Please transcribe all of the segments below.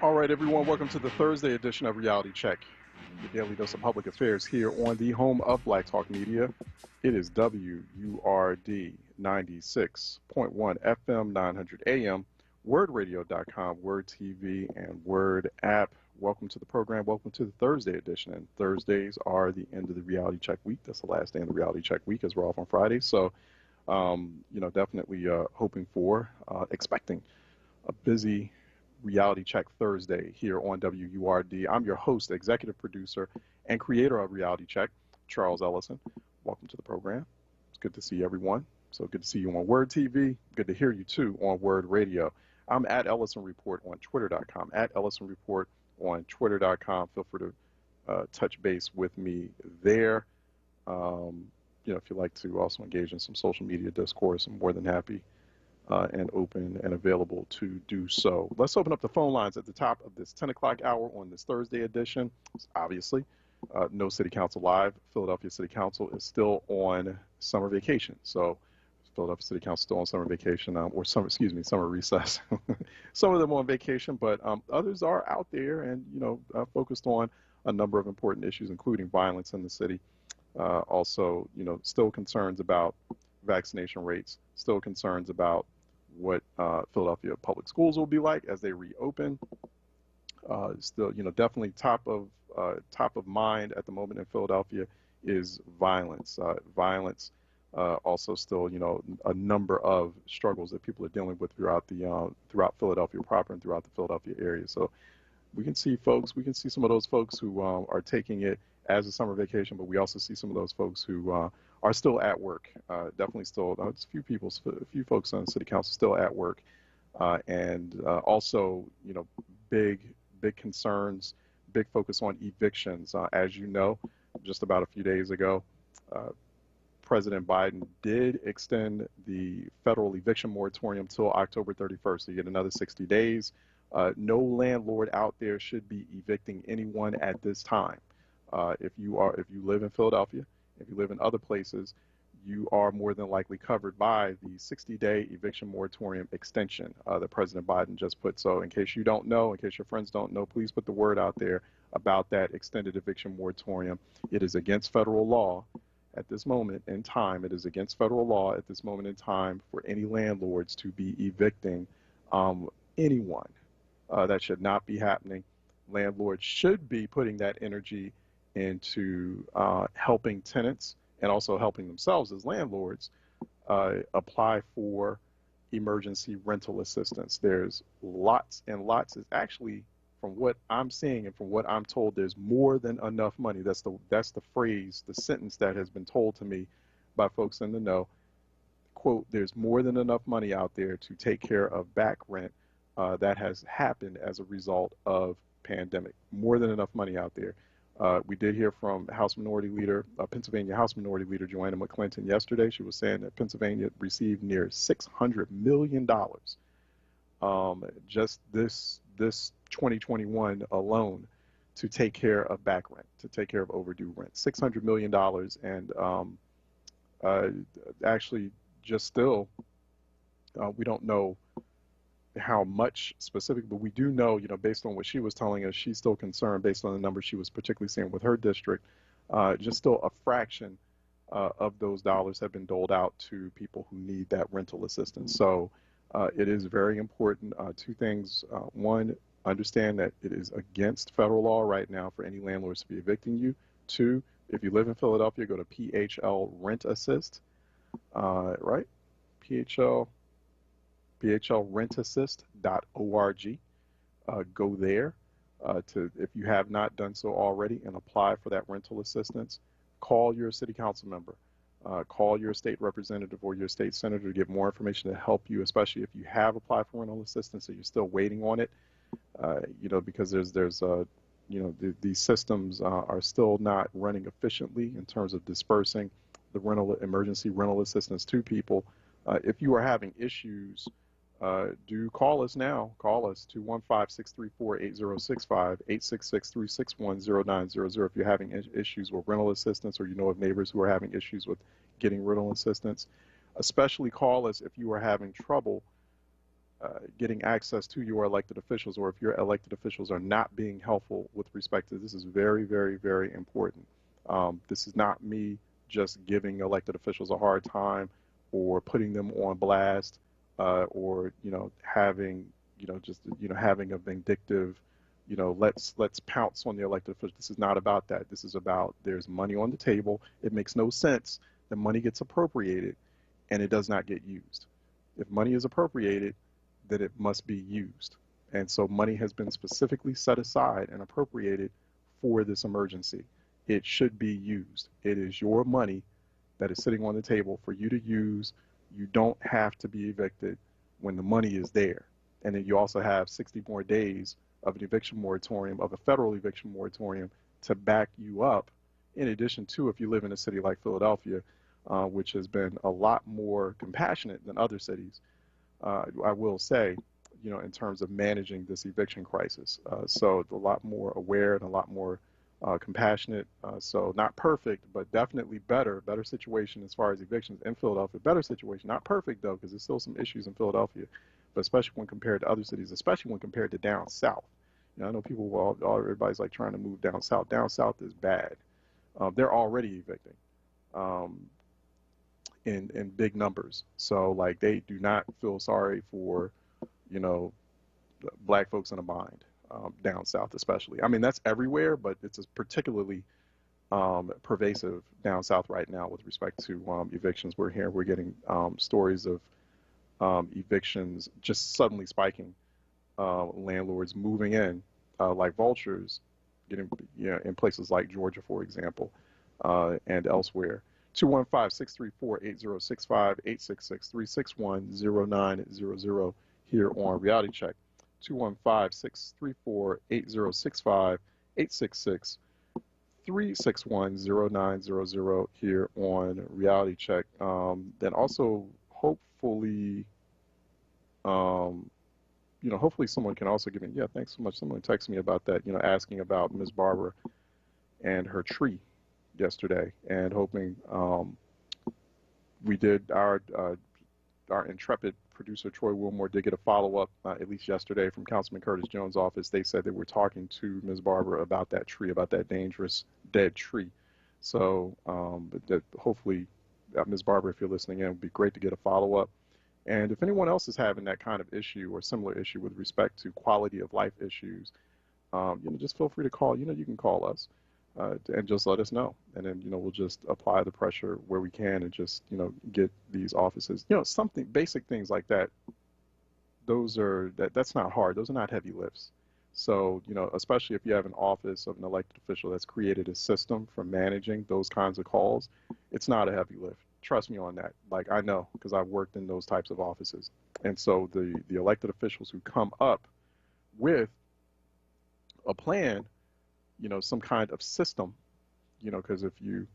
All right, everyone, welcome to the Thursday edition of Reality Check, your daily dose of public affairs here on the home of Black Talk Media. It is WURD 96.1 FM, 900 AM, WURDradio.com, WURD TV, and WURD app. Welcome to the program. Welcome to the Thursday edition. And Thursdays are the end of the Reality Check week. That's the last day of the Reality Check week as we're off on Friday. So, definitely hoping for, expecting a busy Reality Check Thursday here on WURD. I'm your host, executive producer, and creator of Reality Check, Charles Ellison. Welcome to the program. It's good to see everyone. So good to see you on WURD TV. Good to hear you too on WURD Radio. I'm at Ellison Report on Twitter.com. At Ellison Report on Twitter.com. Feel free to touch base with me there. If you'd like to also engage in some social media discourse, I'm more than happy and open and available to do so. Let's open up the phone lines at the top of this 10 o'clock hour on this Thursday edition. Obviously, no City Council live. Philadelphia City Council is still on summer vacation. So Philadelphia City Council still on summer vacation, summer recess. Some of them on vacation, but others are out there and, focused on a number of important issues, including violence in the city. Also, still concerns about vaccination rates, still concerns about what Philadelphia public schools will be like as they reopen. Still, definitely top of mind at the moment in Philadelphia is violence. Violence, also still, a number of struggles that people are dealing with throughout Philadelphia proper and throughout the Philadelphia area. So we can see some of those folks who are taking it as a summer vacation, but we also see some of those folks who are still at work. Definitely still, a few folks on the city council still at work, and also, big concerns, big focus on evictions. As you know, just about a few days ago, President Biden did extend the federal eviction moratorium till October 31st. So you get another 60 days. No landlord out there should be evicting anyone at this time. If you live in Philadelphia, if you live in other places, you are more than likely covered by the 60-day eviction moratorium extension that President Biden just put. So in case you don't know, in case your friends don't know, please put the word out there about that extended eviction moratorium. It is against federal law at this moment in time. It is against federal law at this moment in time for any landlords to be evicting anyone. That should not be happening. Landlords should be putting that energy into helping tenants and also helping themselves as landlords apply for emergency rental assistance. There's lots and lots. It's actually, from what I'm seeing and from what I'm told, there's more than enough money. That's the phrase, the sentence that has been told to me by folks in the know. Quote, there's more than enough money out there to take care of back rent that has happened as a result of pandemic. More than enough money out there. We did hear from Pennsylvania House Minority Leader Joanna McClinton yesterday. She was saying that Pennsylvania received near $600 million just this 2021 alone to take care of back rent, to take care of overdue rent. $600 million, and actually just still, we don't know how much specific, but we do know, based on what she was telling us, she's still concerned based on the numbers she was particularly seeing with her district. Just still a fraction of those dollars have been doled out to people who need that rental assistance. So it is very important. Two things. One, understand that it is against federal law right now for any landlords to be evicting you. Two, if you live in Philadelphia, go to PHL Rent Assist, right? PHLrentassist.org. Go there if you have not done so already, and apply for that rental assistance. Call your city council member. Call your state representative or your state senator to get more information to help you, especially if you have applied for rental assistance and you're still waiting on it. Because these systems are still not running efficiently in terms of dispersing the emergency rental assistance to people. If you are having issues, do call us now. Call us 215-634-8065, 866-361-0900 if you're having issues with rental assistance, or you know of neighbors who are having issues with getting rental assistance. Especially call us if you are having trouble getting access to your elected officials, or if your elected officials are not being helpful with respect to this. Is very, very, very important. This is not me just giving elected officials a hard time or putting them on blast, or having just having a vindictive, let's pounce on the elected officials. This is not about that. This is about there's money on the table. It makes no sense that money gets appropriated and it does not get used. If money is appropriated, then it must be used. And so money has been specifically set aside and appropriated for this emergency. It should be used. It is your money that is sitting on the table for you to use. You don't have to be evicted when the money is there. And then you also have 60 more days of an eviction moratorium, of a federal eviction moratorium, to back you up, in addition to if you live in a city like Philadelphia, which has been a lot more compassionate than other cities, I will say, in terms of managing this eviction crisis. So a lot more aware and a lot more compassionate. So not perfect, but definitely better situation as far as evictions in Philadelphia. Better situation, not perfect though, because there's still some issues in Philadelphia, but especially when compared to other cities, especially when compared to down south. I know people, everybody's like trying to move down south. Down south is bad. They're already evicting. In big numbers. So like they do not feel sorry for, black folks in a bind, down south especially. I mean, that's everywhere, but it's particularly pervasive down south right now with respect to evictions. We're getting stories of evictions just suddenly spiking, landlords moving in like vultures, getting in places like Georgia, for example, and elsewhere. 215-634-8065, 866-361-0900 here on Reality Check. 215-634-8065, 866-361-0900 here on Reality Check. Then also, hopefully, hopefully someone can also give me, thanks so much. Someone texted me about that, asking about Ms. Barbara and her tree yesterday, and hoping we did our intrepid producer Troy Wilmore did get a follow-up at least yesterday from Councilman Curtis Jones' office. They said they were talking to Ms. Barbara about that tree, about that dangerous dead tree. So that hopefully, Ms. Barbara, if you're listening in, it would be great to get a follow-up. And if anyone else is having that kind of issue or similar issue with respect to quality of life issues, just feel free to call. You can call us. And just let us know, and then we'll just apply the pressure where we can, and just get these offices, something basic things like that. That's not hard. Those are not heavy lifts. So especially if you have an office of an elected official that's created a system for managing those kinds of calls, it's not a heavy lift. Trust me on that. Like, I know, because I've worked in those types of offices. And so the elected officials who come up with a plan, some kind of system, because if you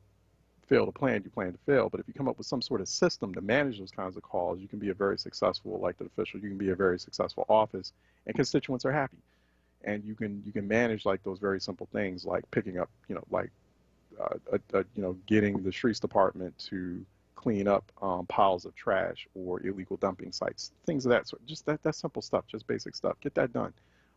fail to plan, you plan to fail. But if you come up with some sort of system to manage those kinds of calls, you can be a very successful elected official. You can be a very successful office, and constituents are happy. And you can manage like those very simple things, like picking up, getting the streets department to clean up piles of trash or illegal dumping sites, things of that sort. Just that simple stuff, just basic stuff. Get that done.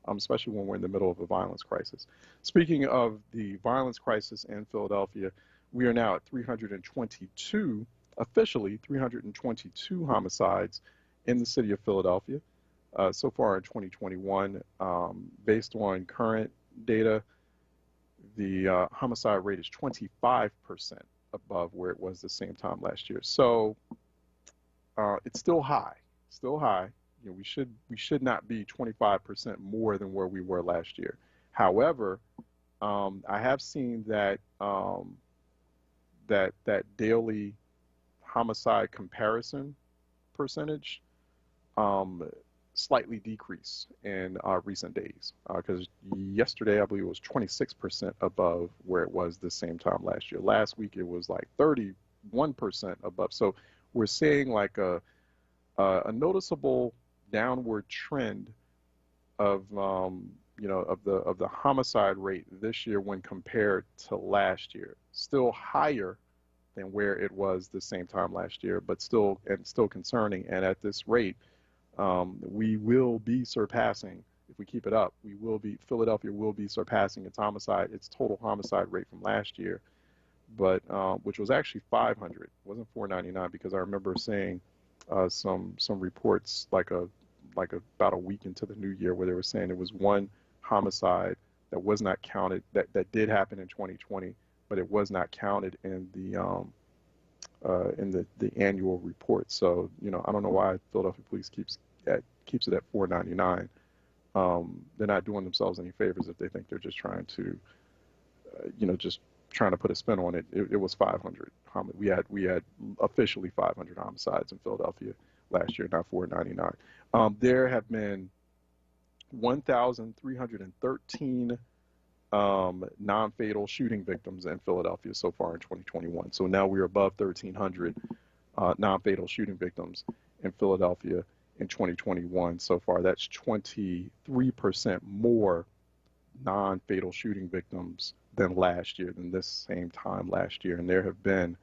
Especially when we're in the middle of a violence crisis. Speaking of the violence crisis in Philadelphia, we are now at 322, officially 322 homicides in the city of Philadelphia so far in 2021. Based on current data, the homicide rate is 25% above where it was the same time last year. So it's still high. We should not be 25% more than where we were last year. However, I have seen that that daily homicide comparison percentage slightly decrease in recent days. Because yesterday, I believe it was 26% above where it was the same time last year. Last week, it was like 31% above. So we're seeing like a noticeable downward trend of the homicide rate this year when compared to last year. Still higher than where it was the same time last year, but still concerning. And at this rate, we will be surpassing, if we keep it up, Philadelphia will be surpassing its total homicide rate from last year, but which was actually 500. It wasn't 499, because I remember seeing some reports like about a week into the new year where they were saying it was one homicide that was not counted, that did happen in 2020, but it was not counted in the annual report. So, I don't know why Philadelphia police keeps it at 499. They're not doing themselves any favors if they think they're just trying to, just trying to put a spin on it. It was 500. We had officially 500 homicides in Philadelphia last year, not 499. There have been 1,313 non-fatal shooting victims in Philadelphia so far in 2021. So now we're above 1,300 non-fatal shooting victims in Philadelphia in 2021 so far. That's 23% more non-fatal shooting victims than this same time last year. And there have been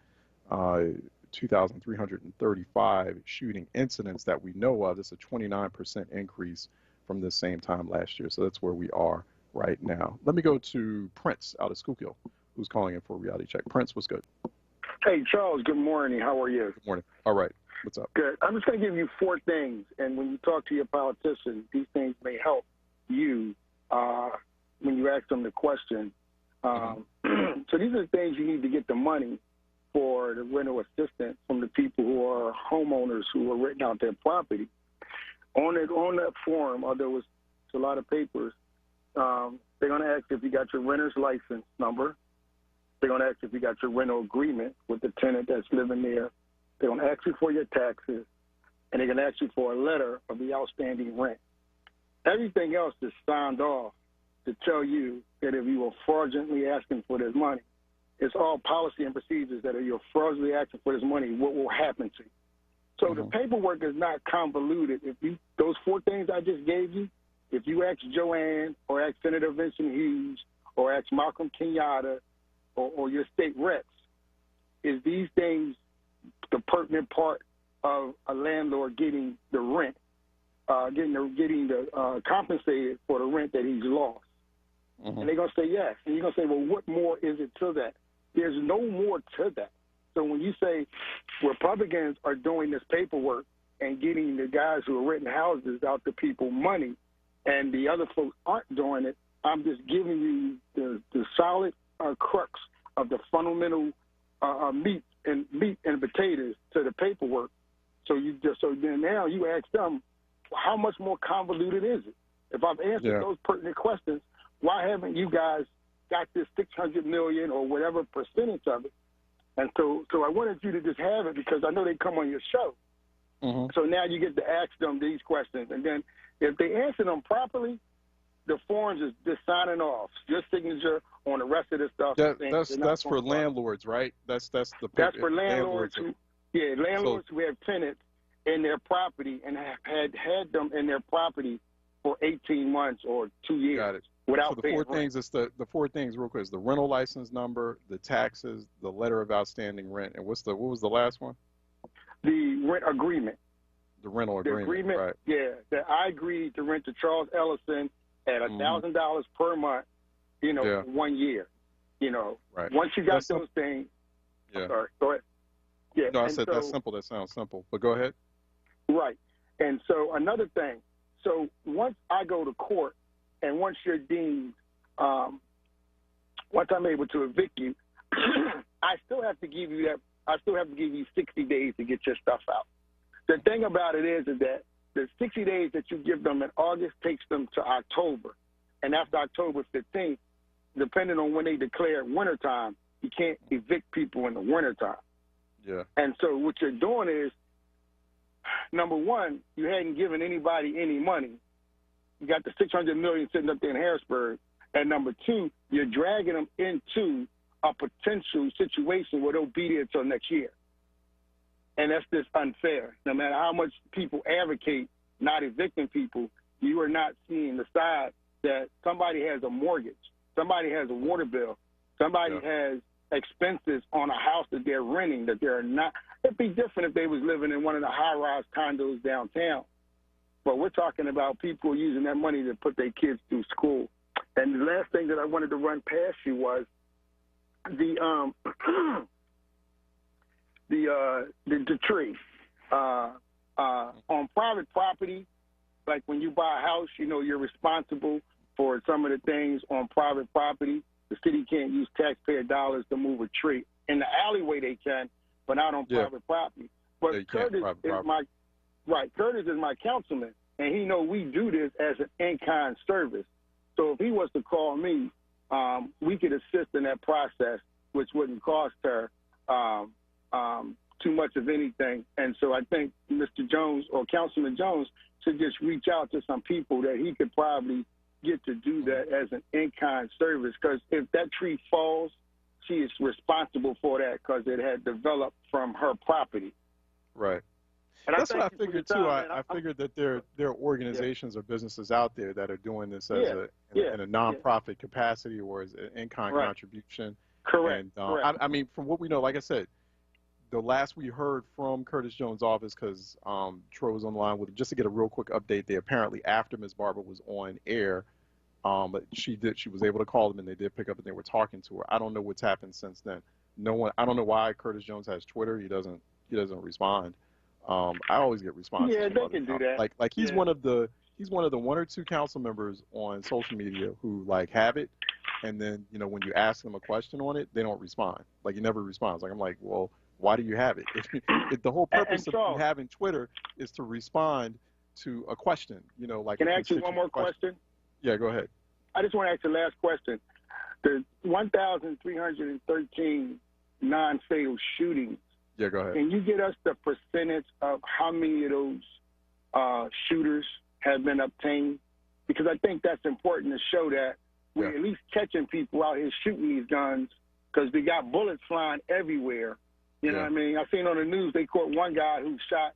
2,335 shooting incidents that we know of. It's a 29% increase from the same time last year. So that's where we are right now. Let me go to Prince out of Schuylkill, who's calling in for a reality check. Prince, what's good? Hey, Charles, good morning. How are you? Good morning. All right. What's up? Good. I'm just going to give you 4 things, and when you talk to your politicians, these things may help you when you ask them the question. So these are the things you need to get the money for the rental assistance from the people who are homeowners who are renting out their property. On that form, although it's a lot of papers, they're going to ask if you got your renter's license number. They're going to ask if you got your rental agreement with the tenant that's living there. They're going to ask you for your taxes, and they're going to ask you for a letter of the outstanding rent. Everything else is signed off to tell you that if you are fraudulently asking for this money, it's all policy and procedures that if you're fraudulently asking for this money, what will happen to you. So the paperwork is not convoluted. Those 4 things I just gave you, if you ask Joanne or ask Senator Vincent Hughes or ask Malcolm Kenyatta or your state reps, is these things the pertinent part of a landlord getting the rent, getting compensated for the rent that he's lost? And they're going to say yes. And you're going to say, well, what more is it to that? There's no more to that. So when you say Republicans are doing this paperwork and getting the guys who are renting houses out to people money and the other folks aren't doing it, I'm just giving you the solid crux of the fundamental meat and potatoes to the paperwork. So then now you ask them, how much more convoluted is it? If I've answered those pertinent questions, why haven't you guys got this $600 million or whatever percentage of it? And so I wanted you to just have it because I know they come on your show. So now you get to ask them these questions. And then if they answer them properly, the forms is just signing off, your signature on the rest of the stuff. That's for landlords, right? That's for landlords who have tenants in their property and have had them in their property for 18 months or 2 years. Got it. Without so the 4 things, it's the 4 things real quick is the rental license number, the taxes, the letter of outstanding rent, and what was the last one? The rent agreement. The rental agreement, right? Yeah, that I agreed to rent to Charles Ellison at $1,000 per month, 1 year. Right. Once you got those things. Yeah. Sorry, go ahead. Yeah. No, I said that's simple. That sounds simple, but go ahead. Right. And so another thing. So once I go to court, and once you're deemed, once I'm able to evict you, I still have to give you 60 days to get your stuff out. The thing about it is that the 60 days that you give them in August takes them to October. And after October 15th, depending on when they declare wintertime, you can't evict people in the wintertime. Yeah. And so what you're doing is, number one, you hadn't given anybody any money. You got the $600 million sitting up there in Harrisburg. And number 2, you're dragging them into a potential situation where they'll be there till next year. And that's just unfair. No matter how much people advocate not evicting people, you are not seeing the side that somebody has a mortgage, somebody has a water bill, somebody has expenses on a house that they're renting that they're not. It'd be different if they was living in one of the high-rise condos downtown. But we're talking about people using that money to put their kids through school. And the last thing that I wanted to run past you was the the tree on private property. Like when you buy a house, you know you're responsible for some of the things on private property. The city can't use taxpayer dollars to move a tree. In the alleyway they can, but not on private property. But Curtis is my councilman, and he know we do this as an in-kind service. So if he was to call me, we could assist in that process, which wouldn't cost her too much of anything. And so I think Mr. Jones or Councilman Jones should just reach out to some people that he could probably get to do that as an in-kind service. Because if that tree falls, she is responsible for that because it had developed from her property. Right. And that's what I figured too. I figured that there are organizations or businesses out there that are doing this as in a nonprofit capacity or as an in-kind contribution. Correct. And I mean, from what we know, like I said, the last we heard from Curtis Jones' office, because Troy was on the line with just to get a real quick update. They apparently, after Ms. Barber was on air, but she was able to call them and they did pick up and they were talking to her. I don't know what's happened since then. I don't know why Curtis Jones has Twitter. He doesn't respond. I always get responses. Yeah, they can do that. Like he's one of the one or two council members on social media who like have it, and then when you ask them a question on it, they don't respond. Like he never responds. Like I'm like, well, why do you have it? If the whole purpose of you having Twitter is to respond to a question, like. Can I ask you one more question? Yeah, go ahead. I just want to ask the last question. The 1,313 non-fatal shootings. Yeah, go ahead. Can you get us the percentage of how many of those shooters have been obtained? Because I think that's important to show that we're at least catching people out here shooting these guns because they got bullets flying everywhere. You know what I mean? I seen on the news they caught one guy who shot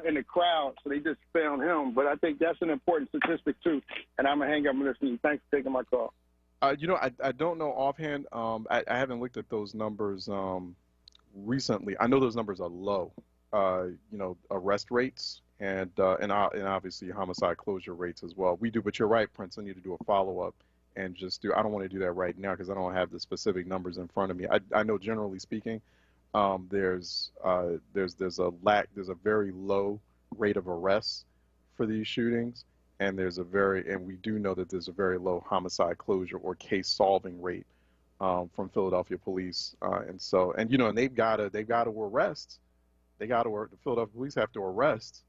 in the crowd, so they just found him. But I think that's an important statistic, too. And I'm going to hang up and listen to you. Thanks for taking my call. I don't know offhand. I haven't looked at those numbers recently. I know those numbers are low, arrest rates and obviously homicide closure rates as well. We do, but you're right, Prince. I need to do a follow-up and just I don't want to do that right now because I don't have the specific numbers in front of me. I know generally speaking, there's a very low rate of arrests for these shootings, and we do know that there's a very low homicide closure or case solving rate from Philadelphia police, and they've got to arrest. The Philadelphia police have to arrest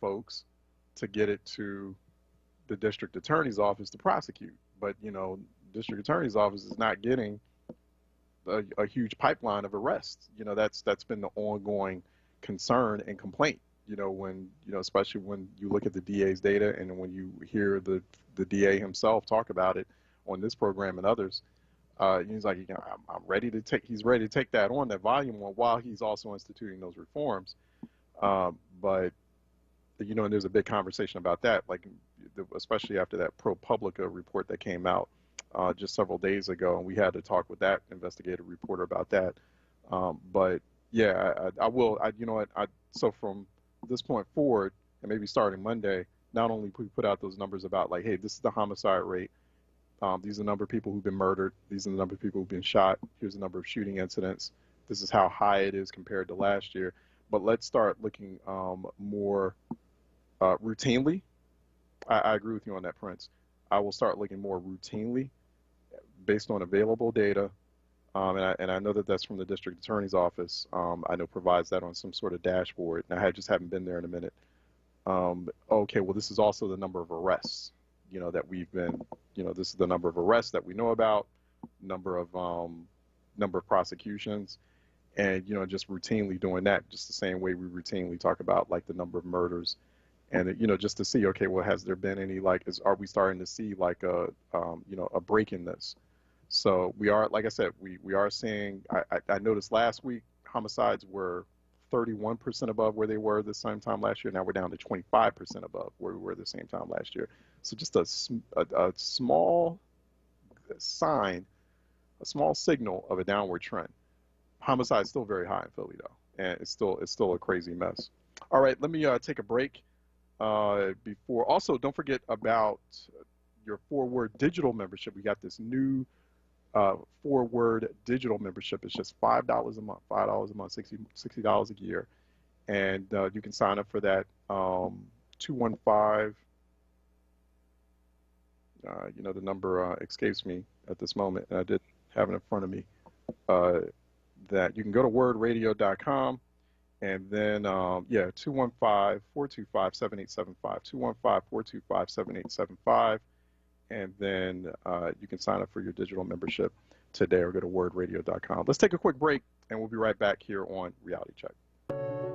folks to get it to the district attorney's office to prosecute. But district attorney's office is not getting a huge pipeline of arrests. That's been the ongoing concern and complaint. Especially when you look at the DA's data and when you hear the DA himself talk about it on this program and others. He's like, I'm ready to take. He's ready to take that volume on, while he's also instituting those reforms. But and there's a big conversation about that, like especially after that ProPublica report that came out just several days ago, and we had to talk with that investigative reporter about that. But yeah, I will. So from this point forward, and maybe starting Monday, not only we put out those numbers about like, hey, this is the homicide rate. These are the number of people who've been murdered. These are the number of people who've been shot. Here's the number of shooting incidents. This is how high it is compared to last year. But let's start looking more routinely. I agree with you on that, Prince. I will start looking more routinely based on available data. And I know that that's from the district attorney's office. I know provides that on some sort of dashboard. And I just haven't been there in a minute. Okay, well, this is also the number of arrests. That we've been, this is the number of arrests that we know about, number of prosecutions, and just routinely doing that, just the same way we routinely talk about like the number of murders, and just to see, okay, well, has there been any are we starting to see like a break in this? So we are, like I said, we are seeing. I noticed last week homicides were 31% above where they were the same time last year. Now we're down to 25% above where we were the same time last year. So just a small sign a small signal of a downward trend. Homicide is still very high in Philly, though, and it's still a crazy mess. All right, let me take a break. Before, also, don't forget about your onWURD digital membership. We got this new onWURD digital membership. It's just $5 a month, $5 a month, $60 a year, and you can sign up for that. 215. The number escapes me at this moment, and I did have it in front of me. That you can go to wordradio.com, and then 215-425-7875, 215-425-7875, and then you can sign up for your digital membership today, or go to wordradio.com. Let's take a quick break, and we'll be right back here on Reality Check.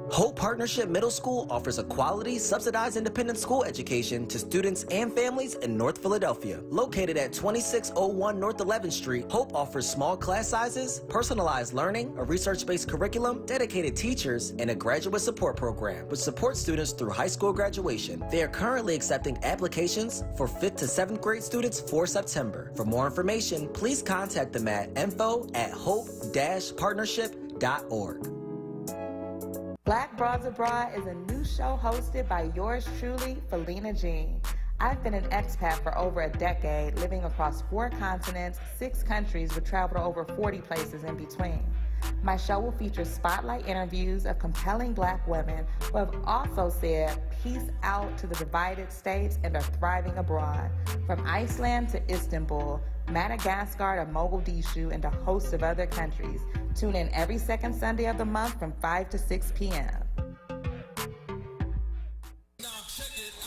Hope Partnership Middle School offers a quality, subsidized independent school education to students and families in North Philadelphia. Located at 2601 North 11th Street, Hope offers small class sizes, personalized learning, a research-based curriculum, dedicated teachers, and a graduate support program, which supports students through high school graduation. They are currently accepting applications for 5th to 7th grade students for September. For more information, please contact them at info@hope-partnership.org. Black Broads Abroad is a new show hosted by yours truly, Felina Jean. I've been an expat for over a decade, living across 4 continents, 6 countries, with travel to over 40 places in between. My show will feature spotlight interviews of compelling Black women who have also said peace out to the divided states and are thriving abroad. From Iceland to Istanbul, Madagascar to Mogadishu, and a host of other countries. Tune in every second Sunday of the month from 5 to 6 p.m.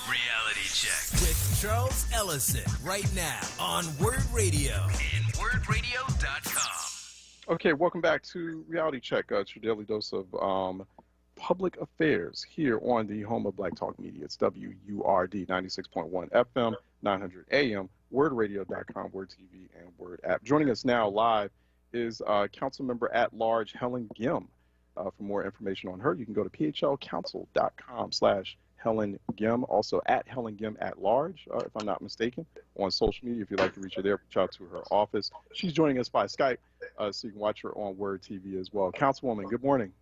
Reality Check with Charles Ellison right now on WURD Radio and WURDradio.com. Okay, welcome back to Reality Check. It's your daily dose of public affairs here on the home of Black Talk Media. It's WURD 96.1 FM, 900 AM, WURDradio.com, WURD TV, and WURD app. Joining us now live is Council Member at Large Helen Gim. For more information on her, you can go to phlcouncil.com/Helen Gim. Also at Helen Gim at Large, if I'm not mistaken, on social media. If you'd like to reach her there, reach out to her office. She's joining us by Skype, so you can watch her on WURD TV as well. Councilwoman, good morning.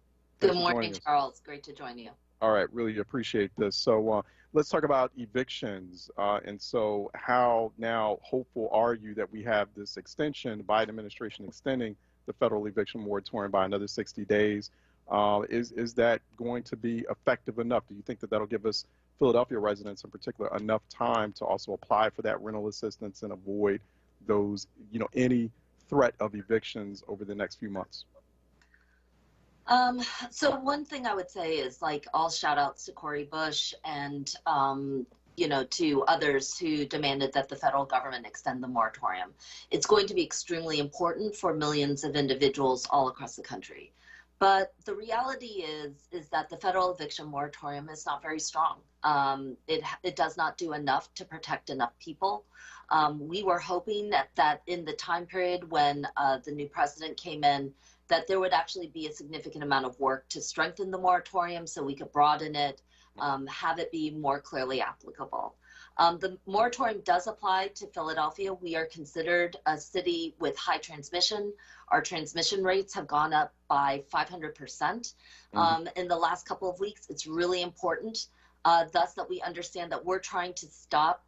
Good morning, Charles. Great to join you. All right, really appreciate this. So let's talk about evictions. And so how now hopeful are you that we have this extension, Biden administration extending the federal eviction moratorium by another 60 days? Is that going to be effective enough? Do you think that that'll give us Philadelphia residents in particular enough time to also apply for that rental assistance and avoid those, any threat of evictions over the next few months? So one thing I would say is, all shout outs to Cori Bush and, to others who demanded that the federal government extend the moratorium. It's going to be extremely important for millions of individuals all across the country. But the reality is that the federal eviction moratorium is not very strong. It does not do enough to protect enough people. We were hoping that in the time period when the new president came in, that there would actually be a significant amount of work to strengthen the moratorium so we could broaden it, have it be more clearly applicable. The moratorium does apply to Philadelphia. We are considered a city with high transmission. Our transmission rates have gone up by 500% in the last couple of weeks. It's really important, thus that we understand that we're trying to stop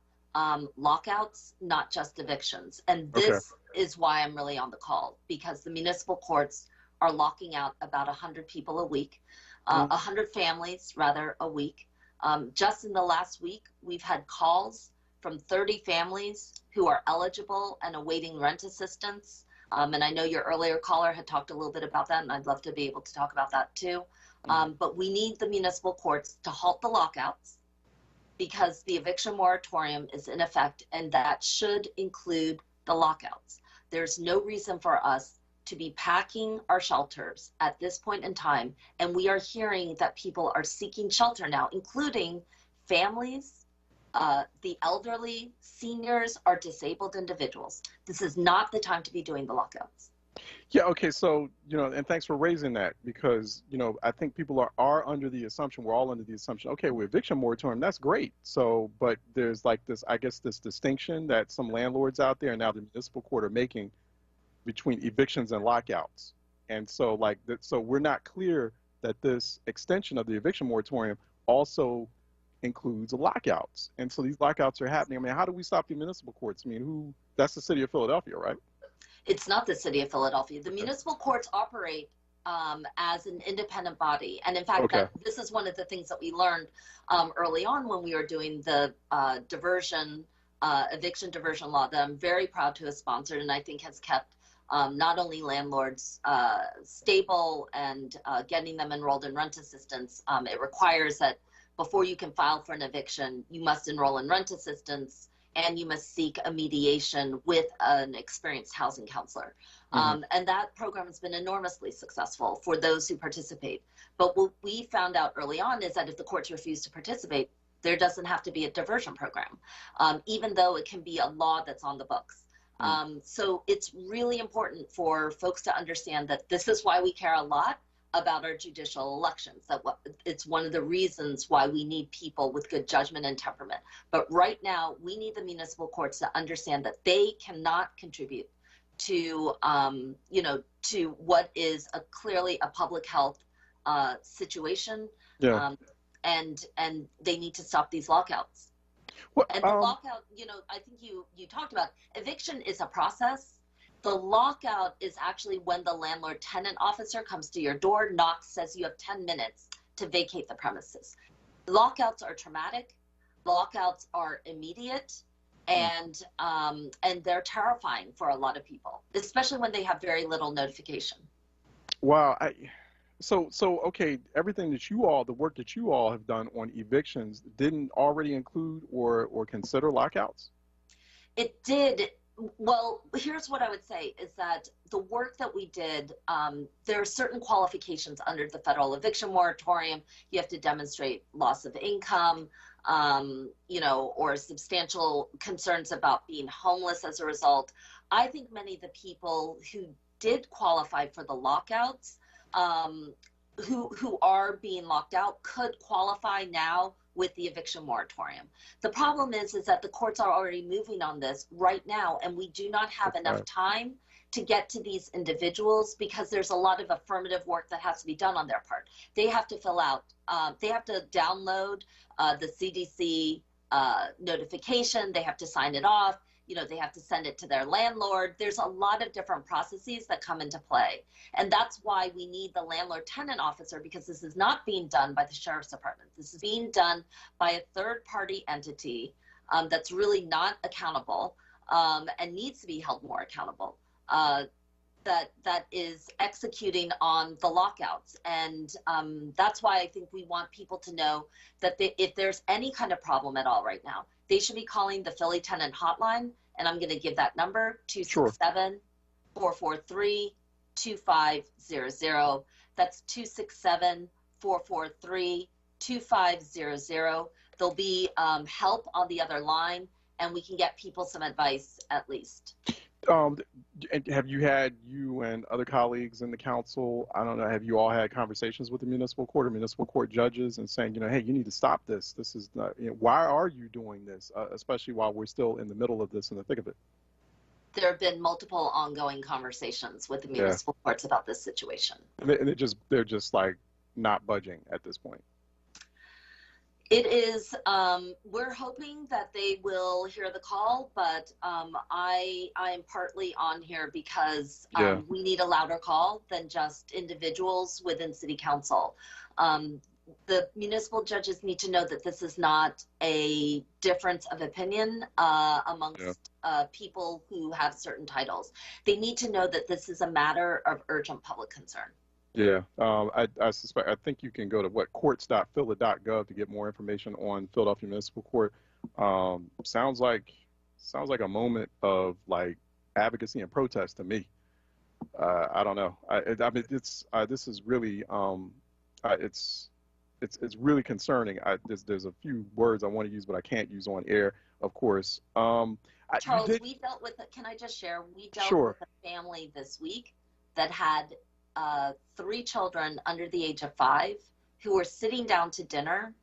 lockouts, not just evictions. And this is why I'm really on the call, because the municipal courts are locking out about 100 people a week, 100 families rather a week. Just in the last week, we've had calls from 30 families who are eligible and awaiting rent assistance. And I know your earlier caller had talked a little bit about that, and I'd love to be able to talk about that too. But we need the municipal courts to halt the lockouts, because the eviction moratorium is in effect, and that should include the lockouts. There's no reason for us to be packing our shelters at this point in time, and we are hearing that people are seeking shelter now, including families, the elderly, seniors, or disabled individuals. This is not the time to be doing the lockouts. Yeah, okay, so, and thanks for raising that, because, I think people are under the assumption, we're all under the assumption, okay, with eviction moratorium, that's great. So, but there's this distinction that some landlords out there and now the municipal court are making between evictions and lockouts. And so like so we're not clear that this extension of the eviction moratorium also includes lockouts. And so these lockouts are happening. I mean, how do we stop the municipal courts? I mean, that's the city of Philadelphia, right? It's not the city of Philadelphia. The municipal courts operate as an independent body. And in fact, this is one of the things that we learned early on when we were doing the eviction diversion law that I'm very proud to have sponsored, and I think has kept not only landlords stable and getting them enrolled in rent assistance. It requires that before you can file for an eviction, you must enroll in rent assistance and you must seek a mediation with an experienced housing counselor. And that program has been enormously successful for those who participate. But what we found out early on is that if the courts refuse to participate, there doesn't have to be a diversion program, even though it can be a law that's on the books. So it's really important for folks to understand that this is why we care a lot about our judicial elections, that it's one of the reasons why we need people with good judgment and temperament. But right now, we need the municipal courts to understand that they cannot contribute to, to what is clearly a public health situation. And they need to stop these lockouts. Well, and the lockout, I think you talked about, eviction is a process. The lockout is actually when the landlord-tenant officer comes to your door, knocks, says you have 10 minutes to vacate the premises. Lockouts are traumatic. Lockouts are immediate, and they're terrifying for a lot of people, especially when they have very little notification. Wow. So okay, everything that the work that you all have done on evictions didn't already include or consider lockouts? It did. Well, here's what I would say is that the work that we did, there are certain qualifications under the federal eviction moratorium. You have to demonstrate loss of income, or substantial concerns about being homeless as a result. I think many of the people who did qualify for the lockouts, who are being locked out, could qualify now with the eviction moratorium. The problem is that the courts are already moving on this right now, and we do not have enough time to get to these individuals because there's a lot of affirmative work that has to be done on their part. They have to fill out, they have to download the CDC notification, they have to sign it off, they have to send it to their landlord. There's a lot of different processes that come into play. And that's why we need the landlord-tenant officer, because this is not being done by the sheriff's department. This is being done by a third-party entity that's really not accountable and needs to be held more accountable, that is executing on the lockouts. And that's why I think we want people to know that if there's any kind of problem at all right now, they should be calling the Philly Tenant Hotline, and I'm going to give that number, 267-443-2500. That's 267-443-2500. There'll be help on the other line, and we can get people some advice at least. And have you and other colleagues in the council, I don't know, have you all had conversations with the municipal court or municipal court judges and saying, hey, you need to stop this. This is not, why are you doing this, especially while we're still in the middle of this, in the thick of it? There have been multiple ongoing conversations with the municipal courts about this situation. And they're just like not budging at this point. It is, we're hoping that they will hear the call, but I am partly on here because we need a louder call than just individuals within city council. The municipal judges need to know that this is not a difference of opinion amongst people who have certain titles. They need to know that this is a matter of urgent public concern. Yeah, I think you can go to courts.phila.gov to get more information on Philadelphia Municipal Court. Sounds like a moment of like advocacy and protest to me. I don't know. I mean, this is really it's really concerning. There's a few words I want to use, but I can't use on air, of course. Charles, we dealt with it. Can I just share? We dealt with a family this week that had 3 children under the age of 5 who were sitting down to dinner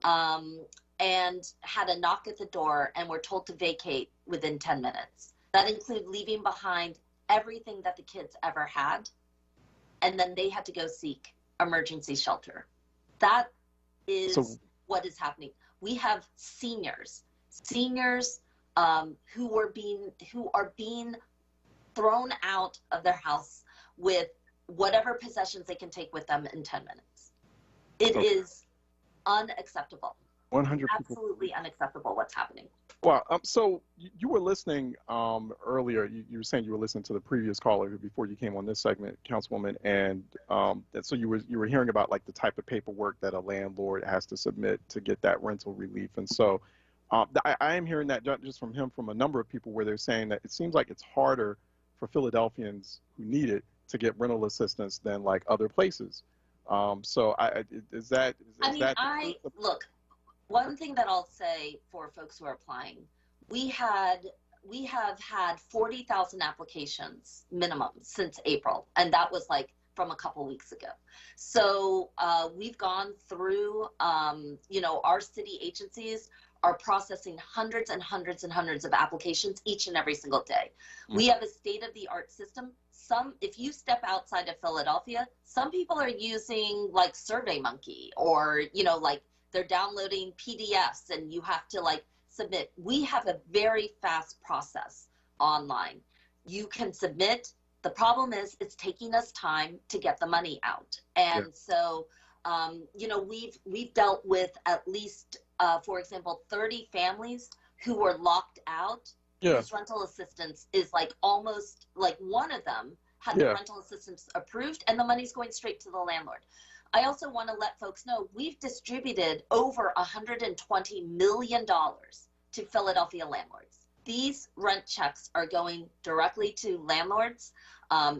and had a knock at the door and were told to vacate within 10 minutes. That included leaving behind everything that the kids ever had, and then they had to go seek emergency shelter. That is what is happening. We have seniors who are being thrown out of their house with whatever possessions they can take with them in 10 minutes. It is unacceptable. 100 absolutely unacceptable what's happening. Well, so you were listening earlier. You were saying you were listening to the previous caller before you came on this segment, Councilwoman, and so you were hearing about like the type of paperwork that a landlord has to submit to get that rental relief. And so I am hearing that just from a number of people, where they're saying that it seems like it's harder for Philadelphians who need it to get rental assistance than like other places. So look. One thing that I'll say for folks who are applying, we have had 40,000 applications minimum since April, and that was like from a couple weeks ago. So we've gone through, our city agencies are processing hundreds and hundreds and hundreds of applications each and every single day. Mm-hmm. We have a state-of-the-art system. If you step outside of Philadelphia, some people are using like SurveyMonkey or, they're downloading PDFs and you have to like submit. We have a very fast process online. You can submit. The problem is it's taking us time to get the money out. And so, we've dealt with at least, for example, 30 families who were locked out. Whose rental assistance is like almost like one of them had the rental assistance approved and the money's going straight to the landlord. I also want to let folks know we've distributed over $120 million to Philadelphia landlords. These rent checks are going directly to landlords.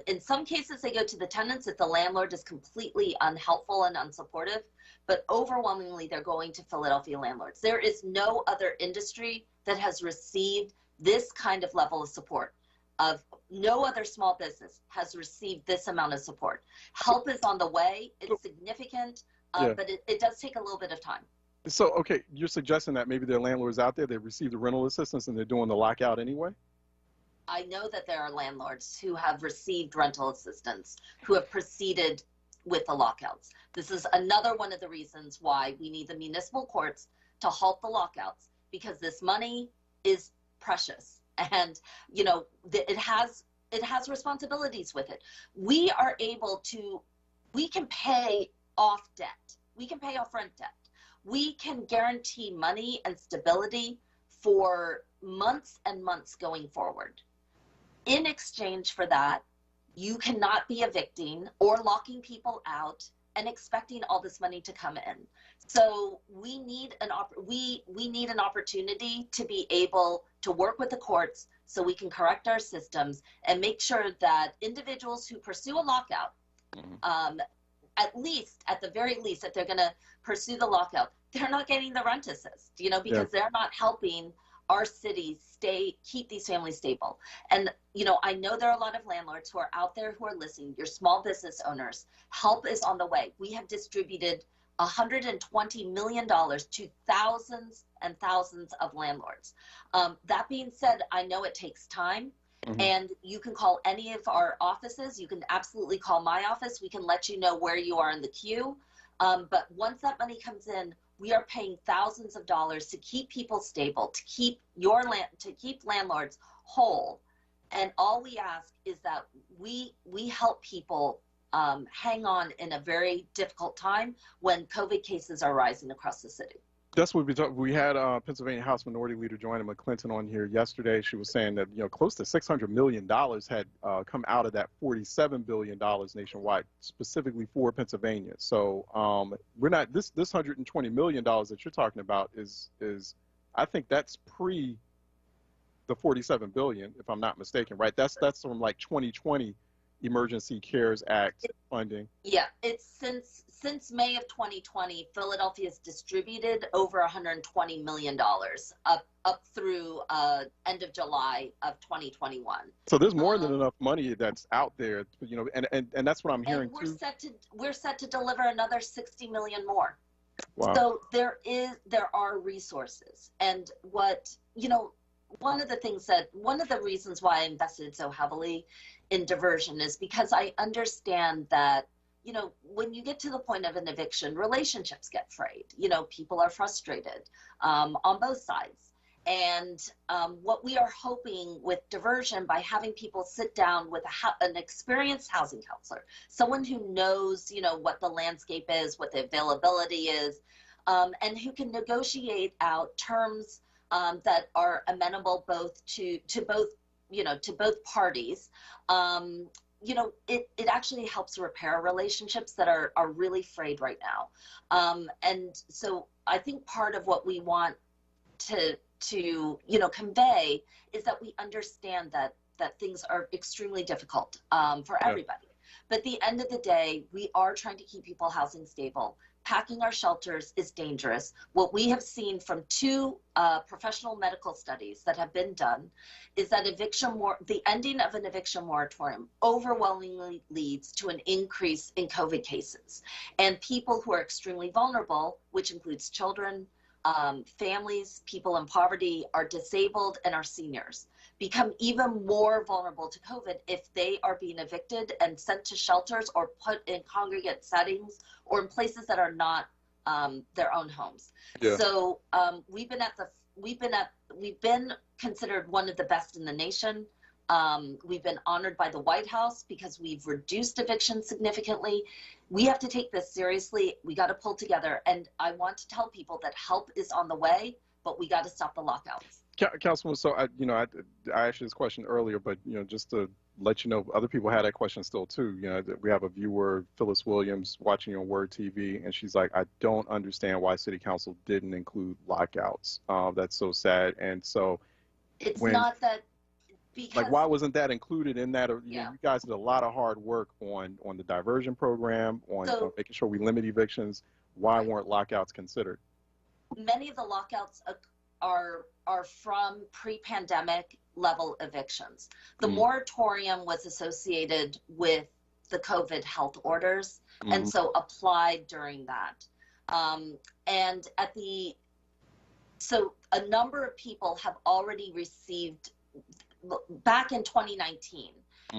In some cases, they go to the tenants if the landlord is completely unhelpful and unsupportive, but overwhelmingly, they're going to Philadelphia landlords. There is no other industry that has received this kind of level of support. No other small business has received this amount of support. Help is on the way. It's significant, but it does take a little bit of time. So, okay, you're suggesting that maybe there are landlords out there that received the rental assistance and they're doing the lockout anyway? I know that there are landlords who have received rental assistance who have proceeded with the lockouts. This is another one of the reasons why we need the municipal courts to halt the lockouts, because this money is precious. And, it has responsibilities with it. We can pay off debt. We can pay off rent debt. We can guarantee money and stability for months and months going forward. In exchange for that, you cannot be evicting or locking people out and expecting all this money to come in. So we need an opportunity to be able to work with the courts so we can correct our systems and make sure that individuals who pursue a lockout, at the very least, if they're going to pursue the lockout, they're not getting the rent assist, because they're not helping our city keep these families stable. And, I know there are a lot of landlords who are out there who are listening. Your small business owners, help is on the way. We have distributed $120 million to thousands and thousands of landlords. That being said, I know it takes time. Mm-hmm. And you can call any of our offices. You can absolutely call my office. We can let you know where you are in the queue. But once that money comes in, we are paying thousands of dollars to keep people stable, to keep landlords whole. And all we ask is that we help people hang on in a very difficult time when COVID cases are rising across the city. That's what we had Pennsylvania House Minority Leader Joanna McClinton on here yesterday. She was saying that close to $600 million had come out of that $47 billion nationwide, specifically for Pennsylvania. So we're not this $120 million that you're talking about is I think that's pre the $47 billion, if I'm not mistaken, right? That's from like 2020 Emergency CARES Act funding. Yeah, it's since May of 2020, Philadelphia's distributed over $120 million up through end of July of 2021. So there's more than enough money that's out there, and that's what I'm hearing too. We're set to deliver another 60 million more. Wow. So there are resources, and one of the reasons why I invested so heavily in diversion is because I understand that, you know, when you get to the point of an eviction, relationships get frayed. You know, people are frustrated on both sides. And what we are hoping with diversion, by having people sit down with an experienced housing counselor, someone who knows, you know, what the landscape is, what the availability is, and who can negotiate out terms that are amenable both to both, you know, to both parties. You know, it actually helps repair relationships that are really frayed right now. And so I think part of what we want to you know, convey is that we understand that things are extremely difficult for everybody. But at the end of the day, we are trying to keep people housing stable. Packing our shelters is dangerous. What we have seen from 2 professional medical studies that have been done is that the ending of an eviction moratorium overwhelmingly leads to an increase in COVID cases. And people who are extremely vulnerable, which includes children, families, people in poverty, are disabled, and our seniors, become even more vulnerable to COVID if they are being evicted and sent to shelters or put in congregate settings or in places that are not their own homes. Yeah. So we've been considered one of the best in the nation. We've been honored by the White House because we've reduced evictions significantly. We have to take this seriously. We got to pull together. And I want to tell people that help is on the way, but we got to stop the lockouts. Councilwoman, so I asked you this question earlier, but, you know, just to let you know, other people had that question still too. You know, we have a viewer, Phyllis Williams, watching you on WURD TV, and she's like, I don't understand why City Council didn't include lockouts. That's so sad. And so it's not that. Because, like, why wasn't that included in that? You know, you guys did a lot of hard work on the diversion program, on making sure we limit evictions. Why weren't lockouts considered? Many of the lockouts are from pre-pandemic level evictions. The moratorium was associated with the COVID health orders, and so applied during that. And so a number of people have already received. Back in 2019,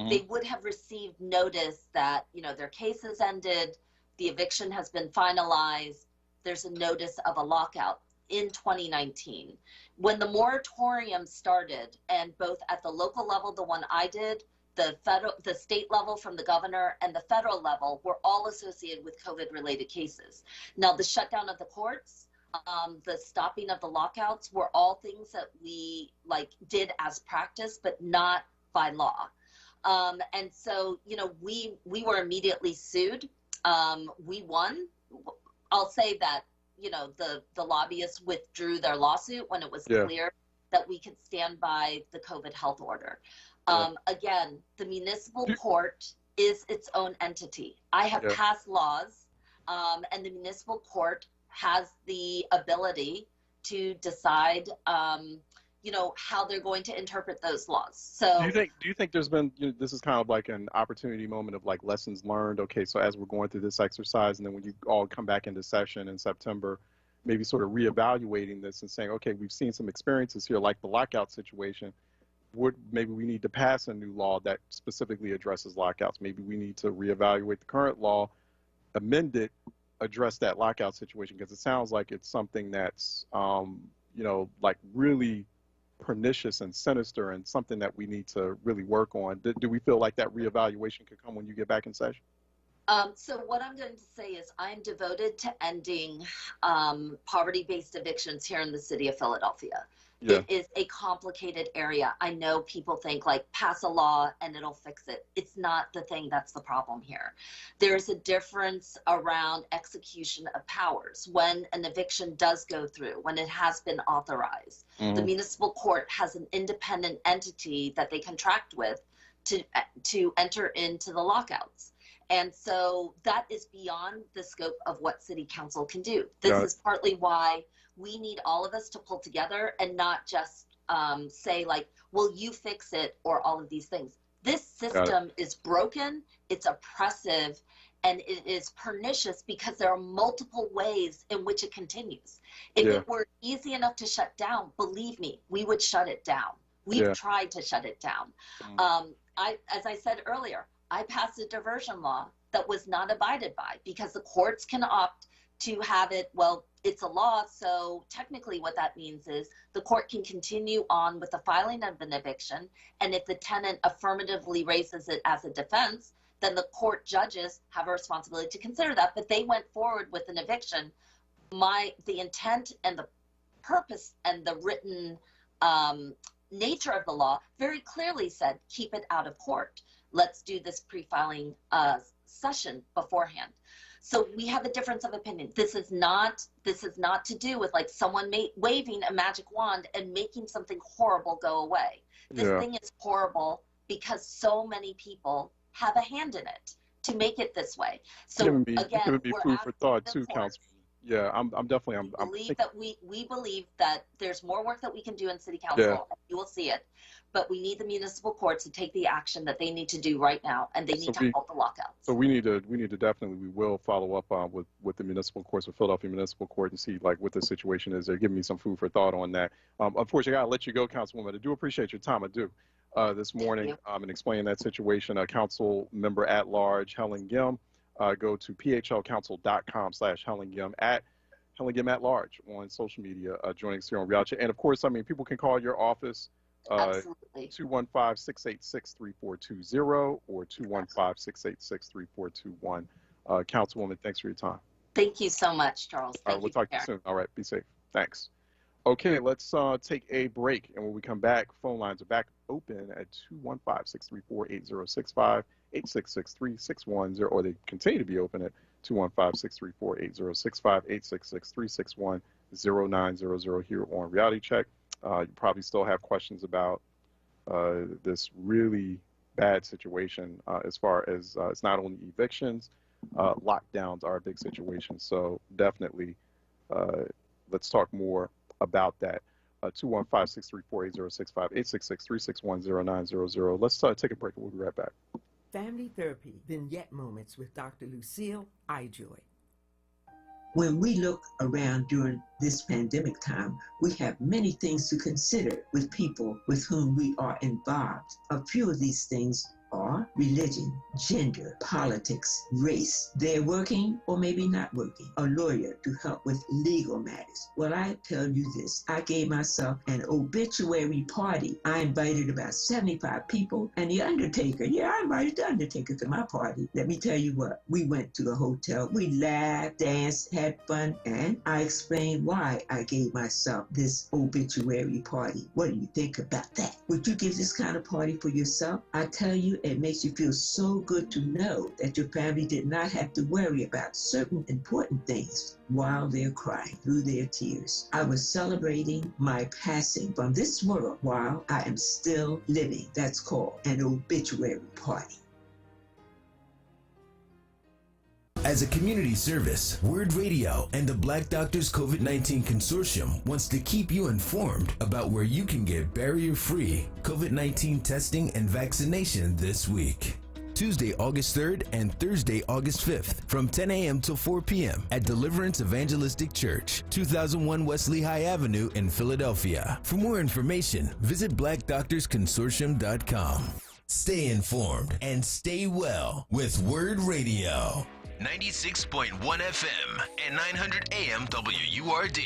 they would have received notice that, you know, their case has ended, the eviction has been finalized, there's a notice of a lockout in 2019. When the moratorium started, and both at the local level, the one I did, the state level from the governor, and the federal level were all associated with COVID-related cases. Now, the shutdown of the courts, the stopping of the lockouts were all things that we did as practice, but not by law. And so, you know, we were immediately sued. We won. I'll say that, you know, the lobbyists withdrew their lawsuit when it was clear that we could stand by the COVID health order. Again, the municipal court is its own entity. I have passed laws, and the municipal court has the ability to decide, you know, how they're going to interpret those laws. So do you think there's been, you know, this is kind of like an opportunity moment of like lessons learned? Okay, so as we're going through this exercise, and then when you all come back into session in September, maybe sort of reevaluating this and saying, okay, we've seen some experiences here, like the lockout situation. Maybe we need to pass a new law that specifically addresses lockouts. Maybe we need to reevaluate the current law, amend it, address that lockout situation, because it sounds like it's something that's, you know, like really pernicious and sinister, and something that we need to really work on. Do we feel like that reevaluation could come when you get back in session? So what I'm going to say is I'm devoted to ending poverty-based evictions here in the city of Philadelphia. Yeah. It is a complicated area. I know people think like pass a law and it'll fix it. It's not the thing that's the problem here. There's a difference around execution of powers. When an eviction does go through, when it has been authorized, the municipal court has an independent entity that they contract with to enter into the lockouts. And so that is beyond the scope of what City Council can do. This is partly why we need all of us to pull together and not just say like, well, you fix it or all of these things. This system is broken, it's oppressive, and it is pernicious because there are multiple ways in which it continues. If it were easy enough to shut down, believe me, we would shut it down. We've tried to shut it down. as I said earlier, I passed a diversion law that was not abided by because the courts can opt to have it, well, it's a law, so technically what that means is the court can continue on with the filing of an eviction, and if the tenant affirmatively raises it as a defense, then the court judges have a responsibility to consider that, but they went forward with an eviction. The intent and the purpose and the written nature of the law very clearly said, keep it out of court. Let's do this pre-filing session beforehand. So we have a difference of opinion. This is not to do with like someone waving a magic wand and making something horrible go away. This thing is horrible because so many people have a hand in it to make it this way. So again, it would be food for thought too, Councilman. Yeah, I'm definitely. We believe that there's more work that we can do in City Council. And you will see it, but we need the municipal courts to take the action that they need to do right now, and they need to halt the lockouts. So we need to definitely. We will follow up with the municipal courts, with Philadelphia Municipal Court, and see like what the situation is. They're giving me some food for thought on that. Unfortunately, I gotta let you go, Councilwoman. I do appreciate your time. I do. This morning, and explaining that situation. Council member at large Helen Gim. Go to phlcouncil.com/Helen Gim at Helen Gim at large on social media. Joining us here on Reality. And of course, I mean, people can call your office 215-686-3420 or 215-686-3421. Councilwoman, thanks for your time. Thank you so much, Charles. All right, we'll talk to you soon. All right, be safe. Thanks. Okay, let's take a break, and when we come back, phone lines are back open at 215-634-8065, 866-3610, or they continue to be open at 215-634-8065, 866-361-0900 here on Reality Check. You probably still have questions about this really bad situation as far as it's not only evictions, lockdowns are a big situation. So definitely let's talk more about that. 215-634-8065, 866-361-0900. Let's take a break and we'll be right back. Family Therapy Vignette Moments with Dr. Lucille Ijoy. When we look around during this pandemic time, we have many things to consider with people with whom we are involved. A few of these things are religion, gender, politics, race. They're working or maybe not working. A lawyer to help with legal matters. Well, I tell you this, I gave myself an obituary party. I invited about 75 people, and the undertaker, I invited the undertaker to my party. Let me tell you what, we went to the hotel, we laughed, danced, had fun, and I explained why I gave myself this obituary party. What do you think about that? Would you give this kind of party for yourself? I tell you, it makes you feel so good to know that your family did not have to worry about certain important things while they're crying through their tears. I was celebrating my passing from this world while I am still living. That's called an obituary party. As a community service, WURD Radio and the Black Doctors COVID-19 Consortium wants to keep you informed about where you can get barrier-free COVID-19 testing and vaccination this week. Tuesday, August 3rd and Thursday, August 5th from 10 a.m. till 4 p.m. at Deliverance Evangelistic Church, 2001 West Lehigh Avenue in Philadelphia. For more information, visit blackdoctorsconsortium.com. Stay informed and stay well with WURD Radio. 96.1 FM and 900 AM WURD.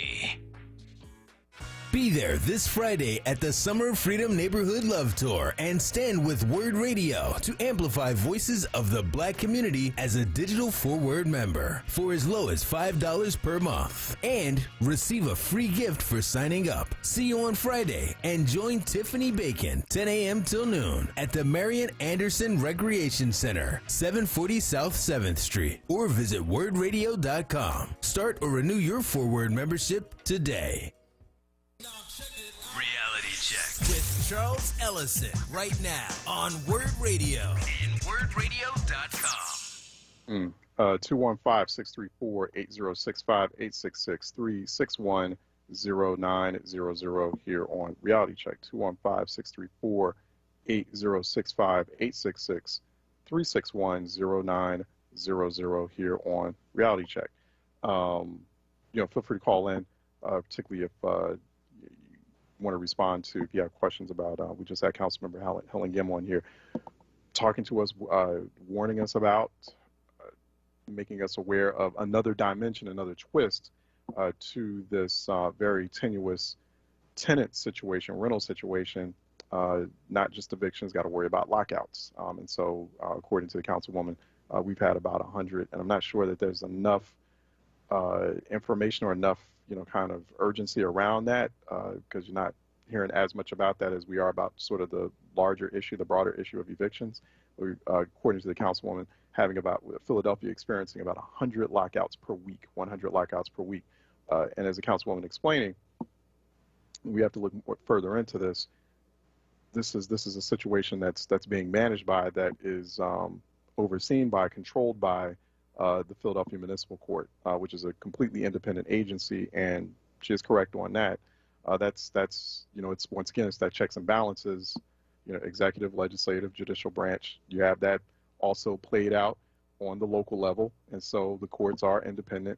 Be there this Friday at the Summer Freedom Neighborhood Love Tour and stand with WURD Radio to amplify voices of the Black community as a digital 4WURD member for as low as $5 per month. And receive a free gift for signing up. See you on Friday and join Tiffany Bacon, 10 a.m. till noon at the Marian Anderson Recreation Center, 740 South 7th Street, or visit WURDradio.com. Start or renew your 4WURD membership today. Reality Check with Charles Ellison right now on WURD Radio and WURDradio.com. 215-634-8065, 866-361-0900 here on Reality Check. 215-634-8065, 866-361-0900 here on Reality Check. Feel free to call in, particularly if you want to respond to, if you have questions about, we just had Councilmember Helen Gim on here. talking to us, warning us about, making us aware of another dimension, another twist to this very tenuous tenant situation, rental situation, not just evictions, got to worry about lockouts. And so according to the councilwoman, we've had about 100, and I'm not sure that there's enough information or enough, kind of urgency around that, because you're not hearing as much about that as we are about sort of the larger issue, the broader issue of evictions. According to the councilwoman, having about Philadelphia experiencing about 100 lockouts per week, 100 lockouts per week. And as the councilwoman explaining, we have to look more further into this. This is a situation that's being managed by, that is overseen by, controlled by the Philadelphia Municipal Court, which is a completely independent agency, and she is correct on that. That's it's once again, it's that checks and balances, executive, legislative, judicial branch. You have that also played out on the local level, and so the courts are independent.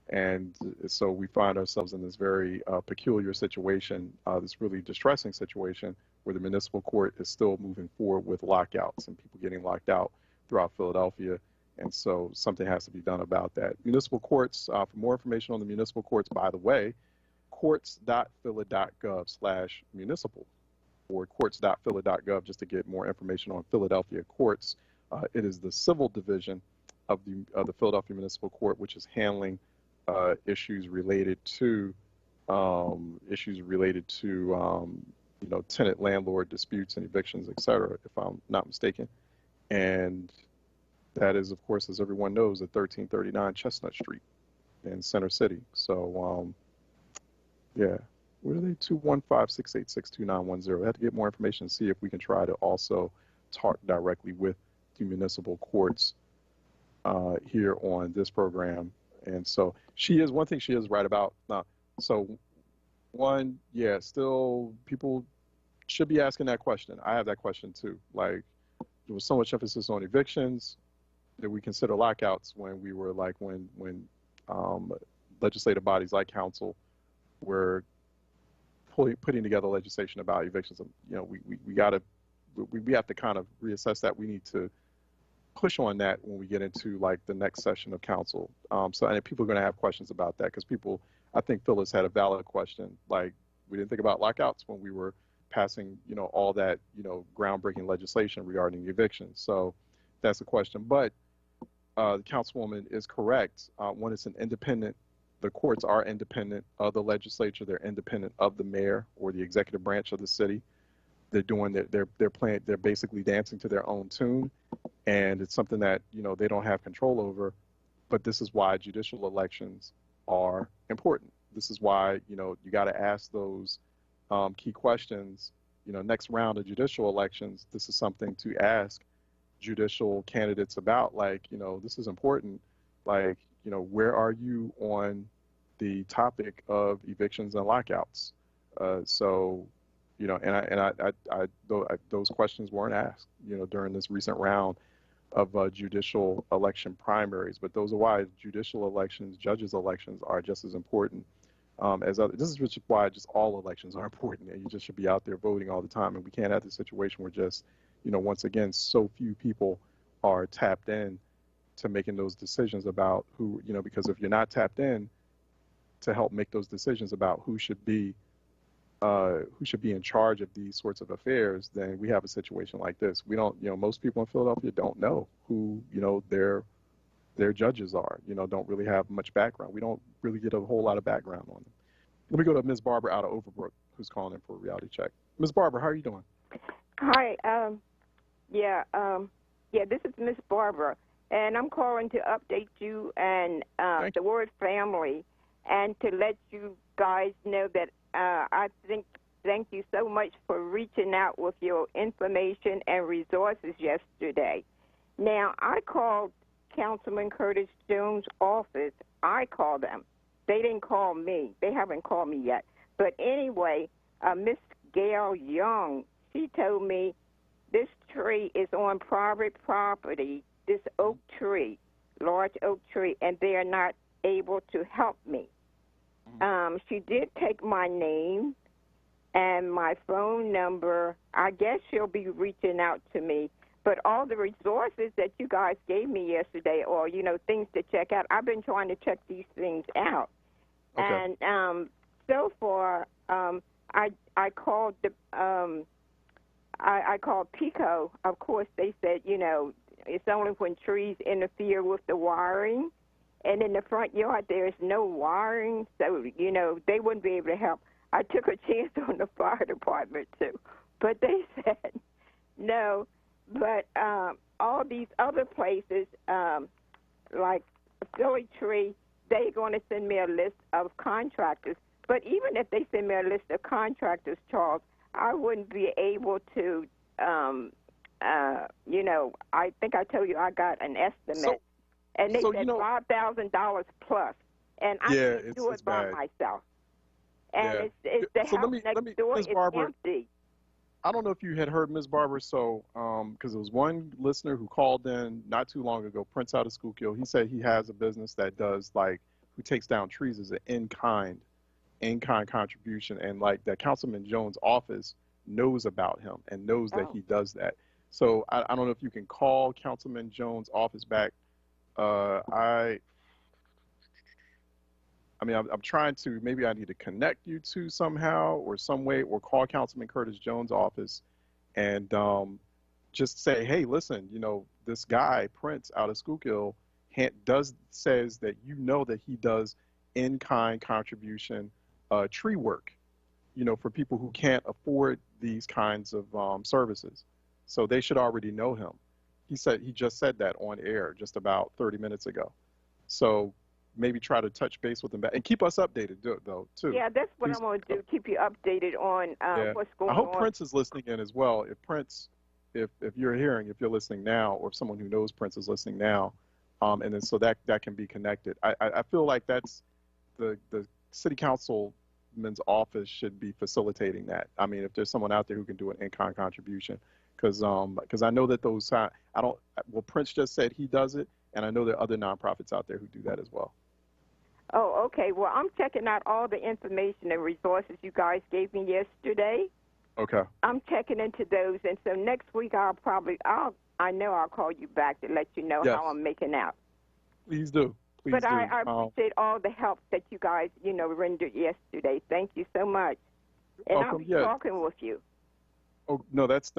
And so we find ourselves in this very peculiar situation, this really distressing situation, where the municipal court is still moving forward with lockouts and people getting locked out throughout Philadelphia. And so something has to be done about that. Municipal courts, for more information on the municipal courts, by the way, courts.phila.gov/municipal, or courts.phila.gov, just to get more information on Philadelphia courts. It is the civil division of the Philadelphia Municipal Court, which is handling issues related to tenant landlord disputes and evictions, et cetera, if I'm not mistaken. And that is, of course, as everyone knows, at 1339 Chestnut Street in Center City. So yeah, what are they? 215-686-2910. I have to get more information and see if we can try to also talk directly with the municipal courts here on this program. And so one thing she is right about. So one, yeah, still people should be asking that question. I have that question too. Like, there was so much emphasis on evictions that we consider lockouts when we were like, when legislative bodies like council were putting together legislation about evictions. We have to kind of reassess that. We need to push on that when we get into like the next session of council. And people are going to have questions about that, because I think Phyllis had a valid question. Like, we didn't think about lockouts when we were passing, all that, groundbreaking legislation regarding evictions. So that's a question. But the councilwoman is correct. When it's an independent, the courts are independent of the legislature. They're independent of the mayor or the executive branch of the city. They're doing they're basically dancing to their own tune, and it's something that they don't have control over. But this is why judicial elections are important. This is why you got to ask those key questions. Next round of judicial elections, this is something to ask judicial candidates about. Like, this is important. Like, where are you on the topic of evictions and lockouts? Those questions weren't asked, during this recent round of judicial election primaries. But those are why judicial elections, judges' elections, are just as important as other. This is why just all elections are important, and you just should be out there voting all the time. And we can't have this situation where just, once again, so few people are tapped in to making those decisions about who, because if you're not tapped in to help make those decisions about who should be in charge of these sorts of affairs, then we have a situation like this. We don't, most people in Philadelphia don't know who, their judges are, don't really have much background. We don't really get a whole lot of background on them. Let me go to Ms. Barbara out of Overbrook, who's calling in for a reality check. Ms. Barbara, how are you doing? Hi. This is Miss Barbara, and I'm calling to update you and the WURD family, and to let you guys know that I thank you so much for reaching out with your information and resources yesterday. Now, I called Councilman Curtis Jones' office. I called them. They didn't call me. They haven't called me yet. But anyway, Miss Gail Young, she told me this tree is on private property, this oak tree, large oak tree, and they are not able to help me. She did take my name and my phone number. I guess she'll be reaching out to me, But all the resources that you guys gave me yesterday, or things to check out, I've been trying to check these things out. Okay. And so far, I called I called PICO. Of course, they said it's only when trees interfere with the wiring, and in the front yard there is no wiring, so they wouldn't be able to help. I took a chance on the fire department too, but they said no. But all these other places, like Philly Tree, they're going to send me a list of contractors. But even if they send me a list of contractors, Charles, I wouldn't be able to, I think I told you I got an estimate. And they said $5,000 plus. And I can't do it by myself. And it's the house next door is empty. I don't know if you had heard Ms. Barber, so because there was one listener who called in not too long ago, Prince out of Schuylkill. He said he has a business that does who takes down trees as an in-kind contribution, and that Councilman Jones' office knows about him and knows that he does that. So I don't know if you can call Councilman Jones' office back. I'm trying to, maybe I need to connect you to somehow or some way, or call Councilman Curtis Jones' office and just say, hey, listen, this guy, Prince out of Schuylkill, says that that he does in-kind contribution tree work, for people who can't afford these kinds of services. So they should already know him. He just said that on air just about 30 minutes ago. So maybe try to touch base with him back and keep us updated though too. Yeah, that's what I'm going to do. Keep you updated on what's going on. I hope Prince is listening in as well. If Prince, if you're listening now, or if someone who knows Prince is listening now, and then so that can be connected. I feel like that's the city councilman's office should be facilitating that. I mean, if there's someone out there who can do an in-kind contribution, because I know that Prince just said he does it, and I know there are other nonprofits out there who do that as well. Oh, okay. Well, I'm checking out all the information and resources you guys gave me yesterday. Okay. I'm checking into those, and so next week I'll call you back to let you know how I'm making out. Please do. But I appreciate all the help that you guys, rendered yesterday. Thank you so much. And welcome. I'll be talking with you. Oh, no, that's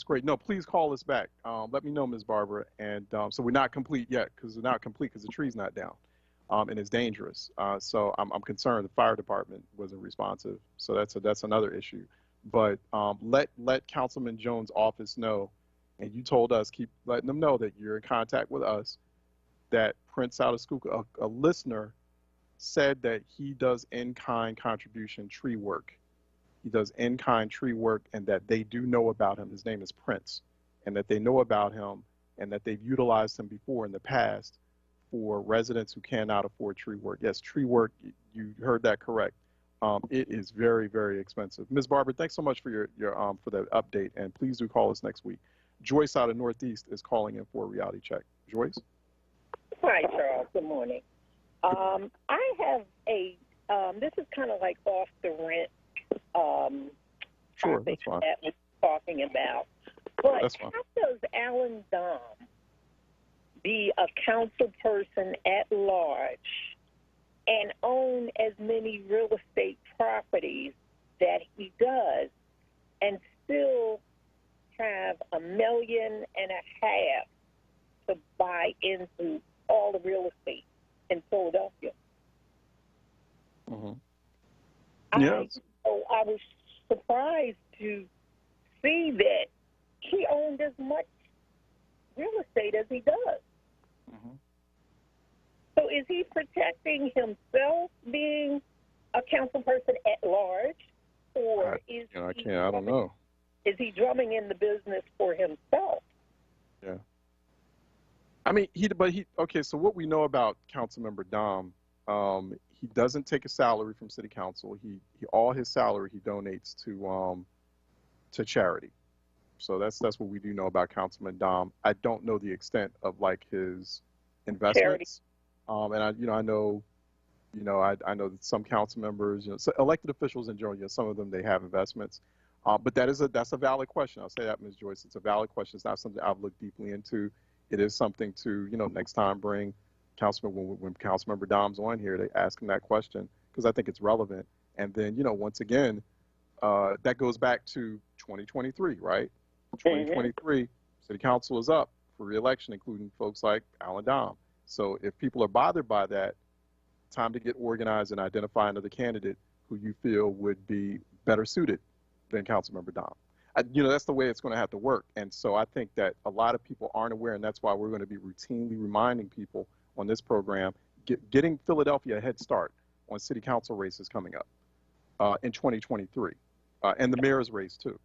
great. No, please call us back. Let me know, Ms. Barber. And so we're not complete yet, because the tree's not down, and it's dangerous. So I'm concerned the fire department wasn't responsive. So that's another issue. But let Councilman Jones' office know, and you told us, keep letting them know that you're in contact with us, that Prince out of Schuylkill, a listener, said that he does in-kind contribution tree work. He does in-kind tree work, and that they do know about him. His name is Prince, and that they know about him, and that they've utilized him before in the past for residents who cannot afford tree work. Yes, tree work, you heard that correct. It is very, very expensive. Ms. Barber, thanks so much for your for the update, and please do call us next week. Joyce out of Northeast is calling in for a reality check. Joyce? Hi, Charles. Good morning. I have this is kind of like off the rent sure, topic that's fine. that we're talking about. But that's fine. How does Alan Dom be a council person at large and own as many real estate properties that he does and still have $1.5 million to buy into all the real estate in Philadelphia? Mm-hmm. Yes. I was surprised to see that he owned as much real estate as he does. Mm-hmm. So is he protecting himself being a council person at large, or I don't know. Is he drumming in the business for himself? Yeah. I mean, okay, so what we know about Councilmember Dom, he doesn't take a salary from city council. He all his salary he donates to charity. So that's what we do know about Councilman Dom. I don't know the extent of his investments. And I know that some council members, so elected officials in general, some of them, they have investments. But that's a valid question. I'll say that, Ms. Joyce. It's a valid question. It's not something I've looked deeply into. It is something to, next time bring Councilman, when Councilmember Dom's on here, they ask him that question because I think it's relevant. And then, once again, that goes back to 2023, right? 2023, City Council is up for re-election, including folks like Alan Dom. So if people are bothered by that, time to get organized and identify another candidate who you feel would be better suited than Councilmember Dom. That's the way it's going to have to work. And so I think that a lot of people aren't aware, and that's why we're going to be routinely reminding people on this program, getting Philadelphia a head start on city council races coming up in 2023, and the mayor's race too.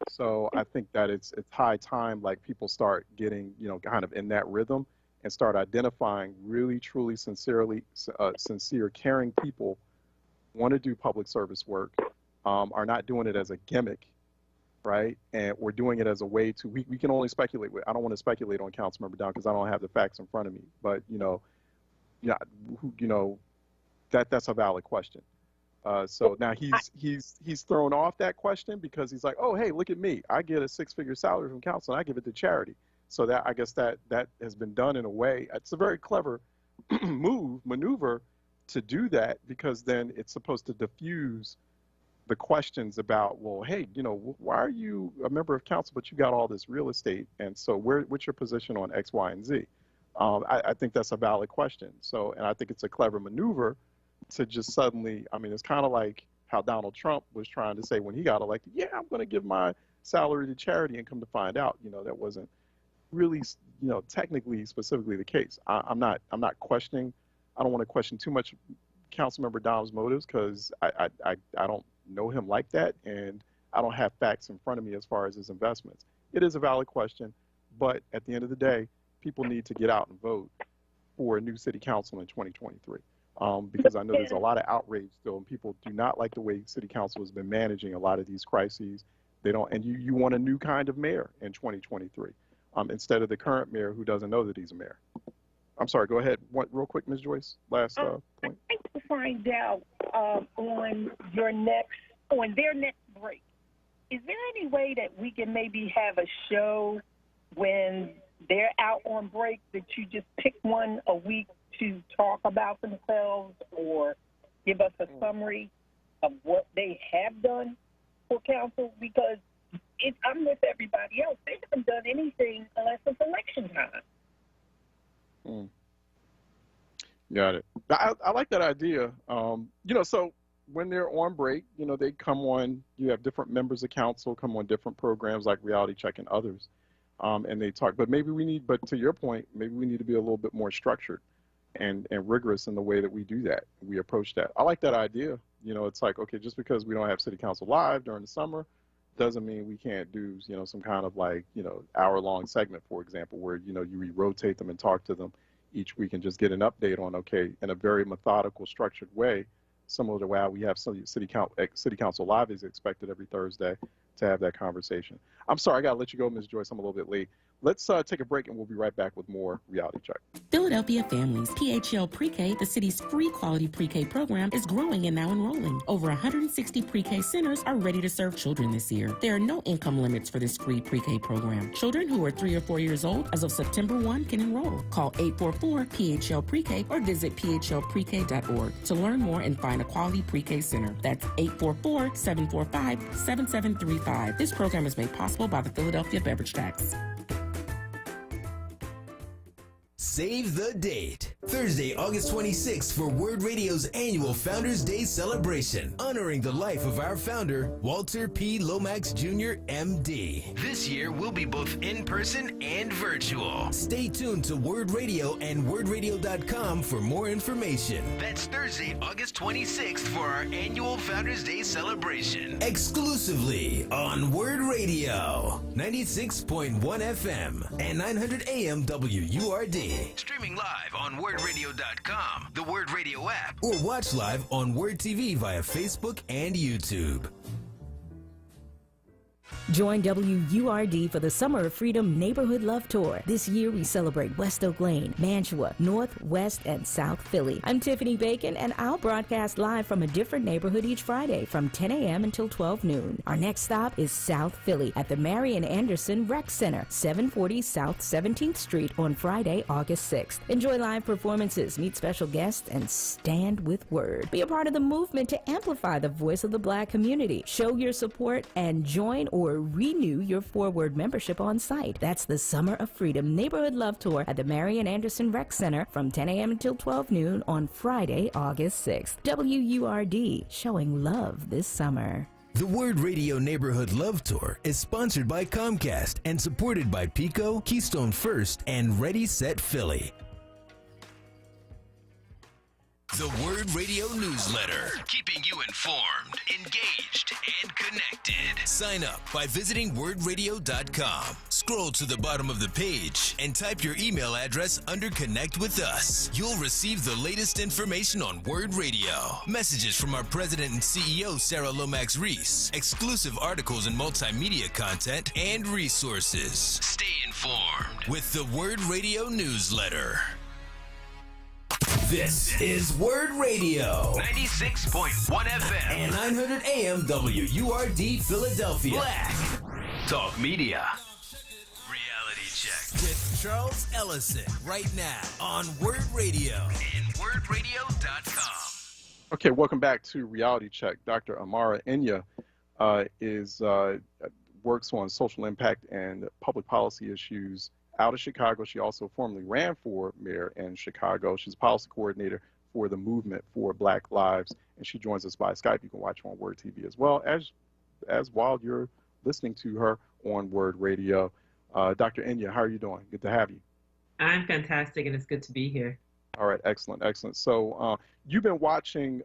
So I think that it's high time, like, people start getting, kind of in that rhythm and start identifying really, truly, sincere, caring people want to do public service work, are not doing it as a gimmick, right? And we're doing it as a way to, we can only speculate. I don't want to speculate on Councilmember Down because I don't have the facts in front of me. But, that's a valid question. So now he's thrown off that question because he's like, oh, hey, look at me. I get a 6-figure salary from council and I give it to charity. So that, I guess that has been done in a way. It's a very clever maneuver to do that, because then it's supposed to diffuse the questions about, well, hey, why are you a member of council, but you got all this real estate? And so what's your position on X, Y, and Z? I think that's a valid question. So, and I think it's a clever maneuver to just suddenly, it's kind of like how Donald Trump was trying to say when he got elected, yeah, I'm going to give my salary to charity, and come to find out, that wasn't really, technically, specifically the case. I'm not questioning. I don't want to question too much Councilmember Dom's motives, because I don't know him like that, and I don't have facts in front of me as far as his investments. It is a valid question, but at the end of the day, people need to get out and vote for a new city council in 2023, because I know there's a lot of outrage still, and people do not like the way city council has been managing a lot of these crises. They don't, and you want a new kind of mayor in 2023, instead of the current mayor who doesn't know that he's a mayor. I'm sorry, go ahead. Real quick, Ms. Joyce, last point. I'd like to find out on their next break, is there any way that we can maybe have a show when they're out on break that you just pick one a week to talk about themselves or give us a summary of what they have done for council? Because I'm with everybody else. They haven't done anything unless it's election time. Got it. I like that idea. So when they're on break, they come on, you have different members of council come on different programs like Reality Check and others, and they talk. But but to your point, maybe we need to be a little bit more structured and rigorous in the way that we do that. We approach that. I like that idea. It's like, okay, just because we don't have city council live during the summer doesn't mean we can't do, some kind of hour-long segment, for example, where, you rotate them and talk to them each week and just get an update on, okay, in a very methodical, structured way, similar to how we have some city council live is expected every Thursday to have that conversation. I'm sorry, I got to let you go, Ms. Joyce. I'm a little bit late. Let's take a break, and we'll be right back with more Reality Check. Philadelphia Families, PHL Pre-K, the city's free quality pre-K program, is growing and now enrolling. Over 160 pre-K centers are ready to serve children this year. There are no income limits for this free pre-K program. Children who are 3 or 4 years old as of September 1 can enroll. Call 844-PHL-PRE-K or visit phlprek.org to learn more and find a quality pre-K center. That's 844-745-7735. This program is made possible by the Philadelphia Beverage Tax. Save the date. Thursday, August 26th for WURD Radio's annual Founders Day celebration, honoring the life of our founder, Walter P. Lomax Jr., MD. This year, we'll be both in person and virtual. Stay tuned to WURD Radio and WURDradio.com for more information. That's Thursday, August 26th for our annual Founders Day celebration. Exclusively on WURD Radio, 96.1 FM and 900 AM WURD. Streaming live on WURDradio.com, the WURD Radio app, or watch live on WURD TV via Facebook and YouTube. Join WURD for the Summer of Freedom Neighborhood Love Tour. This year we celebrate West Oak Lane, Mantua, North, West, and South Philly. I'm Tiffany Bacon, and I'll broadcast live from a different neighborhood each Friday from 10 a.m. until 12 noon. Our next stop is South Philly at the Marian Anderson Rec Center, 740 South 17th Street on Friday, August 6th. Enjoy live performances, meet special guests, and stand with WURD. Be a part of the movement to amplify the voice of the Black community. Show your support and join or renew your WURD membership on site. That's the Summer of Freedom Neighborhood Love Tour at the Marian Anderson Rec Center from 10 a.m. until 12 noon on Friday, August 6th. WURD, showing love this summer. The WURD Radio Neighborhood Love Tour is sponsored by Comcast and supported by Pico, Keystone First, and Ready Set Philly. The WURD Radio Newsletter, keeping you informed, engaged, and connected. Sign up by visiting wordradio.com. Scroll to the bottom of the page and type your email address under Connect with Us. You'll receive the latest information on WURD Radio, messages from our president and CEO, Sarah Lomax Reese, exclusive articles and multimedia content, and resources. Stay informed with the WURD Radio Newsletter. This is WURD Radio, 96.1 FM and 900 AM WURD Philadelphia. Black Talk Media. Reality Check with Charles Ellison right now on WURD Radio and wordradio.com. Okay, welcome back to Reality Check. Dr. Amara Enya works on social impact and public policy issues out of Chicago. She also formerly ran for mayor in Chicago. She's a policy coordinator for the Movement for Black Lives, and she joins us by Skype. You can watch her on WURD TV as well as while you're listening to her on WURD Radio. Dr. Enya, how are you doing? Good to have you. I'm fantastic, and it's good to be here. All right, excellent, excellent. So you've been watching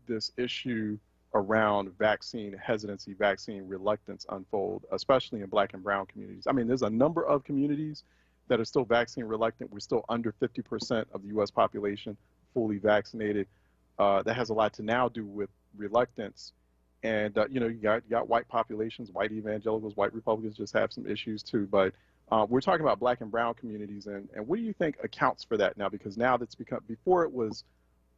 this issue around vaccine hesitancy, vaccine reluctance unfold, especially in Black and brown communities. I mean, there's a number of communities that are still vaccine reluctant. We're still under 50% of the U.S. population fully vaccinated. That has a lot to now do with reluctance. And, you got white populations, white evangelicals, white Republicans just have some issues too. But we're talking about Black and brown communities. And what do you think accounts for that now? Because now that's become, before it was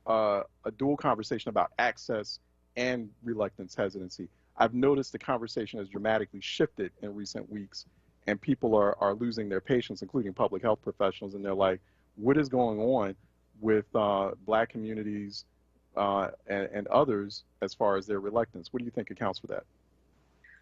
a dual conversation about access and reluctance, hesitancy. I've noticed the conversation has dramatically shifted in recent weeks, and people are losing their patience, including public health professionals, and they're like, what is going on with Black communities and others as far as their reluctance? What do you think accounts for that?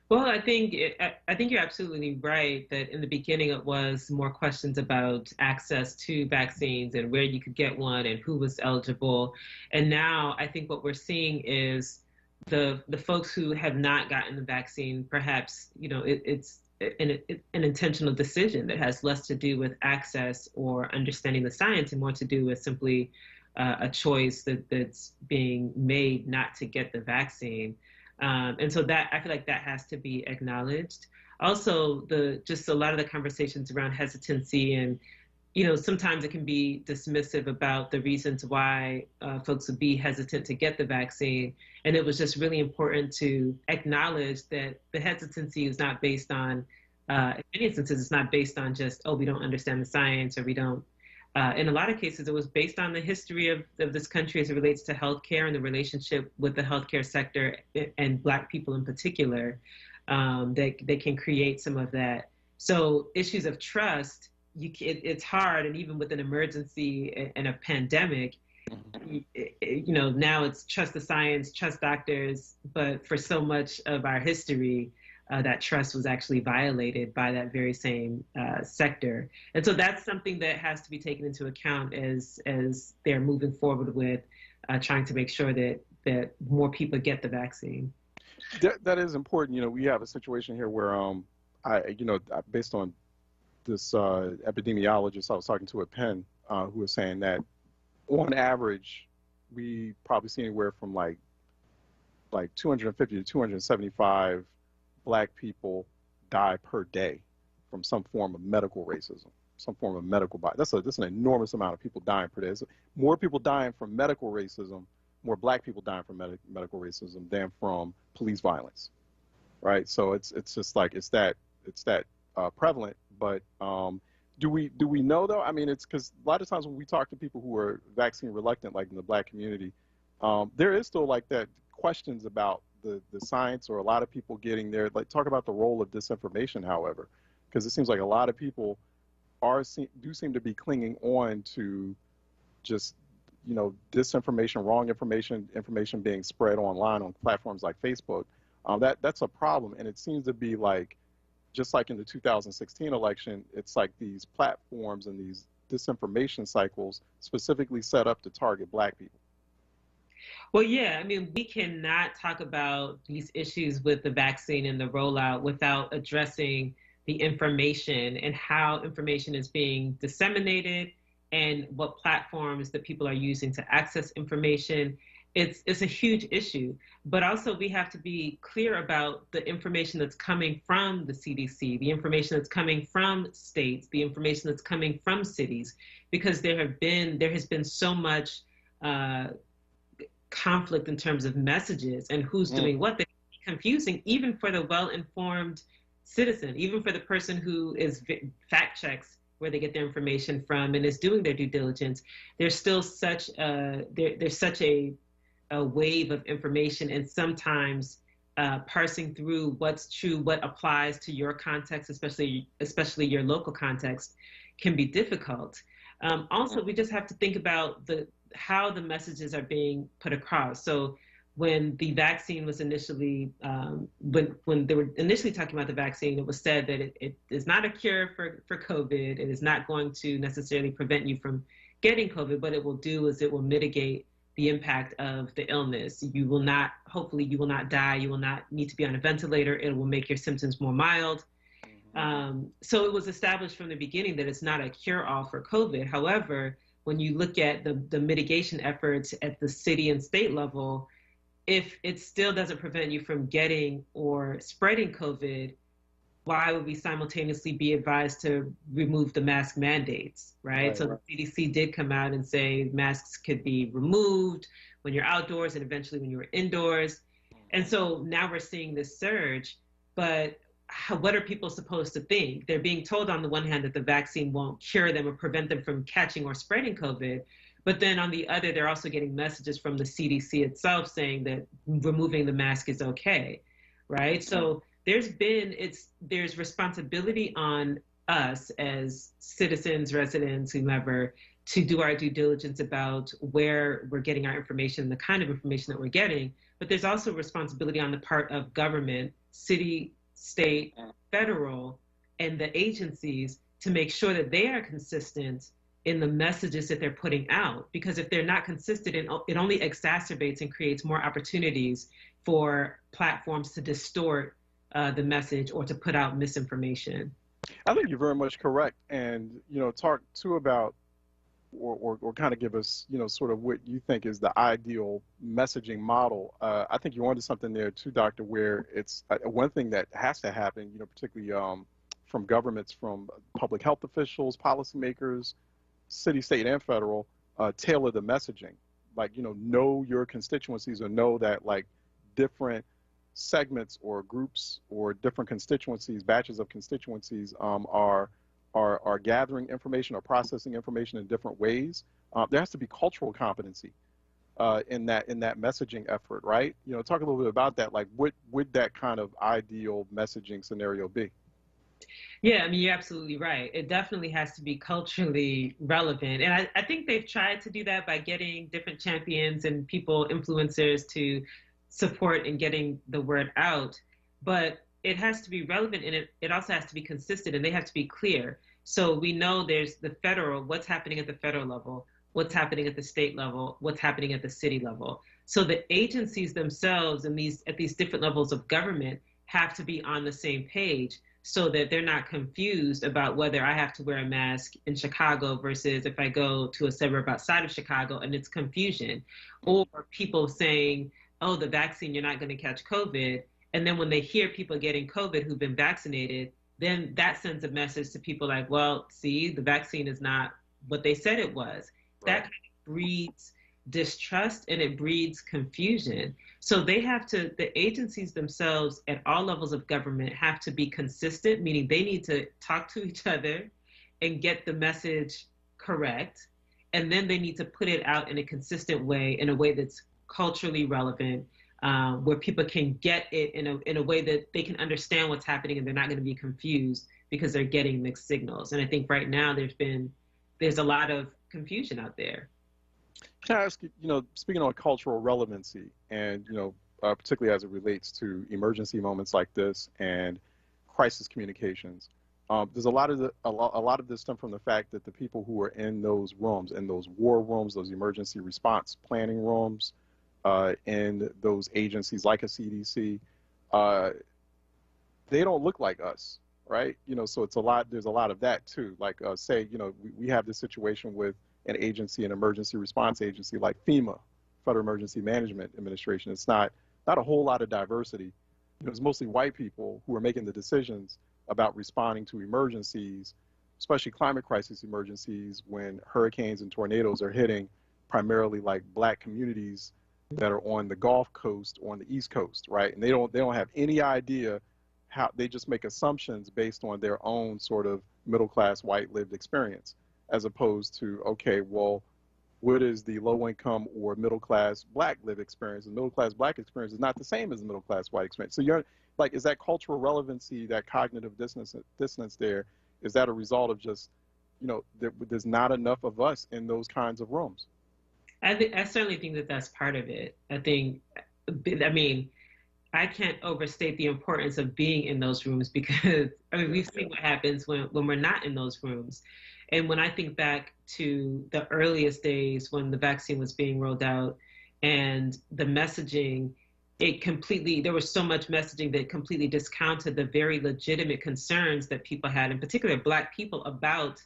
Well, I think you're absolutely right that in the beginning it was more questions about access to vaccines and where you could get one and who was eligible. And now I think what we're seeing is the folks who have not gotten the vaccine, perhaps, it's an intentional decision that has less to do with access or understanding the science and more to do with simply a choice that's being made not to get the vaccine. And so that, I feel like that has to be acknowledged. Also, just a lot of the conversations around hesitancy and, sometimes it can be dismissive about the reasons why folks would be hesitant to get the vaccine. And it was just really important to acknowledge that the hesitancy is not based on, in many instances, it's not based on just, we don't understand the science or we don't. In a lot of cases, it was based on the history of this country as it relates to healthcare and the relationship with the healthcare sector and Black people in particular, that can create some of that. So issues of trust, it's hard, and even with an emergency and a pandemic, now it's trust the science, trust doctors, but for so much of our history, that trust was actually violated by that very same sector. And so that's something that has to be taken into account as they're moving forward with trying to make sure that more people get the vaccine. That is important. We have a situation here where, based on this epidemiologist I was talking to at Penn, who was saying that on average, we probably see anywhere from like 250 to 275 Black people die per day from some form of medical racism, some form of medical bias. That's an enormous amount of people dying per day. It's more people dying from medical racism, more Black people dying from medical racism than from police violence. right? So it's just like it's that prevalent. But do we know though? I mean, it's because a lot of times when we talk to people who are vaccine reluctant, like in the Black community, there is still like that questions about the science, or a lot of people getting there. Like, talk about the role of disinformation, however, because it seems like a lot of people do seem to be clinging on to just, you know, disinformation, wrong information being spread online on platforms like Facebook. That's a problem, and it seems to be like, just like in the 2016 election, it's like these platforms and these disinformation cycles specifically set up to target Black people. Well, yeah, I mean, we cannot talk about these issues with the vaccine and the rollout without addressing the information and how information is being disseminated and what platforms that people are using to access information. It's a huge issue, but also we have to be clear about the information that's coming from the CDC, the information that's coming from states, the information that's coming from cities, because there has been so much conflict in terms of messages and who's doing what. That can be confusing even for the well-informed citizen, even for the person who is fact checks where they get their information from and is doing their due diligence. There's still such there's such a wave of information, and sometimes parsing through what's true, what applies to your context, especially your local context, can be difficult. Also, we just have to think about how the messages are being put across. So when the vaccine was initially, when they were initially talking about the vaccine, it was said that it is not a cure for COVID. It is not going to necessarily prevent you from getting COVID. What it will do is it will mitigate the impact of the illness. Hopefully you will not die. You will not need to be on a ventilator. It will make your symptoms more mild. So it was established from the beginning that it's not a cure-all for COVID. However, when you look at the mitigation efforts at the city and state level, if it still doesn't prevent you from getting or spreading COVID, why would we simultaneously be advised to remove the mask mandates, right? So the CDC did come out and say masks could be removed when you're outdoors and eventually when you're indoors. And so now we're seeing this surge, but what are people supposed to think? They're being told on the one hand that the vaccine won't cure them or prevent them from catching or spreading COVID. But then on the other, they're also getting messages from the CDC itself saying that removing the mask is okay, right? So there's responsibility on us as citizens, residents, whomever, to do our due diligence about where we're getting our information, the kind of information that we're getting. But there's also responsibility on the part of government, city, state, federal, and the agencies to make sure that they are consistent in the messages that they're putting out. Because if they're not consistent, it only exacerbates and creates more opportunities for platforms to distort the message or to put out misinformation. I think you're very much correct. And, you know, talk too about or kind of give us, you know, sort of what you think is the ideal messaging model. I think you're onto something there too, Doctor, where it's one thing that has to happen, you know, particularly from governments, from public health officials, policymakers, city, state, and federal, tailor the messaging. Like, you know your constituencies, or know that like different segments or groups or different constituencies, batches of constituencies are gathering information or processing information in different ways. There has to be cultural competency in that messaging effort, right? You know, talk a little bit about that. Like, what would that kind of ideal messaging scenario be? Yeah, I mean, you're absolutely right. It definitely has to be culturally relevant. And I think they've tried to do that by getting different champions and people, influencers, to support in getting the word out. But it has to be relevant, and it also has to be consistent, and they have to be clear. So we know there's the federal, what's happening at the federal level, what's happening at the state level, what's happening at the city level. So the agencies themselves and at these different levels of government have to be on the same page, so that they're not confused about whether I have to wear a mask in Chicago versus if I go to a suburb outside of Chicago, and it's confusion. Or people saying, oh, the vaccine, you're not going to catch COVID. And then when they hear people getting COVID who've been vaccinated, then that sends a message to people like, well, see, the vaccine is not what they said it was. Right. That kind of breeds distrust and it breeds confusion. So they have to, the agencies themselves at all levels of government have to be consistent, meaning they need to talk to each other and get the message correct. And then they need to put it out in a consistent way, in a way that's culturally relevant, where people can get it in a way that they can understand what's happening and they're not going to be confused because they're getting mixed signals. And I think right now there's a lot of confusion out there. Can I ask you, speaking on cultural relevancy and, particularly as it relates to emergency moments like this and crisis communications, there's a lot of this stem from the fact that the people who are in those rooms, in those war rooms, those emergency response planning rooms, in those agencies like a CDC, they don't look like us, right? So there's a lot of that too. Like say, we have this situation with an agency, an emergency response agency like FEMA, Federal Emergency Management Administration. It's not a whole lot of diversity. It's mostly white people who are making the decisions about responding to emergencies, especially climate crisis emergencies, when hurricanes and tornadoes are hitting primarily like black communities that are on the Gulf Coast or on the East Coast, right? And they don't have any idea how, they just make assumptions based on their own sort of middle-class white lived experience, as opposed to, okay, well, what is the low-income or middle-class black lived experience? The middle-class black experience is not the same as the middle-class white experience. So you're like, is that cultural relevancy, that cognitive dissonance there, is that a result of just, there's not enough of us in those kinds of rooms? I certainly think that that's part of it. I can't overstate the importance of being in those rooms because, we've seen what happens when we're not in those rooms. And when I think back to the earliest days when the vaccine was being rolled out and the messaging, there was so much messaging that completely discounted the very legitimate concerns that people had, in particular Black people, about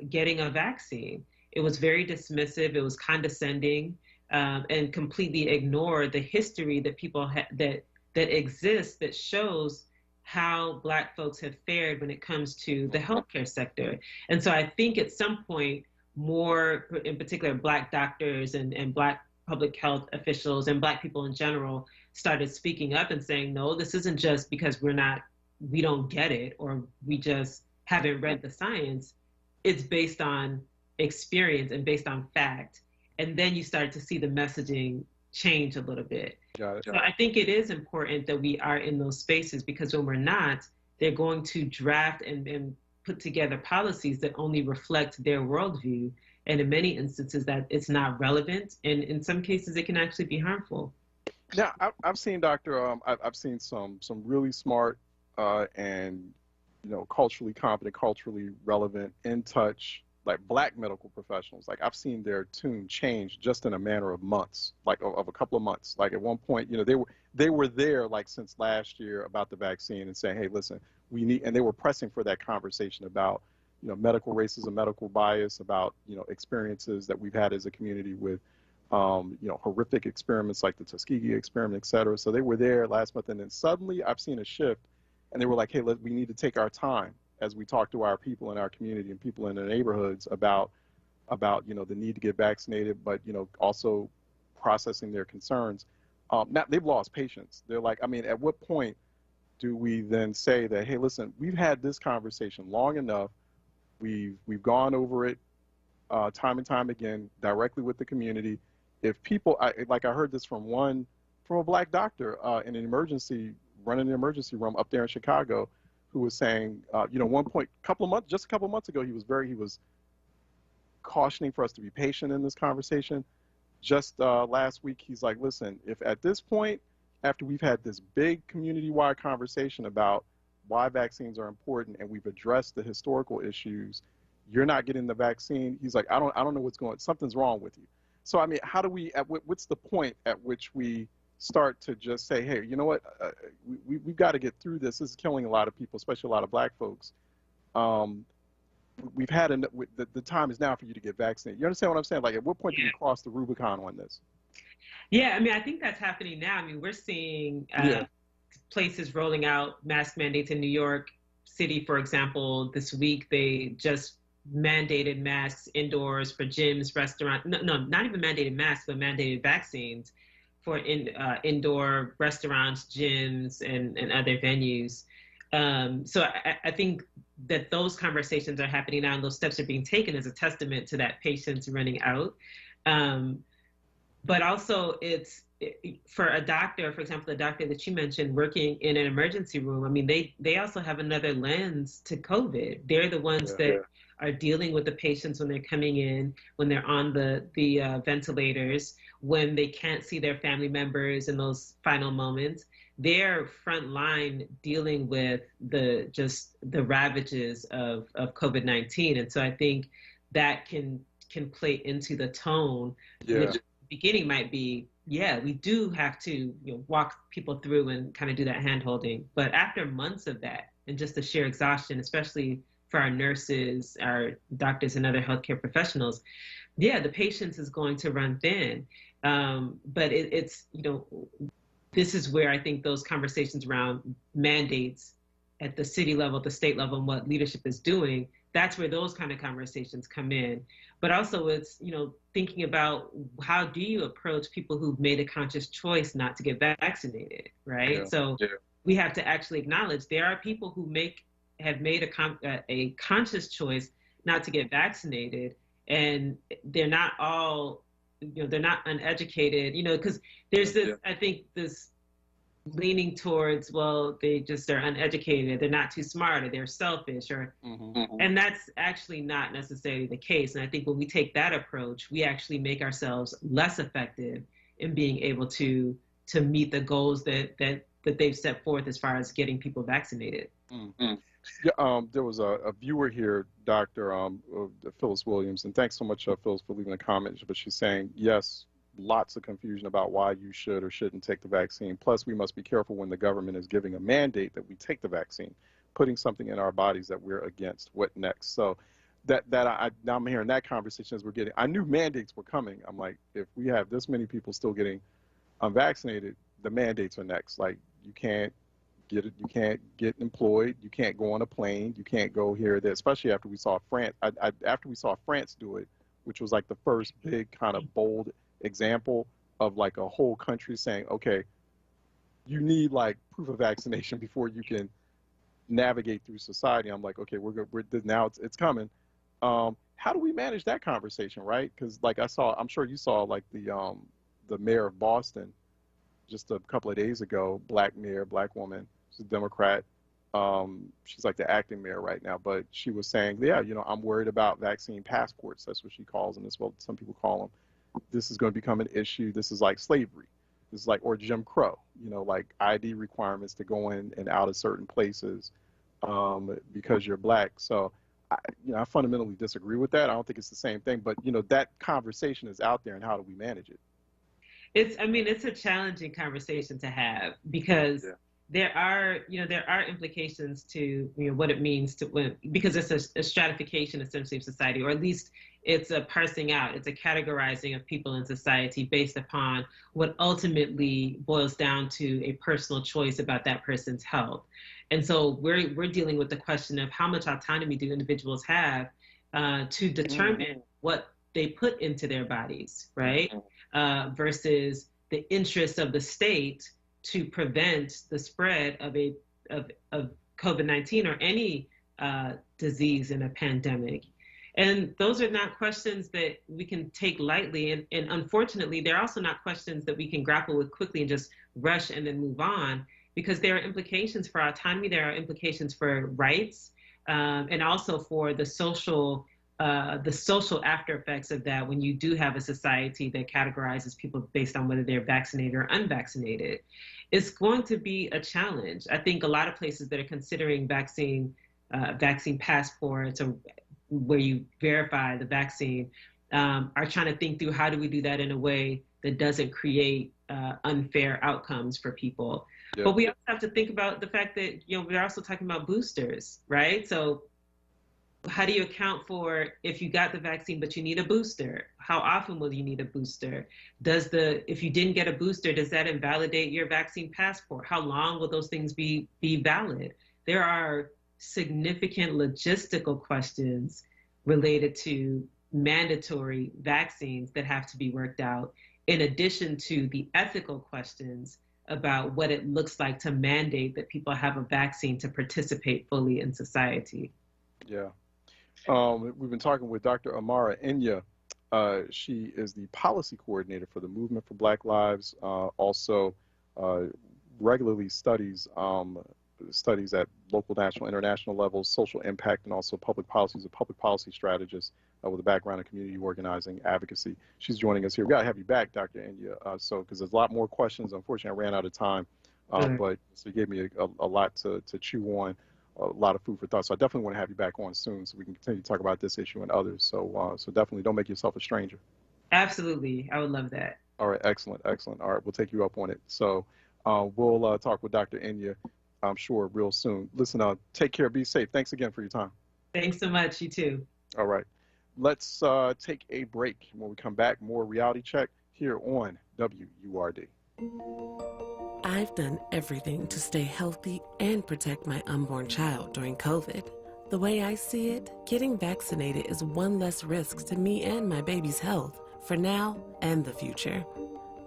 getting a vaccine. It was very dismissive, it was condescending, and completely ignored the history that people that exists that shows how Black folks have fared when it comes to the healthcare sector. And so I think at some point, more, in particular, Black doctors and Black public health officials and Black people in general started speaking up and saying, no, this isn't just because we don't get it or we just haven't read the science. It's based on experience and based on fact. And then you start to see the messaging change a little bit. Got it. So I think it is important that we are in those spaces, because when we're not, they're going to draft and put together policies that only reflect their worldview. And in many instances that it's not relevant. And in some cases it can actually be harmful. Yeah, I've seen, Doctor, I've seen some really smart and, culturally competent, culturally relevant, in touch, like Black medical professionals. Like I've seen their tune change just in a matter of months, like of a couple of months. Like at one point, they were there like since last year about the vaccine and saying, hey, listen, and they were pressing for that conversation about, medical racism, medical bias, about, experiences that we've had as a community with, horrific experiments like the Tuskegee experiment, et cetera. So they were there last month, and then suddenly I've seen a shift, and they were like, hey, we need to take our time as we talk to our people in our community and people in the neighborhoods about the need to get vaccinated, but also processing their concerns. Now they've lost patience. They're like, at what point do we then say that, hey, listen, we've had this conversation long enough. We've gone over it time and time again directly with the community. If people, I heard this from a Black doctor in an emergency, running an emergency room up there in Chicago, who was saying, one point, just a couple months ago, he was cautioning for us to be patient in this conversation. Just last week, he's like, listen, if at this point, after we've had this big community-wide conversation about why vaccines are important and we've addressed the historical issues, you're not getting the vaccine. He's like, I don't know what's going on. Something's wrong with you. So, how do we, what's the point at which we start to just say, hey, you know what, we've got to get through this. This is killing a lot of people, especially a lot of Black folks. We've had the time is now for you to get vaccinated. You understand what I'm saying? Like, at what point do we cross the Rubicon on this? Yeah, I think that's happening now. We're seeing places rolling out mask mandates in New York City, for example. This week, they just mandated masks indoors for gyms, restaurants. No, not even mandated masks, but mandated vaccines for indoor restaurants, gyms, and other venues. So I think that those conversations are happening now, and those steps are being taken as a testament to that patience running out. But also for a doctor, for example, the doctor that you mentioned working in an emergency room, I mean, they also have another lens to COVID. They're the ones that are dealing with the patients when they're coming in, when they're on the ventilators, when they can't see their family members in those final moments. They're frontline dealing with the ravages of COVID-19. And so I think that can play into the tone, which at the beginning might be, we do have to walk people through and kind of do that hand holding. But after months of that, and just the sheer exhaustion, especially for our nurses, our doctors, and other healthcare professionals, the patience is going to run thin. But it's this is where I think those conversations around mandates at the city level, at the state level, and what leadership is doing, that's where those kind of conversations come in. But also it's, thinking about how do you approach people who've made a conscious choice not to get vaccinated, right? We have to actually acknowledge there are people who have made a conscious choice not to get vaccinated, and they're not all, they're not uneducated, because there's this, I think this leaning towards, well, they just are uneducated, they're not too smart, or they're selfish, or and that's actually not necessarily the case. And I think when we take that approach, we actually make ourselves less effective in being able to meet the goals that they've set forth as far as getting people vaccinated. There was a viewer here, Dr. Phyllis Williams, and thanks so much, Phyllis, for leaving a comment. But she's saying, yes, lots of confusion about why you should or shouldn't take the vaccine. Plus, we must be careful when the government is giving a mandate that we take the vaccine, putting something in our bodies that we're against. What next? So now I'm hearing that conversation as we're getting. I knew mandates were coming. I'm like, if we have this many people still getting unvaccinated, the mandates are next. Like, you can't get employed, you can't go on a plane, you can't go here or there, especially after we saw France. After we saw France do it, which was like the first big kind of bold example of like a whole country saying, okay, you need like proof of vaccination before you can navigate through society. I'm like, okay, we're now it's coming. How do we manage that conversation, right? Because like I'm sure you saw like the mayor of Boston just a couple of days ago, black mayor, black woman, she's a Democrat. She's like the acting mayor right now, but she was saying, I'm worried about vaccine passports. That's what she calls them. That's what some people call them. This is going to become an issue. This is like slavery. This is like, or Jim Crow, like ID requirements to go in and out of certain places because you're black. So, I fundamentally disagree with that. I don't think it's the same thing, but that conversation is out there, and how do we manage it? It's a challenging conversation to have because there are implications to what it means because it's a stratification essentially of society, or at least it's a parsing out, it's a categorizing of people in society based upon what ultimately boils down to a personal choice about that person's health. And so we're dealing with the question of how much autonomy do individuals have to determine what they put into their bodies, right? Versus the interests of the state to prevent the spread of COVID-19 or any disease in a pandemic. And those are not questions that we can take lightly. And unfortunately, they're also not questions that we can grapple with quickly and just rush and then move on, because there are implications for autonomy, there are implications for rights, and also for the social after effects of that when you do have a society that categorizes people based on whether they're vaccinated or unvaccinated. It's going to be a challenge. I think a lot of places that are considering vaccine passports, or where you verify the vaccine, are trying to think through how do we do that in a way that doesn't create unfair outcomes for people. Yeah. But we also have to think about the fact that we're also talking about boosters, right? So how do you account for if you got the vaccine but you need a booster? How often will you need a booster? If you didn't get a booster, does that invalidate your vaccine passport? How long will those things be valid? There are significant logistical questions related to mandatory vaccines that have to be worked out, in addition to the ethical questions about what it looks like to mandate that people have a vaccine to participate fully in society. Yeah. We've been talking with Dr. Amara Inya. She is the policy coordinator for the Movement for Black Lives, also regularly studies at local, national, international levels, social impact, and also public policies, a public policy strategist with a background in community organizing, advocacy. She's joining us here. We got to have you back, Dr. Inya, because there's a lot more questions. Unfortunately, I ran out of time, but so you gave me a lot to chew on, a lot of food for thought. So I definitely want to have you back on soon so we can continue to talk about this issue and others. So so definitely don't make yourself a stranger. Absolutely. I would love that. All right. Excellent. Excellent. All right. We'll take you up on it. So we'll talk with Dr. Inya, I'm sure, real soon. Listen, take care. Be safe. Thanks again for your time. Thanks so much. You too. All right. Let's take a break. When we come back, more Reality Check here on WURD. I've done everything to stay healthy and protect my unborn child during COVID. The way I see it, getting vaccinated is one less risk to me and my baby's health, for now and the future.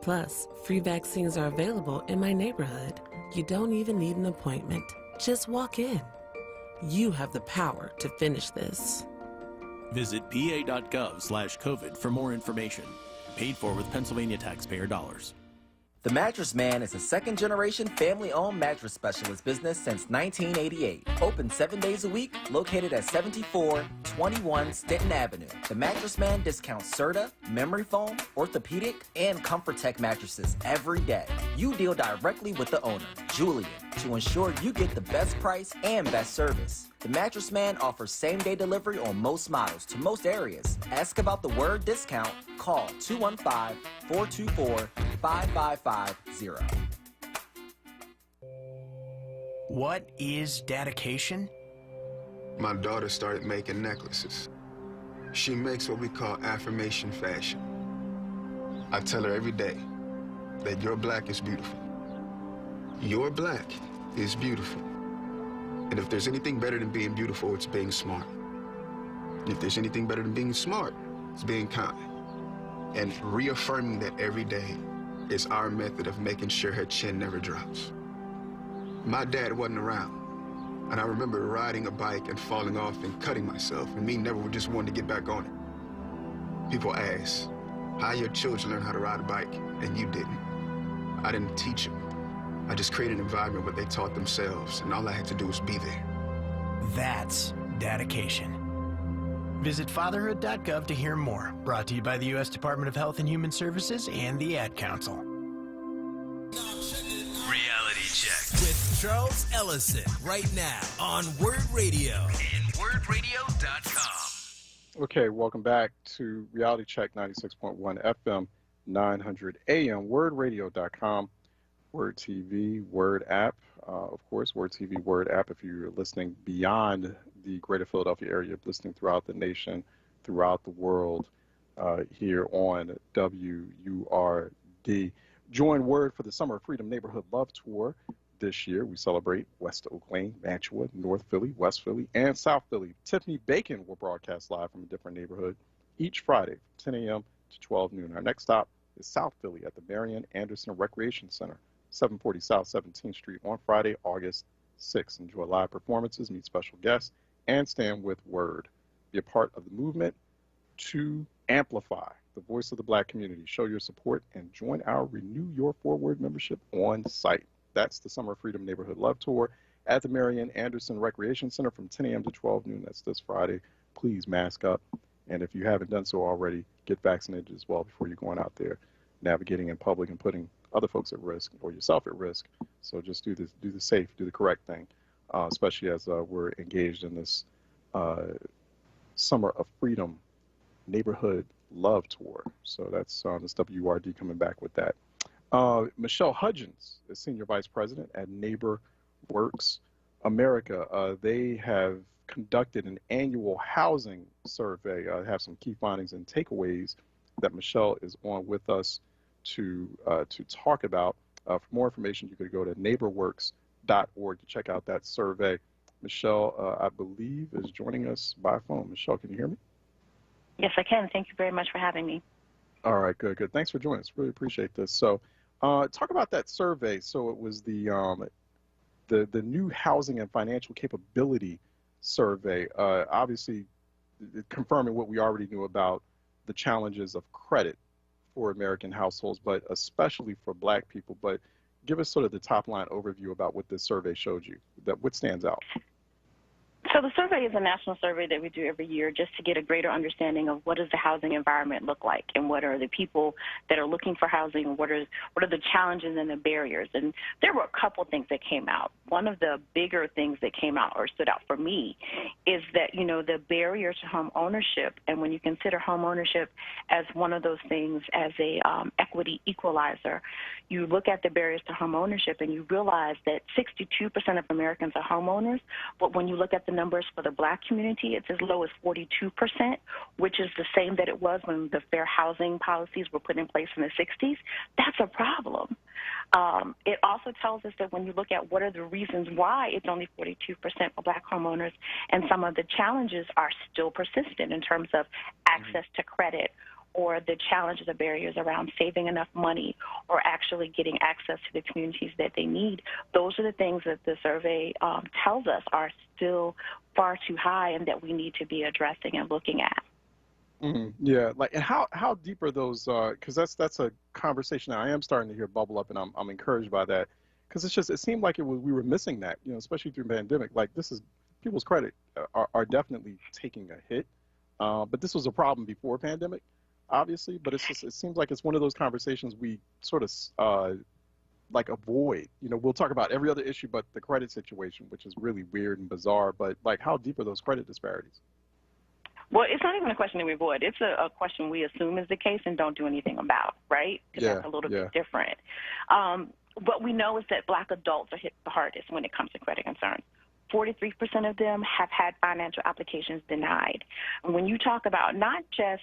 Plus, free vaccines are available in my neighborhood. You don't even need an appointment. Just walk in. You have the power to finish this. Visit pa.gov/COVID for more information. Paid for with Pennsylvania taxpayer dollars. The Mattress Man is a second-generation family-owned mattress specialist business since 1988. Open 7 days a week, located at 7421 Stenton Avenue. The Mattress Man discounts Serta, memory foam, orthopedic, and Comfort Tech mattresses every day. You deal directly with the owner, Julian, to ensure you get the best price and best service. The Mattress Man offers same-day delivery on most models to most areas. Ask about the WURD discount. Call 215-424-5550. What is dedication? My daughter started making necklaces. She makes what we call affirmation fashion. I tell her every day that your black is beautiful. Your black is beautiful. And if there's anything better than being beautiful, it's being smart. And if there's anything better than being smart, it's being kind. And reaffirming that every day is our method of making sure her chin never drops. My dad wasn't around, and I remember riding a bike and falling off and cutting myself, and me never just wanting to get back on it. People ask, how your children learn how to ride a bike, and you didn't. I didn't teach them. I just created an environment where they taught themselves, and all I had to do was be there. That's dedication. Visit fatherhood.gov to hear more. Brought to you by the U.S. Department of Health and Human Services and the Ad Council. Reality Check with Charles Ellison right now on WURD Radio and WURDradio.com. Okay, welcome back to Reality Check 96.1 FM, 900 AM, WURDradio.com. WURD TV, WURD app, of course, WURD TV, WURD app. If you're listening beyond the greater Philadelphia area, listening throughout the nation, throughout the world, here on WURD. Join WURD for the Summer of Freedom Neighborhood Love Tour. This year, we celebrate West Oak Lane, Mantua, North Philly, West Philly, and South Philly. Tiffany Bacon will broadcast live from a different neighborhood each Friday, 10 a.m. to 12 noon. Our next stop is South Philly at the Marion Anderson Recreation Center, 740 South 17th Street on Friday, August 6th. Enjoy live performances, meet special guests, and stand with WURD. Be a part of the movement to amplify the voice of the Black community. Show your support and join our Renew Your Forward membership on site. That's the Summer Freedom Neighborhood Love Tour at the Marion Anderson Recreation Center from 10 a.m. to 12 noon. That's this Friday. Please mask up. And if you haven't done so already, get vaccinated as well before you're going out there navigating in public and putting other folks at risk or yourself at risk. So just do the safe, do the correct thing, especially as we're engaged in this Summer of Freedom Neighborhood Love Tour. So that's this WURD coming back with that. Michelle Hudgens is Senior Vice President at Neighbor Works America. They have conducted an annual housing survey. I have some key findings and takeaways that Michelle is on with us to talk about. For more information, you could go to neighborworks.org to check out that survey. Michelle, I believe, is joining us by phone. Michelle, can you hear me? Yes, I can. Thank you very much for having me. All right, good. Thanks for joining us. Really appreciate this. So, talk about that survey. So it was the new housing and financial capability survey. Obviously, confirming what we already knew about the challenges of credit for American households, but especially for Black people. But give us sort of the top line overview about what this survey showed you. What stands out? So the survey is a national survey that we do every year just to get a greater understanding of what does the housing environment look like and what are the people that are looking for housing, what are the challenges and the barriers. And there were a couple things that came out. One of the bigger things that came out or stood out for me is that, you know, the barrier to home ownership, and when you consider home ownership as one of those things as a equity equalizer, you look at the barriers to home ownership and you realize that 62% of Americans are homeowners, but when you look at the numbers for the Black community, it's as low as 42%, which is the same that it was when the fair housing policies were put in place in the 60s. That's a problem. It also tells us that when you look at what are the reasons why it's only 42% for Black homeowners, and some of the challenges are still persistent in terms of access to credit, or the challenges or barriers around saving enough money or actually getting access to the communities that they need. Those are the things that the survey tells us are still far too high and that we need to be addressing and looking at. Yeah, like, and how deep are those? Because that's a conversation that I am starting to hear bubble up, and I'm encouraged by that. Because it seemed like we were missing that, you know, especially through the pandemic. Like, this is people's credit are definitely taking a hit, but this was a problem before pandemic, obviously. But it seems like it's one of those conversations we sort of like avoid. You know, we'll talk about every other issue but the credit situation, which is really weird and bizarre. But like, how deep are those credit disparities? Well, it's not even a question that we avoid. It's a question we assume is the case and don't do anything about, right? Because that's a little bit different. What we know is that Black adults are hit the hardest when it comes to credit concerns. 43% of them have had financial applications denied. And when you talk about not just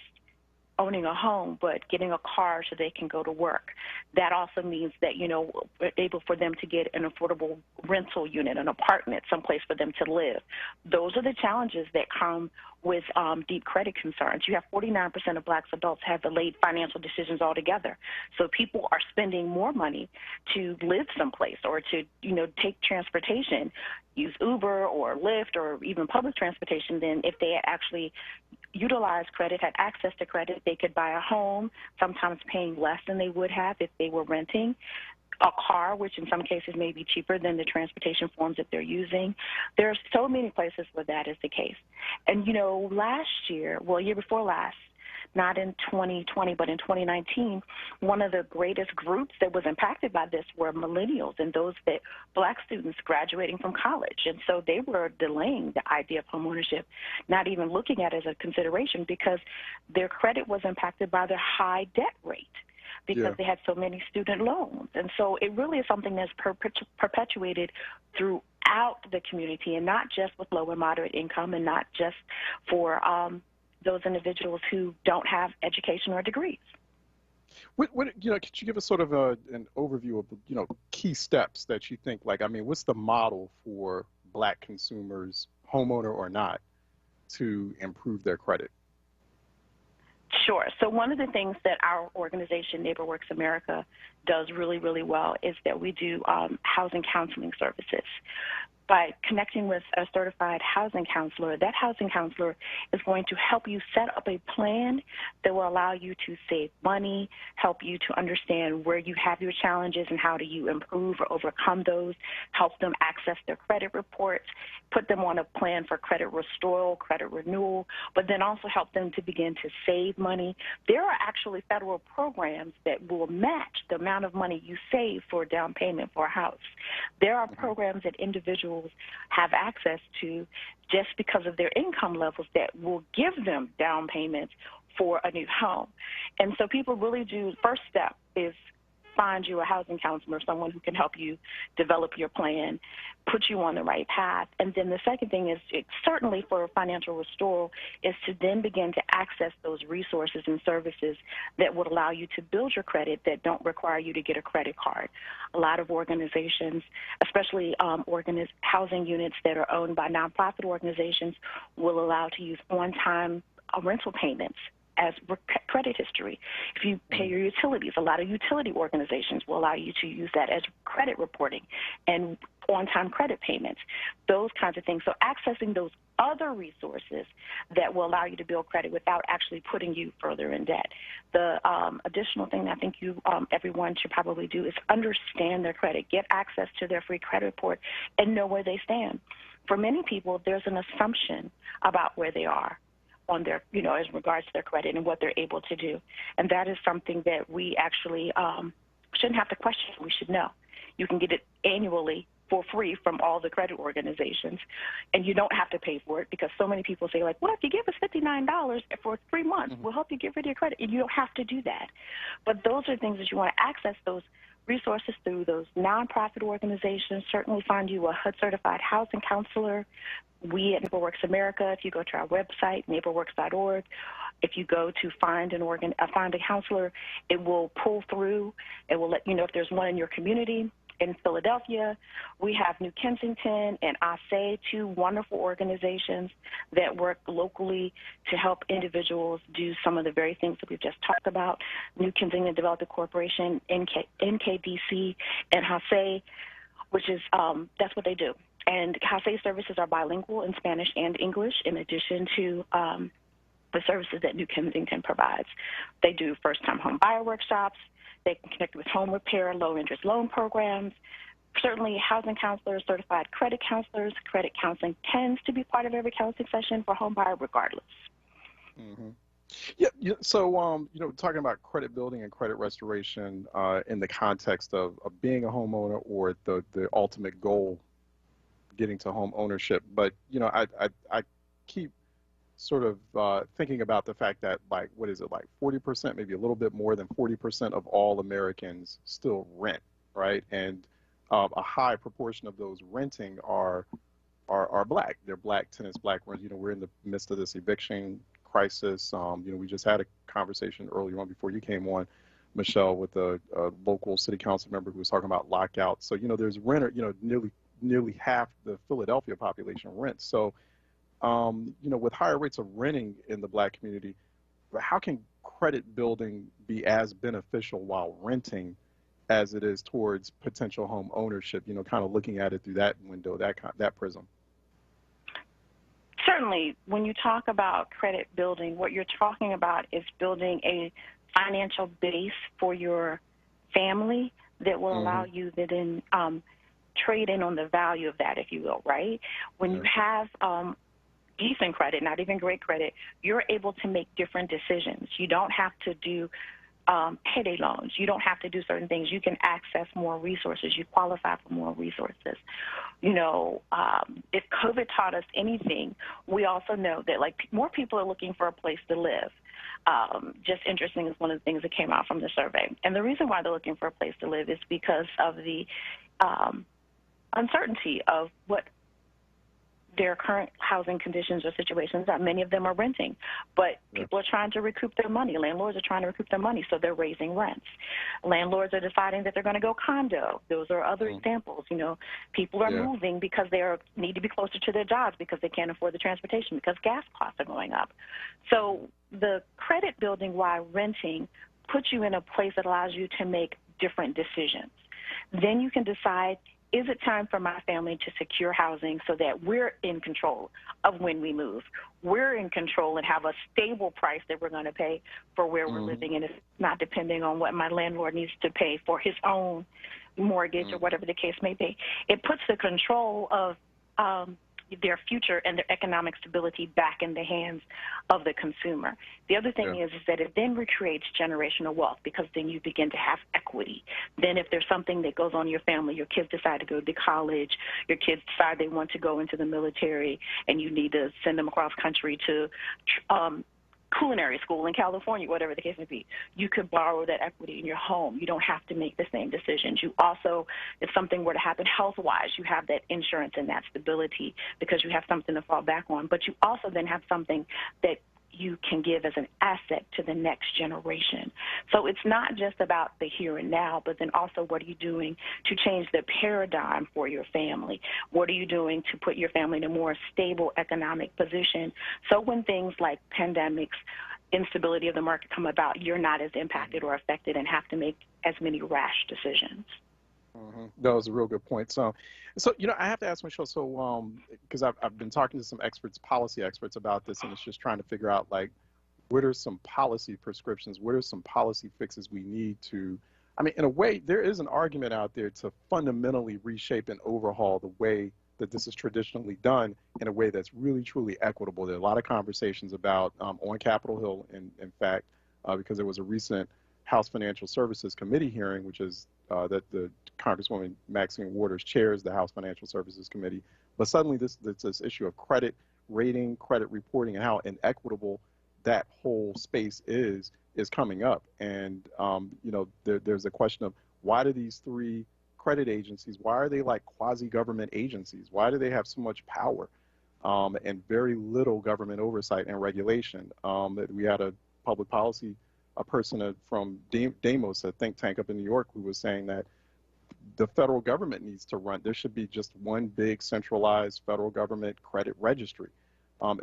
owning a home, but getting a car so they can go to work, that also means that, you know, we're able for them to get an affordable rental unit, an apartment, someplace for them to live. Those are the challenges that come with deep credit concerns. You have 49% of Black adults have delayed financial decisions altogether. So people are spending more money to live someplace or to, you know, take transportation, use Uber or Lyft or even public transportation than if they had actually utilized credit, had access to credit. They could buy a home, sometimes paying less than they would have if they were renting a car, which in some cases may be cheaper than the transportation forms that they're using. There are so many places where that is the case. And, you know, last year, well, year before last, not in 2020, but in 2019, one of the greatest groups that was impacted by this were millennials and those that Black students graduating from college. And so they were delaying the idea of homeownership, not even looking at it as a consideration because their credit was impacted by their high debt rate because they had so many student loans. And so it really is something that's perpetuated throughout the community and not just with low and moderate income and not just for those individuals who don't have education or degrees. What you know, could you give us sort of an overview of, you know, key steps that you think, like, I mean, what's the model for Black consumers, homeowner or not, to improve their credit? Sure. So one of the things that our organization, NeighborWorks America, does really, really well is that we do housing counseling services. By connecting with a certified housing counselor, that housing counselor is going to help you set up a plan that will allow you to save money, help you to understand where you have your challenges and how do you improve or overcome those, help them access their credit reports, put them on a plan for credit restoral, credit renewal, but then also help them to begin to save money. There are actually federal programs that will match the amount of money you save for a down payment for a house. There are programs that individuals have access to just because of their income levels that will give them down payments for a new home. And so people really do, first step is find you a housing counselor, someone who can help you develop your plan, put you on the right path. And then the second thing is, certainly for financial restoral, is to then begin to access those resources and services that would allow you to build your credit that don't require you to get a credit card. A lot of organizations, especially housing units that are owned by nonprofit organizations, will allow to use on-time rental payments as credit history. If you pay your utilities, a lot of utility organizations will allow you to use that as credit reporting and on-time credit payments, those kinds of things. So accessing those other resources that will allow you to build credit without actually putting you further in debt. The additional thing I think everyone should probably do is understand their credit, get access to their free credit report, and know where they stand. For many people, there's an assumption about where they are on their, as regards to their credit and what they're able to do. And that is something that we actually shouldn't have to question. We should know. You can get it annually for free from all the credit organizations, and you don't have to pay for it, because so many people say, like, well, if you give us $59 for 3 months, we'll help you get rid of your credit. And you don't have to do that. But those are things that you want to access, those resources through those nonprofit organizations. Certainly find you a HUD-certified housing counselor. We at NeighborWorks America, if you go to our website, neighborworks.org, if you go to find a counselor, it will pull through. It will let you know if there's one in your community. In Philadelphia, we have New Kensington and ASE, two wonderful organizations that work locally to help individuals do some of the very things that we've just talked about. New Kensington Development Corporation, NKDC, and ASE, which is, that's what they do. And ASE services are bilingual in Spanish and English, in addition to the services that New Kensington provides. They do first-time home buyer workshops. They can connect with home repair, low-interest loan programs. Certainly housing counselors, certified credit counselors. Credit counseling tends to be part of every counseling session for home buyer regardless. Mm-hmm. Yeah, so, talking about credit building and credit restoration in the context of being a homeowner, or the ultimate goal, getting to home ownership. But, I keep sort of thinking about the fact that, like, what is it, like 40%, maybe a little bit more than 40% of all Americans still rent, right? And a high proportion of those renting are black. They're black tenants, black renters. We're in the midst of this eviction crisis. We just had a conversation earlier on before you came on, Michelle, with a local city council member who was talking about lockouts. So, there's renter, nearly half the Philadelphia population rents. So, with higher rates of renting in the black community, how can credit building be as beneficial while renting as it is towards potential home ownership? Kind of looking at it through that window, that prism. Certainly, when you talk about credit building, what you're talking about is building a financial base for your family that will allow you to then trade in on the value of that, if you will, right? When you have decent credit, not even great credit, you're able to make different decisions. You don't have to do payday loans. You don't have to do certain things. You can access more resources. You qualify for more resources. If COVID taught us anything, we also know that, like, more people are looking for a place to live. Just interesting is one of the things that came out from the survey. And the reason why they're looking for a place to live is because of the uncertainty of what their current housing conditions or situations are. Many of them are renting, but people are trying to recoup their money. Landlords are trying to recoup their money, so they're raising rents. Landlords are deciding that they're going to go condo. Those are other examples. People are moving because they need to be closer to their jobs because they can't afford the transportation, because gas costs are going up. So the credit building while renting puts you in a place that allows you to make different decisions. Then you can decide, is it time for my family to secure housing so that we're in control of when we move? We're in control and have a stable price that we're going to pay for where we're living, and it's not depending on what my landlord needs to pay for his own mortgage or whatever the case may be. It puts the control of their future and their economic stability back in the hands of the consumer. The other thing is that it then recreates generational wealth, because then you begin to have equity. Then if there's something that goes on in your family, your kids decide to go to college, your kids decide they want to go into the military, and you need to send them across country to culinary school in California, whatever the case may be. You could borrow that equity in your home. You don't have to make the same decisions. You also, if something were to happen health-wise, you have that insurance and that stability because you have something to fall back on. But you also then have something that you can give as an asset to the next generation. So it's not just about the here and now, but then also what are you doing to change the paradigm for your family? What are you doing to put your family in a more stable economic position so when things like pandemics, instability of the market come about, you're not as impacted or affected and have to make as many rash decisions? That was a real good point. So I have to ask Michelle. So, because I've been talking to some experts, policy experts, about this, and it's just trying to figure out like, what are some policy prescriptions? What are some policy fixes we need to? I mean, in a way, there is an argument out there to fundamentally reshape and overhaul the way that this is traditionally done in a way that's really truly equitable. There are a lot of conversations about on Capitol Hill, in fact, because there was a recent House Financial Services Committee hearing, which is that the Congresswoman Maxine Waters chairs the House Financial Services Committee. But suddenly this issue of credit rating, credit reporting, and how inequitable that whole space is coming up. And, there's a question of why do these three credit agencies, why are they like quasi-government agencies? Why do they have so much power and very little government oversight and regulation? We had a public policy a person from Demos, a think tank up in New York, who was saying that the federal government needs to run. There should be just one big centralized federal government credit registry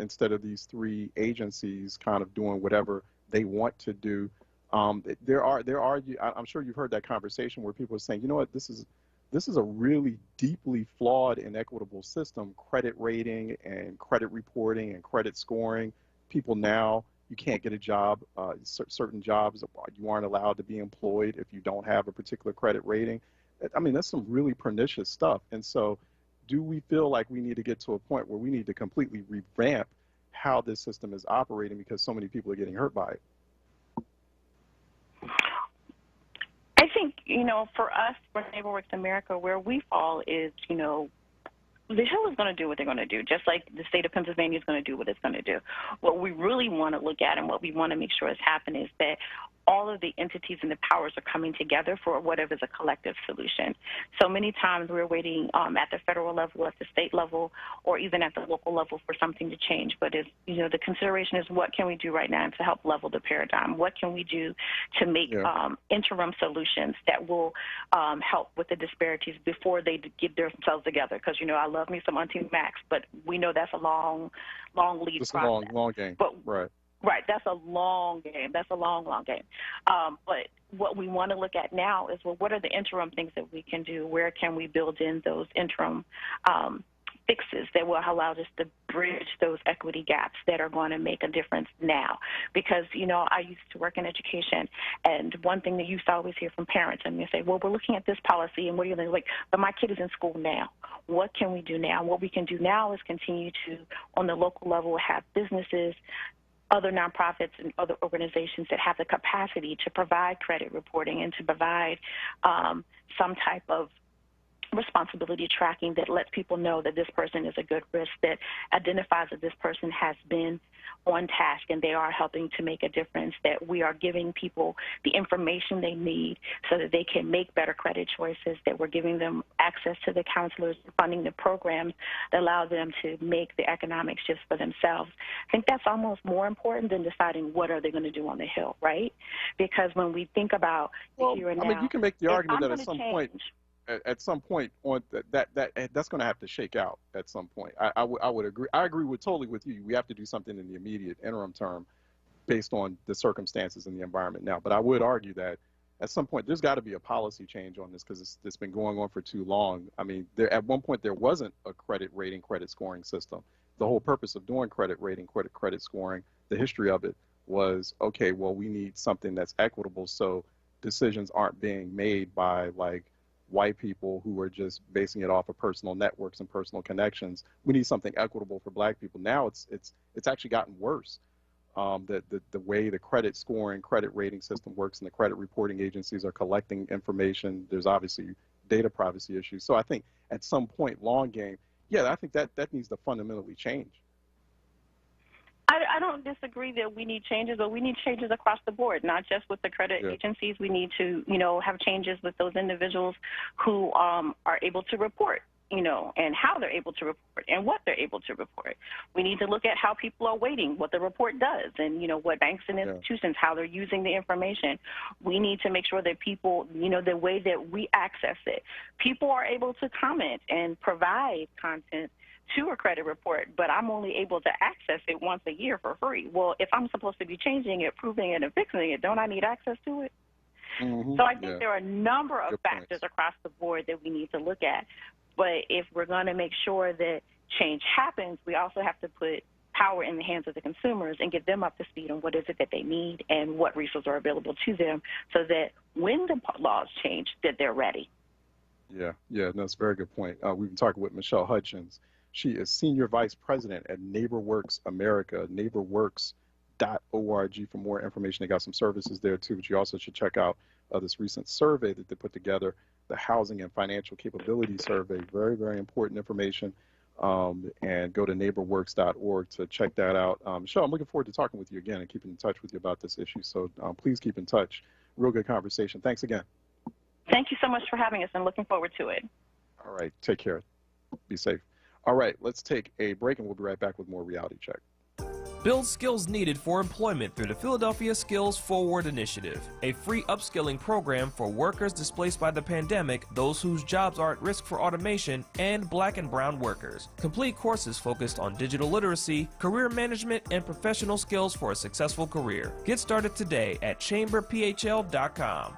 instead of these three agencies kind of doing whatever they want to do. I'm sure you've heard that conversation where people are saying, you know what, this is a really deeply flawed, inequitable system. Credit rating and credit reporting and credit scoring. People now, you can't get a job. Certain jobs, you aren't allowed to be employed if you don't have a particular credit rating. I mean, that's some really pernicious stuff. And so do we feel like we need to get to a point where we need to completely revamp how this system is operating because so many people are getting hurt by it? I think, for us, for NeighborWorks America, where we fall is, the Hill is going to do what they're going to do, just like the state of Pennsylvania is going to do what it's going to do. What we really want to look at and what we want to make sure is happening is that all of the entities and the powers are coming together for whatever is a collective solution. So many times we're waiting at the federal level, at the state level, or even at the local level for something to change. But the consideration is what can we do right now to help level the paradigm? What can we do to make interim solutions that will help with the disparities before they get themselves together? Because, I love me some Auntie Max, but we know that's a long lead process. It's a long game, right. Right, that's a long game. That's a long game. But what we want to look at now is, well, what are the interim things that we can do? Where can we build in those interim fixes that will allow us to bridge those equity gaps that are going to make a difference now? Because, I used to work in education, and one thing that you used to always hear from parents, and they say, well, we're looking at this policy, and what are you like, but my kid is in school now. What can we do now? What we can do now is continue to, on the local level, have businesses, other nonprofits and other organizations that have the capacity to provide credit reporting and to provide some type of responsibility tracking that lets people know that this person is a good risk, that identifies that this person has been on task and they are helping to make a difference, that we are giving people the information they need so that they can make better credit choices, that we're giving them access to the counselors, funding the programs that allow them to make the economic shifts for themselves. I think that's almost more important than deciding what are they going to do on the Hill, right? Because when we think about the here and now, I mean, you can make the argument that at some point on that's going to have to shake out at some point. I would agree. I agree totally with you. We have to do something in the immediate interim term based on the circumstances and the environment now. But I would argue that at some point there's got to be a policy change on this because it's been going on for too long. I mean, at one point there wasn't a credit rating, credit scoring system. The whole purpose of doing credit rating, credit scoring, the history of it was, okay, well, we need something that's equitable so decisions aren't being made by like white people who are just basing it off of personal networks and personal connections. We need something equitable for black people. Now it's actually gotten worse. The way the credit scoring, credit rating system works and the credit reporting agencies are collecting information, there's obviously data privacy issues. So I think at some point, long game, I think that needs to fundamentally change. I don't disagree that we need changes, but we need changes across the board, not just with the credit agencies. We need to, have changes with those individuals who are able to report, and how they're able to report and what they're able to report. We need to look at how people are weighting what the report does and, what banks and institutions, how they're using the information. We need to make sure that people, the way that we access it, people are able to comment and provide content to a credit report, but I'm only able to access it once a year for free. Well, if I'm supposed to be changing it, proving it, and fixing it, don't I need access to it? So I think there are a number of factors across the board that we need to look at. But if we're going to make sure that change happens, we also have to put power in the hands of the consumers and get them up to speed on what is it that they need and what resources are available to them so that when the laws change, that they're ready. Yeah, that's a very good point. We've been talking with Michelle Hutchins. She is Senior Vice President at NeighborWorks America, neighborworks.org for more information. They got some services there, too, but you also should check out this recent survey that they put together, the Housing and Financial Capability Survey. Very, very important information. And go to neighborworks.org to check that out. Michelle, I'm looking forward to talking with you again and keeping in touch with you about this issue. So please keep in touch. Real good conversation. Thanks again. Thank you so much for having us and looking forward to it. All right. Take care. Be safe. All right. Let's take a break and we'll be right back with more Reality Check. Build skills needed for employment through the Philadelphia Skills Forward Initiative, a free upskilling program for workers displaced by the pandemic, those whose jobs are at risk for automation, and Black and brown workers. Complete courses focused on digital literacy, career management, and professional skills for a successful career. Get started today at chamberphl.com.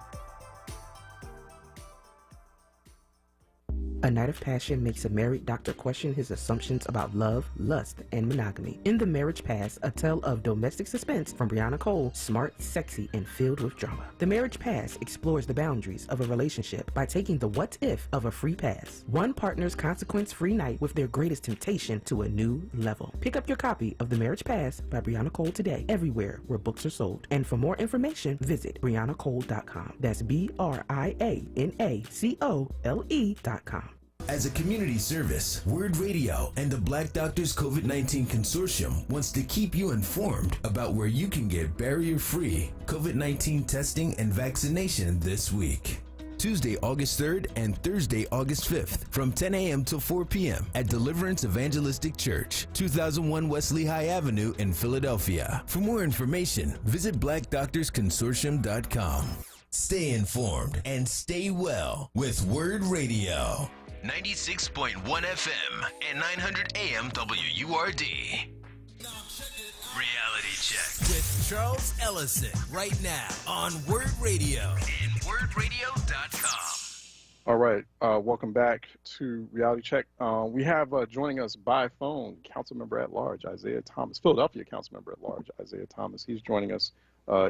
A Night of Passion makes a married doctor question his assumptions about love, lust, and monogamy. In The Marriage Pass, a tale of domestic suspense from Brianna Cole, smart, sexy, and filled with drama. The Marriage Pass explores the boundaries of a relationship by taking the what if of a free pass. One partner's consequence-free night with their greatest temptation to a new level. Pick up your copy of The Marriage Pass by Brianna Cole today, everywhere where books are sold. And for more information, visit BriannaCole.com. That's BriannaCole.com. As a community service, WURD Radio and the Black Doctors COVID-19 Consortium wants to keep you informed about where you can get barrier-free COVID-19 testing and vaccination this week. Tuesday, August 3rd and Thursday, August 5th from 10 a.m. to 4 p.m. at Deliverance Evangelistic Church, 2001 West Lehigh Avenue in Philadelphia. For more information, visit blackdoctorsconsortium.com. Stay informed and stay well with WURD Radio. 96.1 FM and 900 AM WURD. Reality Check with Charles Ellison right now on WURD Radio and WURDradio.com. All right, welcome back to Reality Check. We have joining us by phone Councilmember at Large Isaiah Thomas, Philadelphia Councilmember at Large Isaiah Thomas. He's joining us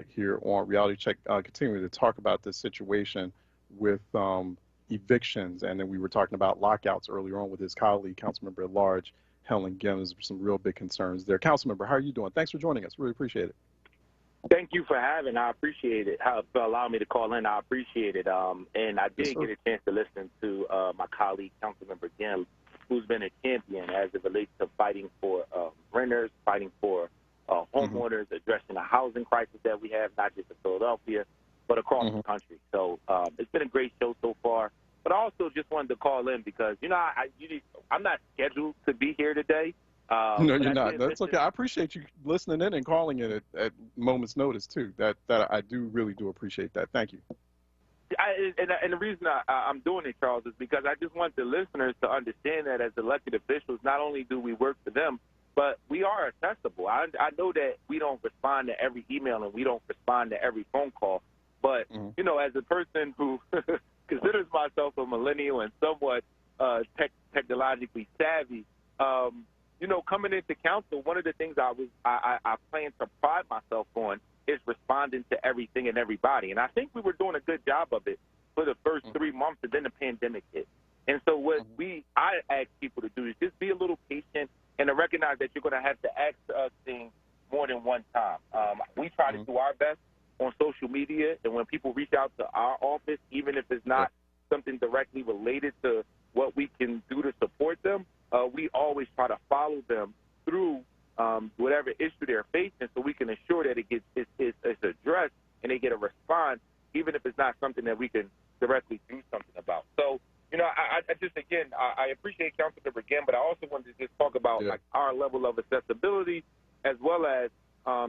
here on Reality Check, continuing to talk about this situation with evictions, and then we were talking about lockouts earlier on with his colleague, Councilmember at Large, Helen Gims. Some real big concerns there. Councilmember, how are you doing? Thanks for joining us. Really appreciate it. Thank you for having. I appreciate it. For allowing me to call in, I appreciate it. And I did get a chance to listen to my colleague, Councilmember Gims, who's been a champion as it relates to fighting for renters, fighting for homeowners, addressing the housing crisis that we have, not just in Philadelphia, but across the country. So it's been a great show so far. But I also just wanted to call in because, I'm not scheduled to be here today. No, you're not. That's okay. I appreciate you listening in and calling in at moment's notice, too. That I really do appreciate that. Thank you. And the reason I'm doing it, Charles, is because I just want the listeners to understand that as elected officials, not only do we work for them, but we are accessible. I know that we don't respond to every email and we don't respond to every phone call. But, as a person who considers myself a millennial and somewhat technologically savvy, coming into council, one of the things I plan to pride myself on is responding to everything and everybody. And I think we were doing a good job of it for the first 3 months, and then the pandemic hit. And so what I ask people to do is just be a little patient and to recognize that you're going to have to ask us things more than one time. We try to do our best on social media, and when people reach out to our office, even if it's not something directly related to what we can do to support them, we always try to follow them through whatever issue they're facing, so we can ensure that it's addressed and they get a response, even if it's not something that we can directly do something about. So, I just, again, I appreciate Councilmember again, but I also wanted to just talk about like our level of accessibility as well as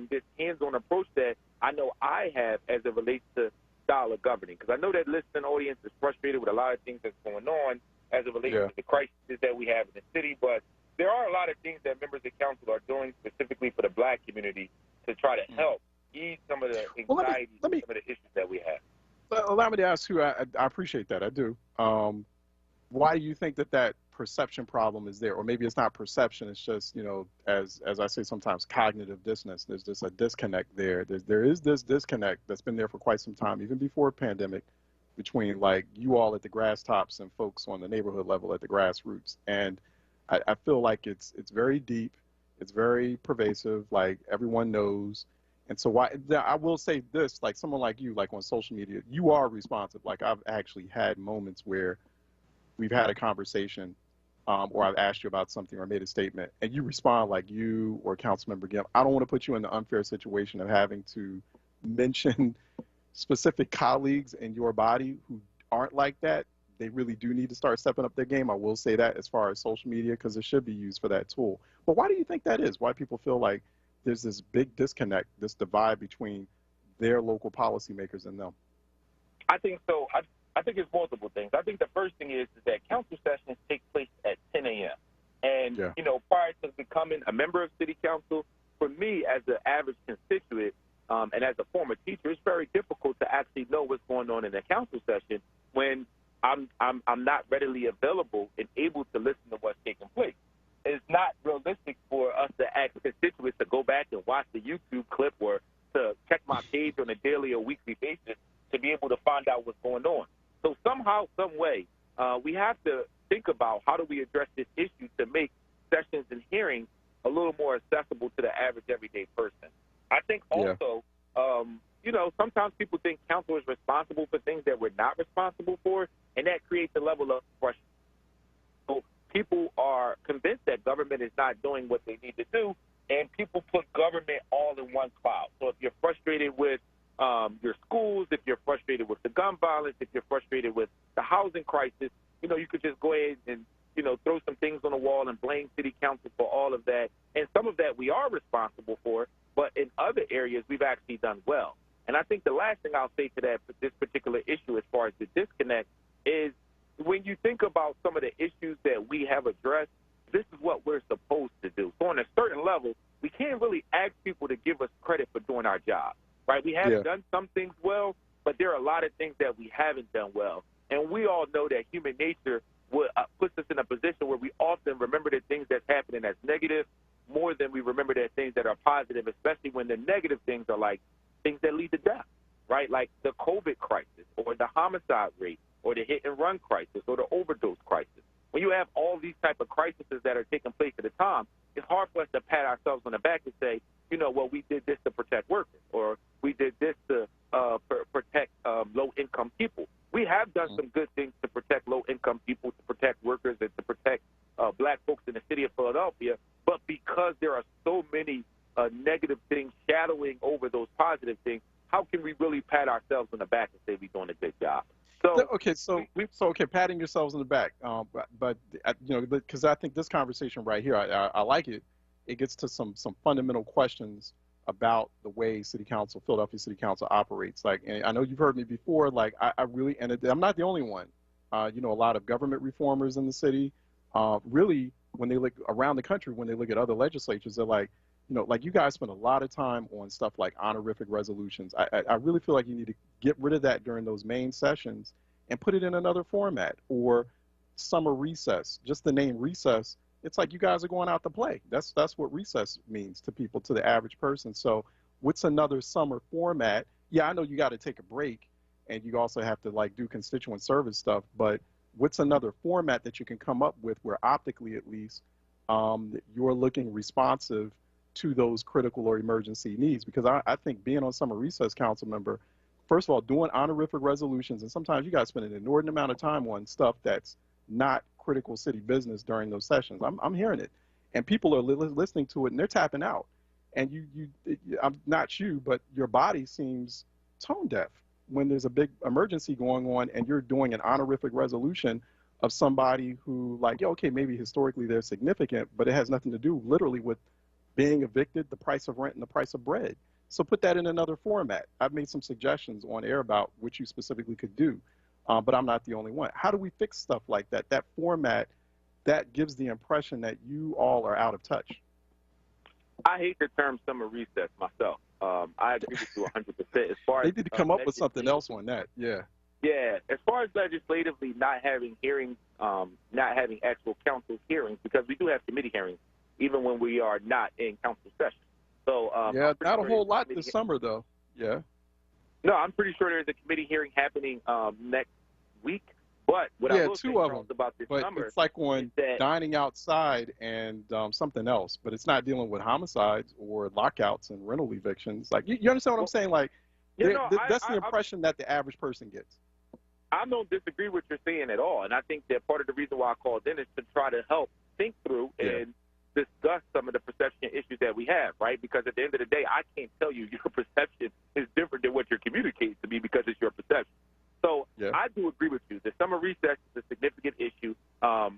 this hands-on approach that I know I have as it relates to style of governing. Because I know that listening audience is frustrated with a lot of things that's going on as it relates to the crises that we have in the city, but there are a lot of things that members of council are doing specifically for the Black community to try to help ease some of the anxiety, some of the issues that we have. Allow me to ask you, I appreciate that, I do. Why do you think that perception problem is there? Or maybe it's not perception, it's just, as I say sometimes, cognitive dissonance. There's just a disconnect there. There is this disconnect that's been there for quite some time, even before pandemic, between like you all at the grass tops and folks on the neighborhood level at the grassroots. And I feel like it's very deep, it's very pervasive, like everyone knows. And so I will say this, like someone like you, like on social media, you are responsive. Like I've actually had moments where we've had a conversation or I've asked you about something or made a statement and you respond like you or Councilmember Gim. I don't want to put you in the unfair situation of having to mention specific colleagues in your body who aren't like that. They really do need to start stepping up their game. I will say that as far as social media, because it should be used for that tool. But why do you think that is? Why people feel like there's this big disconnect, this divide between their local policymakers and them? I think so. I think it's multiple things. I think the first thing is that council sessions take place at 10 a.m. And, prior to becoming a member of city council, for me as an average constituent and as a former teacher, it's very difficult to actually know what's going on in the council session when I'm not readily available and able to listen to what's taking place. It's not realistic for us to ask constituents to go back and watch the YouTube clip or to check my page on a daily or weekly basis to be able to find out what's going on. So somehow, some way, we have to think about how do we address this issue to make sessions and hearings a little more accessible to the average everyday person. I think also, sometimes people think council is responsible for things that we're not responsible for, and that creates a level of frustration. So people are convinced that government is not doing what they need to do, and people put government all in one cloud. So if you're frustrated with your schools, if you're frustrated with the gun violence, if you're frustrated with the housing crisis, you could just go ahead and, throw some things on the wall and blame city council for all of that. And some of that we are responsible for, but in other areas we've actually done well. And I think the last thing I'll say to this particular issue as far as the disconnect is when you think about some of the issues that we have addressed, this is what we're supposed to do. So on a certain level, we can't really ask people to give us credit for doing our job, right? We have done some things well, but there are a lot of things that we haven't done well. And we all know that human nature puts us in a position where we often remember the things that's happening as negative more than we remember the things that are positive, especially when the negative things are like things that lead to death, right? Like the COVID crisis or the homicide rate or the hit-and-run crisis or the overdose crisis. When you have all these type of crises that are taking place at a time, it's hard for us to pat ourselves on the back and say, well, we did this to protect workers or we did this to protect low-income people. We have done some good things to protect low-income people, to protect workers, and to protect Black folks in the city of Philadelphia, but because there are so many negative things shadowing over those positive things, how can we really pat ourselves on the back and say we're doing a good job? So patting yourselves on the back, but because I think this conversation right here, I like it. It gets to some fundamental questions about the way Philadelphia City Council operates. Like, and I know you've heard me before. Like, I really, and I'm not the only one. A lot of government reformers in the city, really, when they look around the country, when they look at other legislatures, they're like, like you guys spend a lot of time on stuff like honorific resolutions. I really feel like you need to get rid of that during those main sessions and put it in another format, or summer recess. Just the name recess, it's like you guys are going out to play. That's what recess means to people, to the average person. So what's another summer format? Yeah, I know you got to take a break and you also have to like do constituent service stuff, but what's another format that you can come up with where optically at least you're looking responsive to those critical or emergency needs? Because I think being on summer recess, council member, first of all, doing honorific resolutions, and sometimes you guys spend an inordinate amount of time on stuff that's not critical city business during those sessions. I'm hearing it. and people are listening to it and they're tapping out. And I'm not you, but your body seems tone deaf when there's a big emergency going on and you're doing an honorific resolution of somebody who, like, yeah, okay, maybe historically they're significant, but it has nothing to do literally with being evicted, the price of rent, and the price of bread. So put that in another format. I've made some suggestions on air about what you specifically could do, but I'm not the only one. How do we fix stuff like that? That format, that gives the impression that you all are out of touch. I hate the term summer recess myself. I agree with you 100%. As far they as need to come up with something else on that. Yeah. Yeah. As far as legislatively not having hearings, not having actual council hearings, because we do have committee hearings, even when we are not in council session. So yeah, not a whole lot this summer though. Yeah. No, I'm pretty sure there's a committee hearing happening next week. But what I will say, Charles, about this summer, it's like on dining outside and something else, but it's not dealing with homicides or lockouts and rental evictions. Like, you understand what I'm saying? Like, that's the impression that the average person gets. I don't disagree with what you're saying at all, and I think that part of the reason why I called in is to try to help think through and discuss some of the perception issues that we have, right? Because at the end of the day, I can't tell you your perception is different than what you're communicating to me because it's your perception. So I do agree with you. The summer recess is a significant issue. I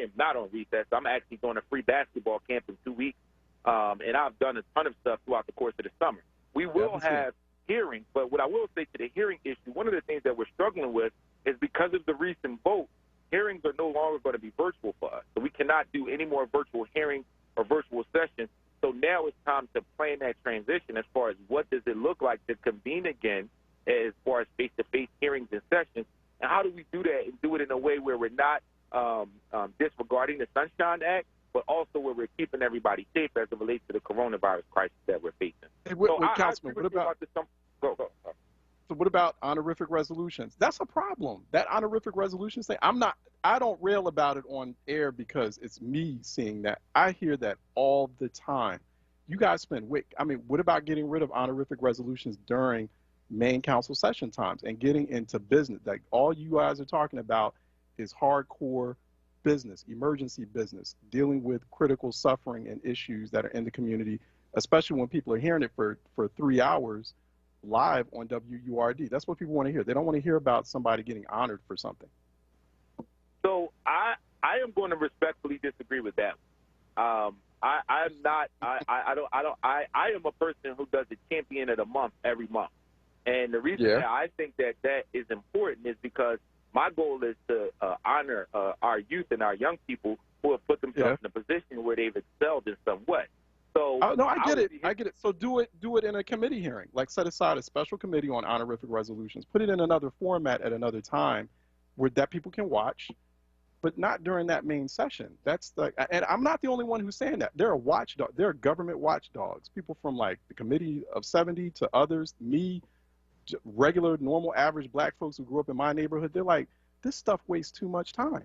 am not on recess. I'm actually going to free basketball camp in 2 weeks, and I've done a ton of stuff throughout the course of the summer. We will have hearings, but what I will say to the hearing issue, one of the things that we're struggling with is because of the recent vote, hearings are no longer going to be virtual for us. So we cannot do any more virtual hearings or virtual sessions. So now it's time to plan that transition as far as what does it look like to convene again as far as face-to-face hearings and sessions, and how do we do that and do it in a way where we're not disregarding the Sunshine Act, but also where we're keeping everybody safe as it relates to the coronavirus crisis that we're facing. Hey, Councilman, what about honorific resolutions? That's a problem. That honorific resolutions thing, I don't rail about it on air because it's me seeing that. I hear that all the time. You guys spend what about getting rid of honorific resolutions during main council session times and getting into business? Like, all you guys are talking about is hardcore business, emergency business, dealing with critical suffering and issues that are in the community, especially when people are hearing it for 3 hours live on WURD. That's what people want to hear. They don't want to hear about somebody getting honored for something. So I am going to respectfully disagree with that. I am a person who does the champion of the month every month. And the reason that I think that is important is because my goal is to honor our youth and our young people who have put themselves in a position where they've excelled in some way. So no, I get it. So do it in a committee hearing. Like, set aside a special committee on honorific resolutions. Put it in another format at another time where that people can watch, but not during that main session. That's and I'm not the only one who's saying that. There are watchdogs. There are government watchdogs. People from like the Committee of 70 to others, me, regular, normal, average black folks who grew up in my neighborhood. They're like, this stuff wastes too much time.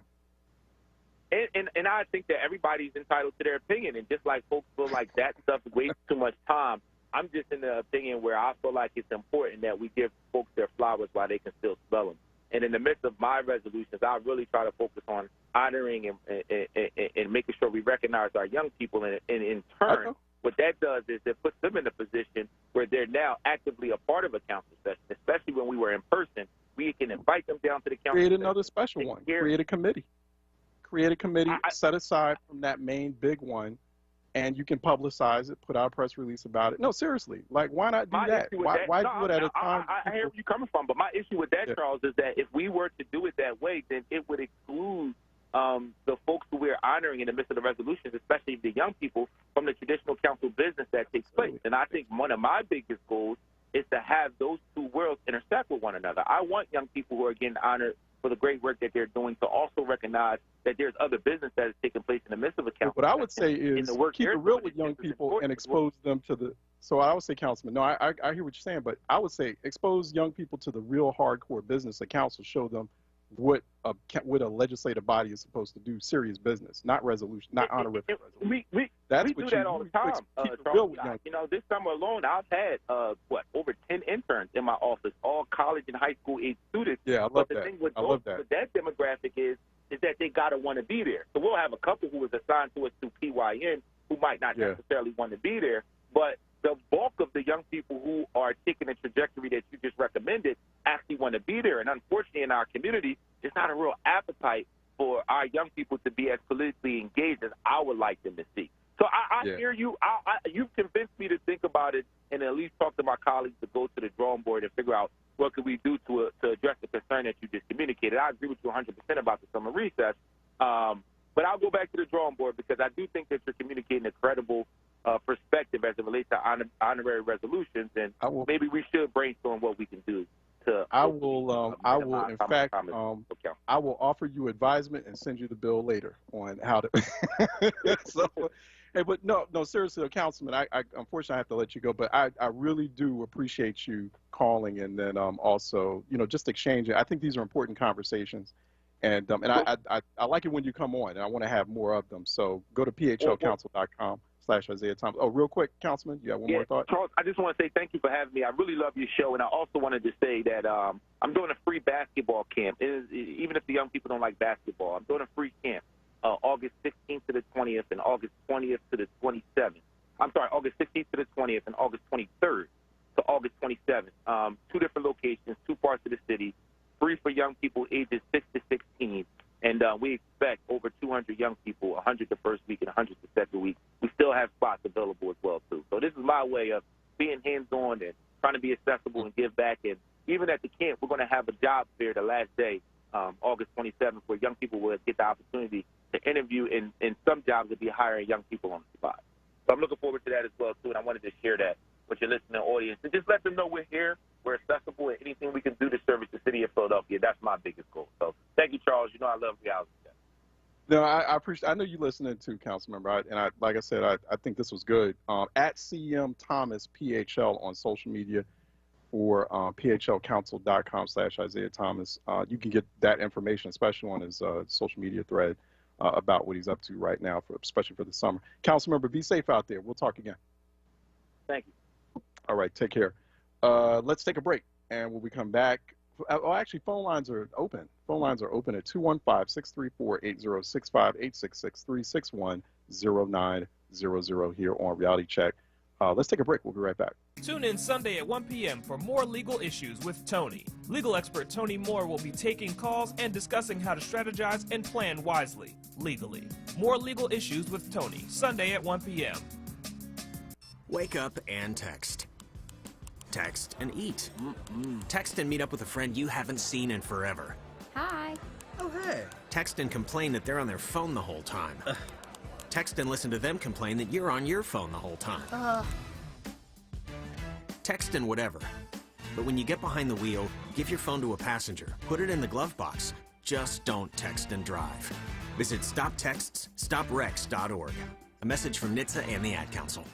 And I think that everybody's entitled to their opinion. And just like folks feel like that stuff wastes too much time, I'm just in the opinion where I feel like it's important that we give folks their flowers while they can still smell them. And in the midst of my resolutions, I really try to focus on honoring and making sure we recognize our young people. And in turn, what that does is it puts them in a position where they're now actively a part of a council session, especially when we were in person. We can invite them down to the council. Create another special one. Create a committee. Set aside from that main big one, and you can publicize it, put out a press release about it. No, seriously. Like, why not do that? Why do it at a time? I hear where you're coming from, but my issue with that, Charles, is that if we were to do it that way, then it would exclude the folks who we're honoring in the midst of the resolutions, especially the young people, from the traditional council business that takes place. And I think one of my biggest goals is to have those two worlds intersect with one another. I want young people who are getting honored for the great work that they're doing to also recognize that there's other business that is taking place in the midst of a council. What I would say is keep it real with young people and expose them to the – so I would say, Councilman, no, I hear what you're saying, but I would say expose young people to the real hardcore business of council, show them what a legislative body is supposed to do, serious business, not resolution, not honorific resolution. We do that all the time, Charles. You know, this summer alone, I've had, over 10 interns in my office, all college and high school age students. Yeah, I love that. But the thing with that demographic is is that they got to want to be there. So we'll have a couple who is assigned to us through PYN who might not necessarily want to be there, but the bulk of the young people who are taking the trajectory that you just recommended actually want to be there. And unfortunately, in our community, there's not a real appetite for our young people to be as politically engaged as I would like them to see. So I hear you. You've convinced me to think about it and at least talk to my colleagues to go to the drawing board and figure out what could we do to address the concern that you just communicated. I agree with you 100% about the summer recess. But I'll go back to the drawing board because I do think that you're communicating a credible perspective as it relates to honorary resolutions, and maybe we should brainstorm what we can do to. I will offer you advisement and send you the bill later on how to. So, hey, but no, seriously, Councilman, I unfortunately have to let you go, but I really do appreciate you calling and then also, just exchanging. I think these are important conversations. And I like it when you come on, and I want to have more of them. So go to phlcouncil.com/Isaiah Thomas. Oh, real quick, Councilman, you have one more thought? Charles, I just want to say thank you for having me. I really love your show, and I also wanted to say that I'm doing a free basketball camp. Even if the young people don't like basketball, I'm doing a free camp August 16th to the 20th and August 20th to the 27th. I'm sorry, August 16th to the 20th and August 23rd to August 27th. 2 different locations, 2 parts of the city. Free for young people ages 6 to 16, and we expect over 200 young people, 100 the first week and 100 the second week. We still have spots available as well, too. So this is my way of being hands-on and trying to be accessible and give back. And even at the camp, we're going to have a job fair the last day, August 27th, where young people will get the opportunity to interview, and some jobs will be hiring young people on the spot. So I'm looking forward to that as well, too, and I wanted to share that with your listening audience and just let them know we're here. We're accessible, and anything we can do to service the city of Philadelphia, that's my biggest goal. So thank you, Charles. You know I love reality. No, I appreciate. I know you listening too, Councilmember, and like I said, I think this was good. At CM Thomas PHL on social media or phlcouncil.com/Isaiah Thomas, you can get that information, especially on his social media thread about what he's up to right now, especially for the summer. Councilmember, be safe out there. We'll talk again. Thank you. All right, take care. Let's take a break, and when we come back, actually, phone lines are open. Phone lines are open at 215-634-8065, 866-361-0900 here on Reality Check. Let's take a break. We'll be right back. Tune in Sunday at 1 p.m. for more legal issues with Tony. Legal expert Tony Moore will be taking calls and discussing how to strategize and plan wisely, legally. More legal issues with Tony, Sunday at 1 p.m. Wake up and text. Text and eat. Text and meet up with a friend you haven't seen in forever. Hi. Oh, hey. Text and complain that they're on their phone the whole time. Text and listen to them complain that you're on your phone the whole time. Text and whatever. But when you get behind the wheel, give your phone to a passenger. Put it in the glove box. Just don't text and drive. Visit StopTextsStopWrecks.org. A message from NHTSA and the Ad Council.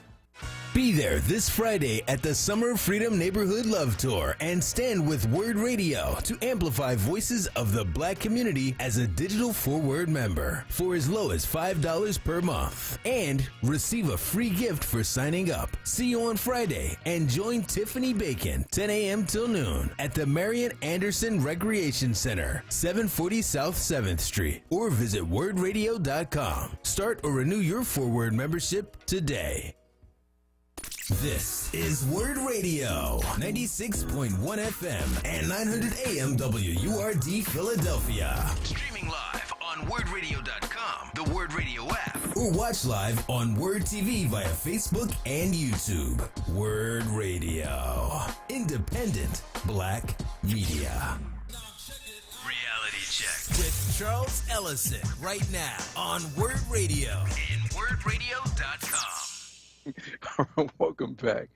Be there this Friday at the Summer Freedom Neighborhood Love Tour and stand with WURD Radio to amplify voices of the Black community as a digital 4WURD member for as low as $5 per month. And receive a free gift for signing up. See you on Friday and join Tiffany Bacon, 10 a.m. till noon at the Marian Anderson Recreation Center, 740 South 7th Street, or visit WURDradio.com. Start or renew your 4WURD membership today. This is WURD Radio, 96.1 FM and 900 AM WURD Philadelphia. Streaming live on WURDradio.com, the WURD Radio app, or watch live on WURD TV via Facebook and YouTube. WURD Radio, independent Black media. Reality Check with Charles Ellison right now on WURD Radio and WURDradio.com. Welcome back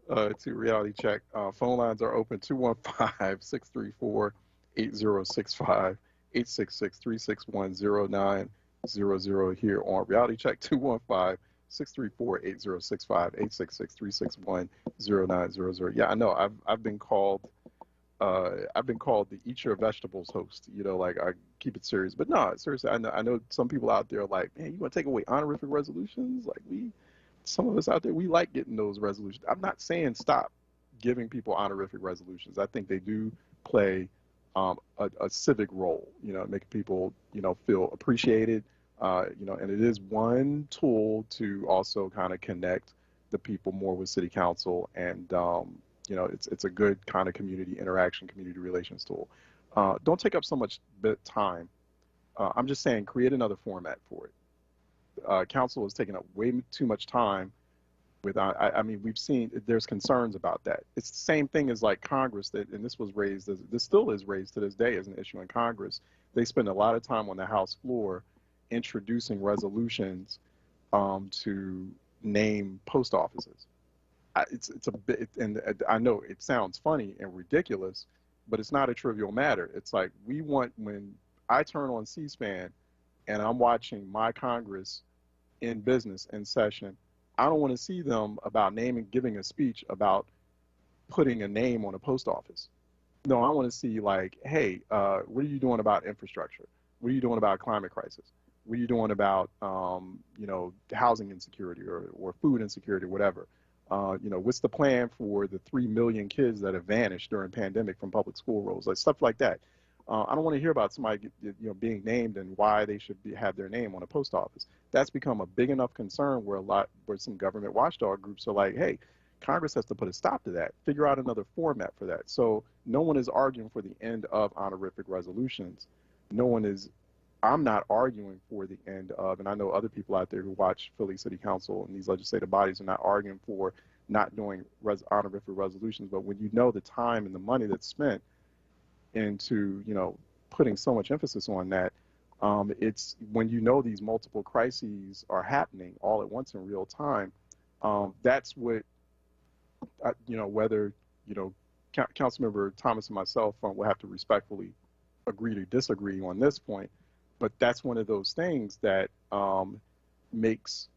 to Reality Check. Phone lines are open, 215-634-8065, 866-361-0900 here on Reality Check, 215-634-8065, 866-361-0900. Yeah, I know. I've been called the Eat Your Vegetables host. Like I keep it serious. But no, seriously, I know some people out there are like, man, you want to take away honorific resolutions? Like some of us out there, we like getting those resolutions. I'm not saying stop giving people honorific resolutions. I think they do play a civic role, making people, feel appreciated, and it is one tool to also kind of connect the people more with city council, and it's a good kind of community interaction, community relations tool. Don't take up so much time. I'm just saying, create another format for it. Council is taking up way too much time. I mean, we've seen there's concerns about that. It's the same thing as like Congress, and this was raised, this still is raised to this day as an issue in Congress. They spend a lot of time on the House floor introducing resolutions to name post offices. It's a bit, and I know it sounds funny and ridiculous, but it's not a trivial matter. It's like when I turn on C-SPAN and I'm watching my Congress in business, in session, I don't want to see them about giving a speech about putting a name on a post office. No, I want to see like, hey, what are you doing about infrastructure? What are you doing about climate crisis? What are you doing about, housing insecurity or food insecurity, whatever? What's the plan for the 3 million kids that have vanished during pandemic from public school rolls, like stuff like that. I don't want to hear about somebody, being named and why they should have their name on a post office. That's become a big enough concern where some government watchdog groups are like, hey, Congress has to put a stop to that, figure out another format for that. So no one is arguing for the end of honorific resolutions. I'm not arguing for the end of, and I know other people out there who watch Philly City Council and these legislative bodies are not arguing for not doing honorific resolutions, but when you know the time and the money that's spent into, putting so much emphasis on that, it's when these multiple crises are happening all at once in real time, that's what, whether, Councilmember Thomas and myself will have to respectfully agree to disagree on this point, but that's one of those things that makes,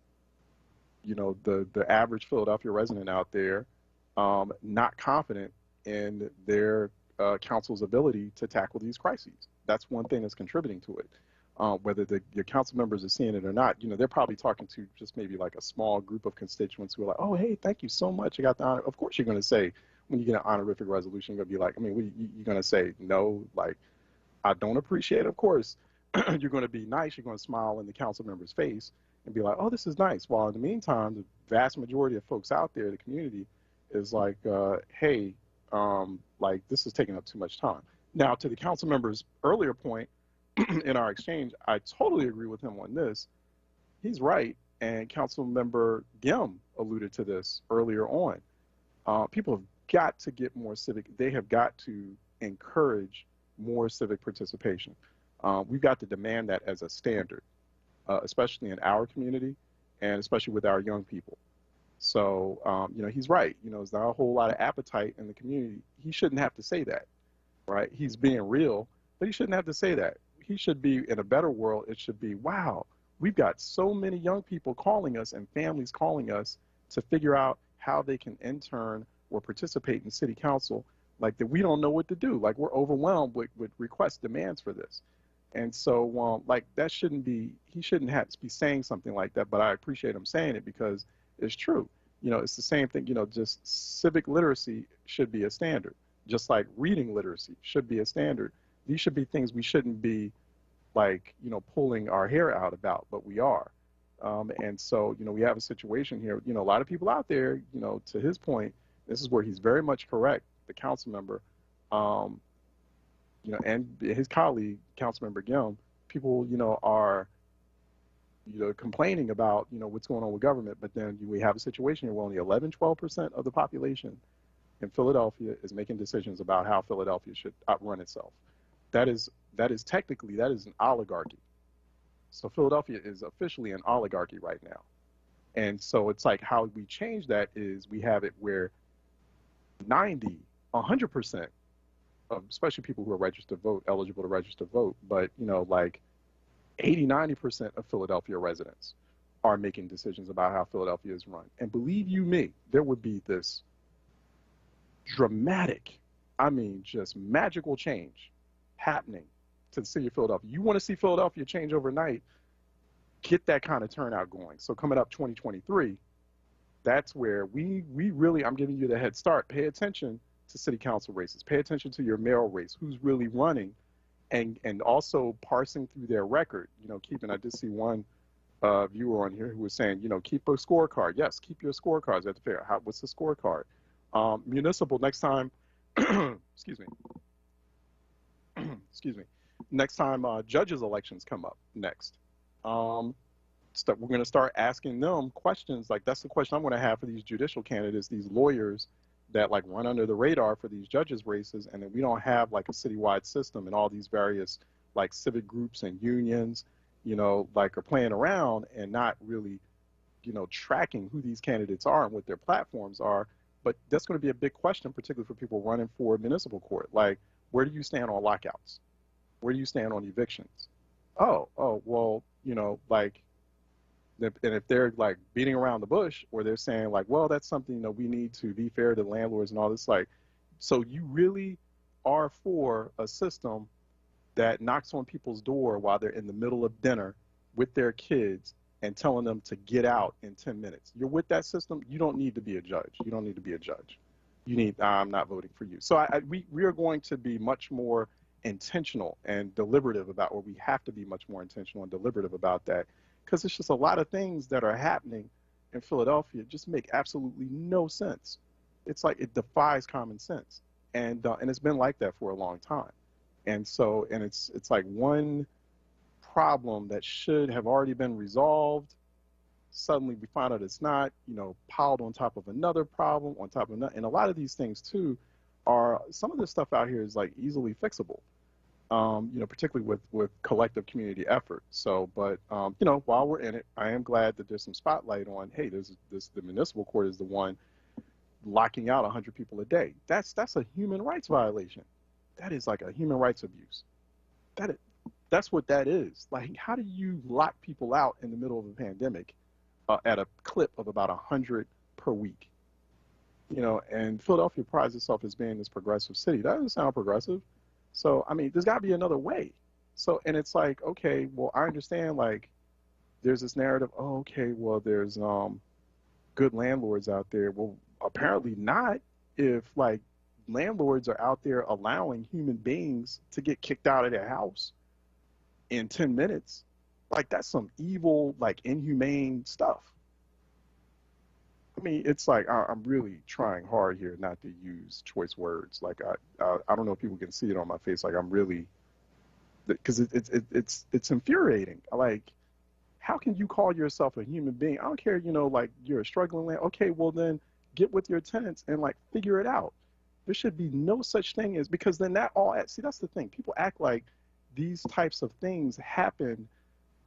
the average Philadelphia resident out there not confident in their council's ability to tackle these crises. That's one thing that's contributing to it. Whether your council members are seeing it or not, they're probably talking to just maybe like a small group of constituents who are like, oh, hey, thank you so much. I got the honor. Of course you're going to say, when you get an honorific resolution, you're going to be like, you're going to say, no, like, I don't appreciate it. Of course, you're going to be nice. You're going to smile in the council member's face and be like, oh, this is nice. While in the meantime, the vast majority of folks out there, the community, is like, hey, like, this is taking up too much time. Now, to the council member's earlier point in our exchange, I totally agree with him on this. He's right, and Council Member Gim alluded to this earlier on. People have got to get more civic. They have got to encourage more civic participation. We've got to demand that as a standard, especially in our community and especially with our young people. So, he's right. There's not a whole lot of appetite in the community. He shouldn't have to say that, right? He's being real, but he shouldn't have to say that. He should be, in a better world, it should be, wow, we've got so many young people calling us and families calling us to figure out how they can intern or participate in city council, like that we don't know what to do. Like, we're overwhelmed with requests, demands for this. And so, like, that shouldn't be, he shouldn't have to be saying something like that, but I appreciate him saying it because it's true. It's the same thing, just civic literacy should be a standard, just like reading literacy should be a standard. These should be things we shouldn't be, like, pulling our hair out about, but we are. And so, we have a situation here, a lot of people out there, to his point, this is where he's very much correct, the council member, and his colleague, Councilmember Gim, people, are, complaining about, what's going on with government, but then we have a situation here where only 11-12% of the population in Philadelphia is making decisions about how Philadelphia should run itself. That is technically, that is an oligarchy. So Philadelphia is officially an oligarchy right now. And so it's like, how we change that is we have it where 100% of, especially people who are registered to vote, eligible to register to vote, but, like 80-90% of Philadelphia residents are making decisions about how Philadelphia is run. And believe you me, there would be this dramatic, just magical change happening to the city of Philadelphia. You want to see Philadelphia change overnight, get that kind of turnout going. So coming up 2023, that's where we really, I'm giving you the head start. Pay attention to city council races. Pay attention to your mayoral race, who's really running, and also parsing through their record. You know, I did see one viewer on here who was saying, you know, keep a scorecard. Yes, keep your scorecards at the fair. What's the scorecard? Municipal, next time, excuse me, excuse me, next time judges elections come up next. We're going to start asking them questions. Like, that's the question I'm going to have for these judicial candidates, these lawyers that like run under the radar for these judges races, and then we don't have like a citywide system and all these various like civic groups and unions, you know, like are playing around and not really, you know, tracking who these candidates are and what their platforms are. But that's going to be a big question, particularly for people running for municipal court. Like, where do you stand on lockouts? Where do you stand on evictions? Oh, well, you know, like, and if they're like beating around the bush, or they're saying like, well, that's something, you know, we need to be fair to landlords and all this, like, so you really are for a system that knocks on people's door while they're in the middle of dinner with their kids and telling them to get out in 10 minutes. You're with that system. You don't need to be a judge. You don't need to be a judge. You need, I'm not voting for you. So we are going to be much more intentional and deliberative about, or we have to be much more intentional and deliberative about that, because it's just a lot of things that are happening in Philadelphia just make absolutely no sense. It's like it defies common sense, and it's been like that for a long time. And so, and it's like one problem that should have already been resolved. Suddenly we find out it's not, you know, piled on top of another problem, on top of another. And a lot of these things too are, some of this stuff out here is like easily fixable, you know, particularly with collective community effort. So, but, you know, while we're in it, I am glad that there's some spotlight on, hey, the municipal court is the one locking out 100 people a day. That's a human rights violation. That is like a human rights abuse. That's what that is. Like, how do you lock people out in the middle of a pandemic at a clip of about 100 per week? You know, and Philadelphia prides itself as being this progressive city. That doesn't sound progressive. So, I mean, there's got to be another way. So, and it's like, okay, well, I understand, like, there's this narrative, oh, okay, well, there's good landlords out there. Well, apparently not, if, like, landlords are out there allowing human beings to get kicked out of their house in 10 minutes. Like, that's some evil, like, inhumane stuff. I mean, it's like, I'm really trying hard here not to use choice words. Like, I don't know if people can see it on my face. Like, I'm really, because it's infuriating. Like, how can you call yourself a human being? I don't care, you know, like, you're a struggling land. Okay, well then get with your tenants and like figure it out. There should be no such thing as, because then that all, see, that's the thing. People act like these types of things happen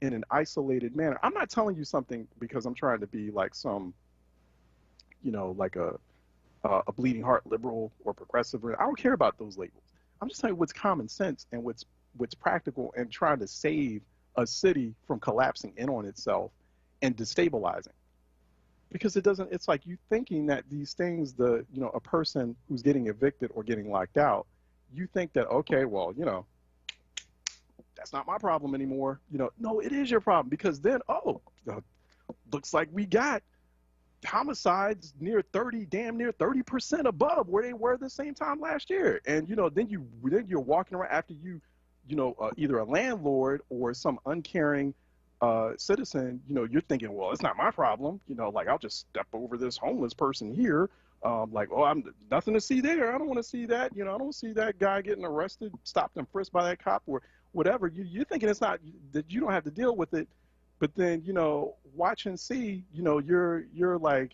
in an isolated manner. I'm not telling you something because I'm trying to be like some, you know, like a bleeding heart liberal or progressive. I don't care about those labels. I'm just telling you what's common sense and what's practical, and trying to save a city from collapsing in on itself and destabilizing. Because it doesn't, it's like you thinking that these things, you know, a person who's getting evicted or getting locked out, you think that, okay, well, you know, that's not my problem anymore. You know, no, it is your problem, because then, looks like we got homicides near 30, damn near 30% above where they were the same time last year. And, you know, then you're walking around after you know, either a landlord or some uncaring citizen, you know, you're thinking, well, it's not my problem. You know, like, I'll just step over this homeless person here. Like, oh, I'm nothing to see there. I don't want to see that. You know, I don't see that guy getting arrested, stopped and frisked by that cop or whatever. You're thinking it's not, that you don't have to deal with it. But then, you know, watch and see, you know, you're like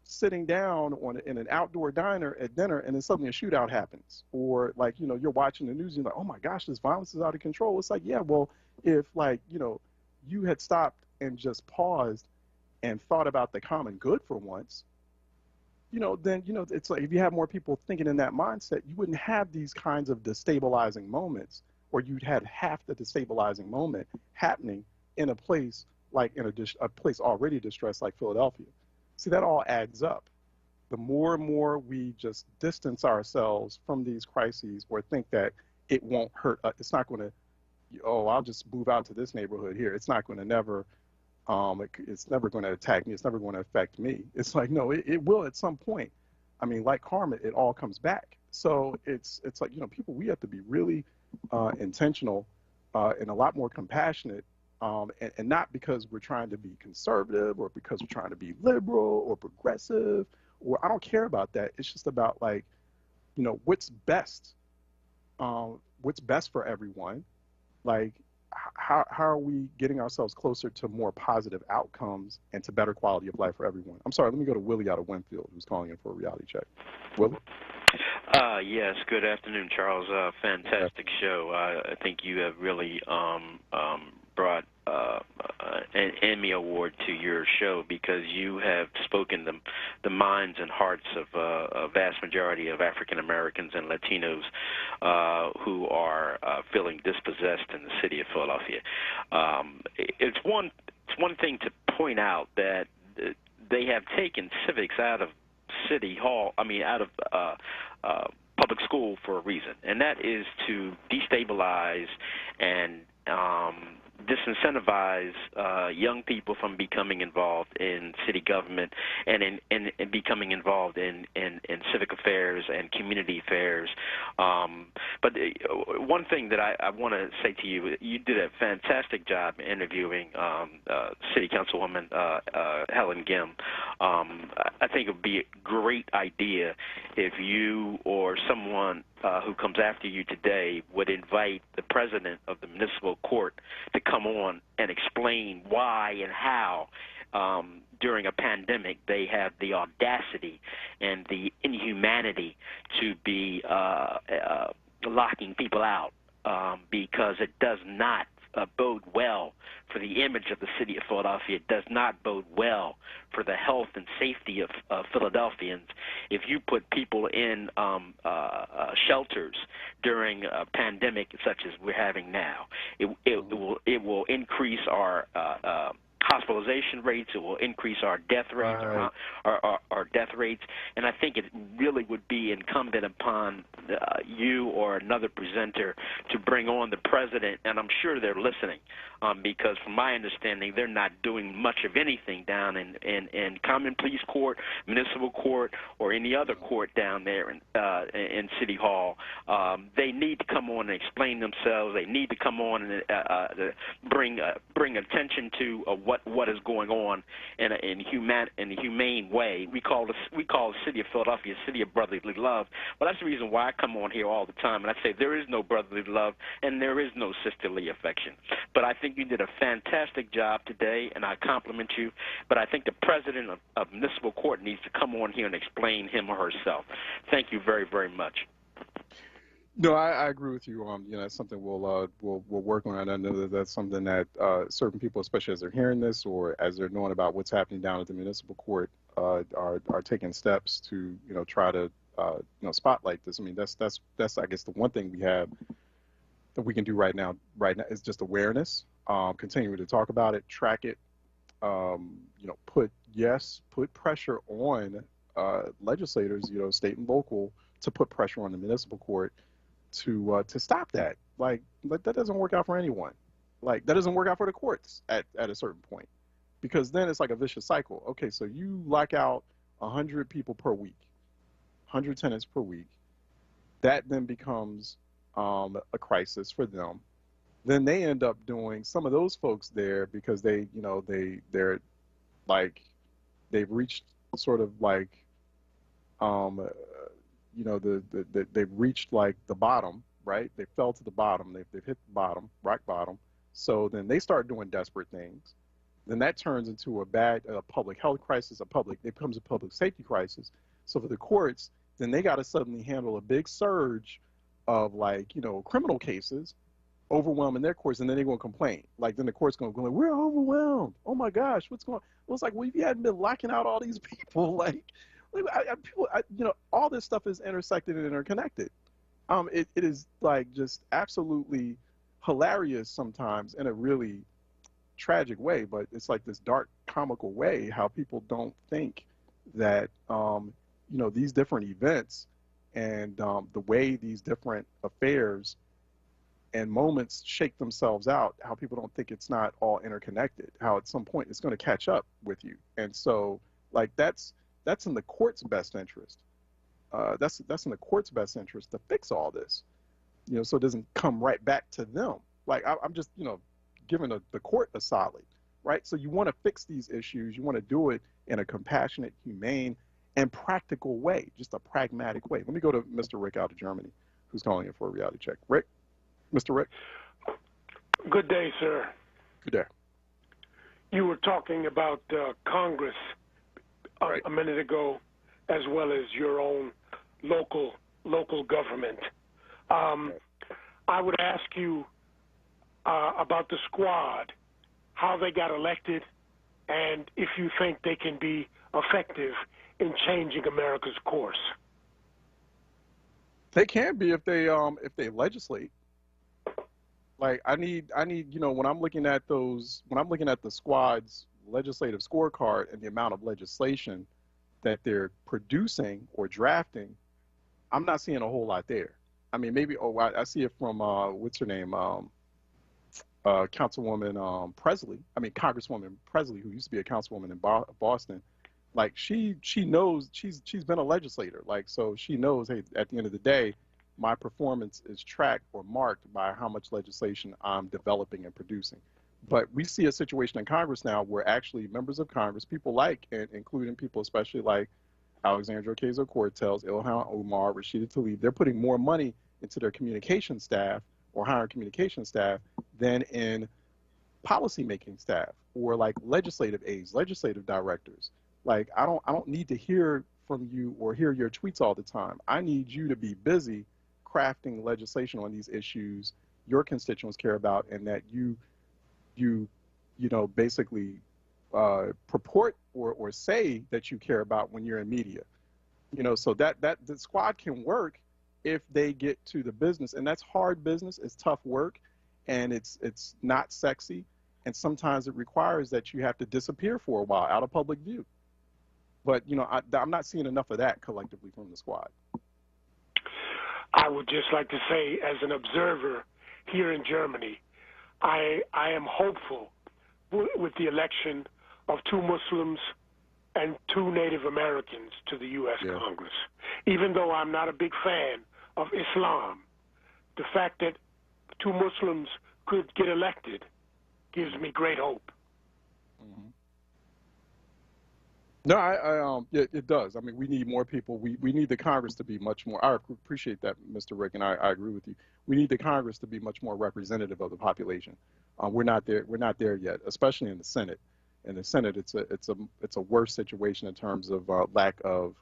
sitting down in an outdoor diner at dinner, and then suddenly a shootout happens. Or like, you know, you're watching the news and you're like, oh my gosh, this violence is out of control. It's like, yeah, well, if like, you know, you had stopped and just paused and thought about the common good for once, you know, then, you know, it's like, if you have more people thinking in that mindset, you wouldn't have these kinds of destabilizing moments, or you'd have half the destabilizing moment happening in a place like a place already distressed like Philadelphia. See, that all adds up. The more and more we just distance ourselves from these crises, or think that it won't hurt, it's not going to, oh, I'll just move out to this neighborhood here. It's not going to never, it's never going to attack me. It's never going to affect me. It's like, no, it will at some point. I mean, like karma, it all comes back. So it's like, you know, people, we have to be really intentional and a lot more compassionate, and not because we're trying to be conservative or because we're trying to be liberal or progressive, or I don't care about that. It's just about, like, you know, what's best for everyone. Like, how are we getting ourselves closer to more positive outcomes and to better quality of life for everyone? I'm sorry, let me go to Willie out of Winfield, who's calling in for a reality check. Willie? Yes, good afternoon, Charles. Fantastic show. I think you have really brought an Emmy Award to your show, because you have spoken the minds and hearts of a vast majority of African Americans and Latinos who are feeling dispossessed in the city of Philadelphia. It's one thing to point out that they have taken civics out of City Hall, out of public school for a reason, and that is to destabilize and disincentivize young people from becoming involved in city government and in becoming involved in civic affairs and community affairs. But one thing that I want to say to you, you did a fantastic job interviewing City Councilwoman Helen Gim. I think it would be a great idea if you or someone who comes after you today would invite the president of the municipal court to come on and explain why and how during a pandemic they have the audacity and the inhumanity to be locking people out, because it does not bode well for the image of the city of Philadelphia. It does not bode well for the health and safety of Philadelphians. If you put people in shelters during a pandemic such as we're having now, it will increase our hospitalization rates. It will increase our death rates, our death rates. And I think it really would be incumbent upon you or another presenter to bring on the president, and I'm sure they're listening, because from my understanding, they're not doing much of anything down in common pleas court, municipal court, or any other court down there in City Hall. They need to come on and explain themselves. They need to come on and bring attention to what is going on in a humane way. We call the city of Philadelphia a city of brotherly love. Well, that's the reason why I come on here all the time, and I say there is no brotherly love and there is no sisterly affection. But I think you did a fantastic job today, and I compliment you. But I think the president of municipal court needs to come on here and explain him or herself. Thank you very, very much. No, I agree with you. You know, it's something we'll work on. I know that's something that certain people, especially as they're hearing this or as they're knowing about what's happening down at the municipal court, are taking steps to, you know, try to spotlight this. I mean, that's I guess the one thing we have that we can do right now is just awareness, continuing to talk about it, track it, put pressure on legislators, state and local, to put pressure on the municipal court to stop that. Like that doesn't work out for anyone. Like that doesn't work out for the courts at a certain point, because then it's like a vicious cycle. Okay, so you lock out 100 people per week, 100 tenants per week. That then becomes a crisis for them. Then they end up doing some of those folks there because they're like they've reached sort of like they've reached like the bottom, right? They fell to the bottom. They've hit the bottom, rock bottom. So then they start doing desperate things. Then that turns into a public health crisis. It becomes a public safety crisis. So for the courts, then they got to suddenly handle a big surge of criminal cases, overwhelming their courts, and then they're going to complain. Like then the court's going to go, we're overwhelmed. Oh my gosh, what's going on? Well, it's like, well, if you hadn't been locking out all these people, all this stuff is intersected and interconnected. It is like just absolutely hilarious sometimes in a really tragic way, but it's like this dark comical way how people don't think that these different events and the way these different affairs and moments shake themselves out, how people don't think it's not all interconnected, how at some point it's going to catch up with you. And so like that's in the court's best interest that's in the court's best interest to fix all this, so it doesn't come right back to them. Like I'm just, giving the court a solid, right? So you want to fix these issues. You want to do it in a compassionate, humane, and practical way, just a pragmatic way. Let me go to Mr. Rick out of Germany, who's calling in for a reality check. Rick, Mr. Rick. Good day, sir. Good day. You were talking about Congress a minute ago, as well as your own local government. I would ask you about the squad, how they got elected, and if you think they can be effective in changing America's course. They can be if they legislate. Like I need, when I'm looking at the squad's legislative scorecard and the amount of legislation that they're producing or drafting, I'm not seeing a whole lot there. I mean, maybe I see it from what's her name, Councilwoman Congresswoman Presley, who used to be a councilwoman in Boston. Like she knows she's been a legislator. Like, so she knows, hey, at the end of the day, my performance is tracked or marked by how much legislation I'm developing and producing. But we see a situation in Congress now where actually members of Congress, people like, and including people especially like Alexandria Ocasio-Cortez, Ilhan Omar, Rashida Tlaib, they're putting more money into their communication staff or hiring communication staff than in policymaking staff or like legislative aides, legislative directors. Like I don't need to hear from you or hear your tweets all the time. I need you to be busy crafting legislation on these issues your constituents care about, and that you basically purport or say that you care about when you're in media. So that the squad can work if they get to the business, and that's hard business. It's tough work, and it's not sexy, and sometimes it requires that you have to disappear for a while out of public view. But I'm not seeing enough of that collectively from the squad. I would just like to say, as an observer here in Germany, I am hopeful with the election of 2 Muslims and 2 Native Americans to the U.S. Congress. Even though I'm not a big fan of Islam, the fact that 2 Muslims could get elected gives me great hope. Mm-hmm. No, it does. I mean, we need more people. We need the Congress to be much more. I appreciate that, Mr. Rick, and I agree with you. We need the Congress to be much more representative of the population. We're not there. We're not there yet, especially in the Senate. In the Senate, it's a worse situation in terms of lack of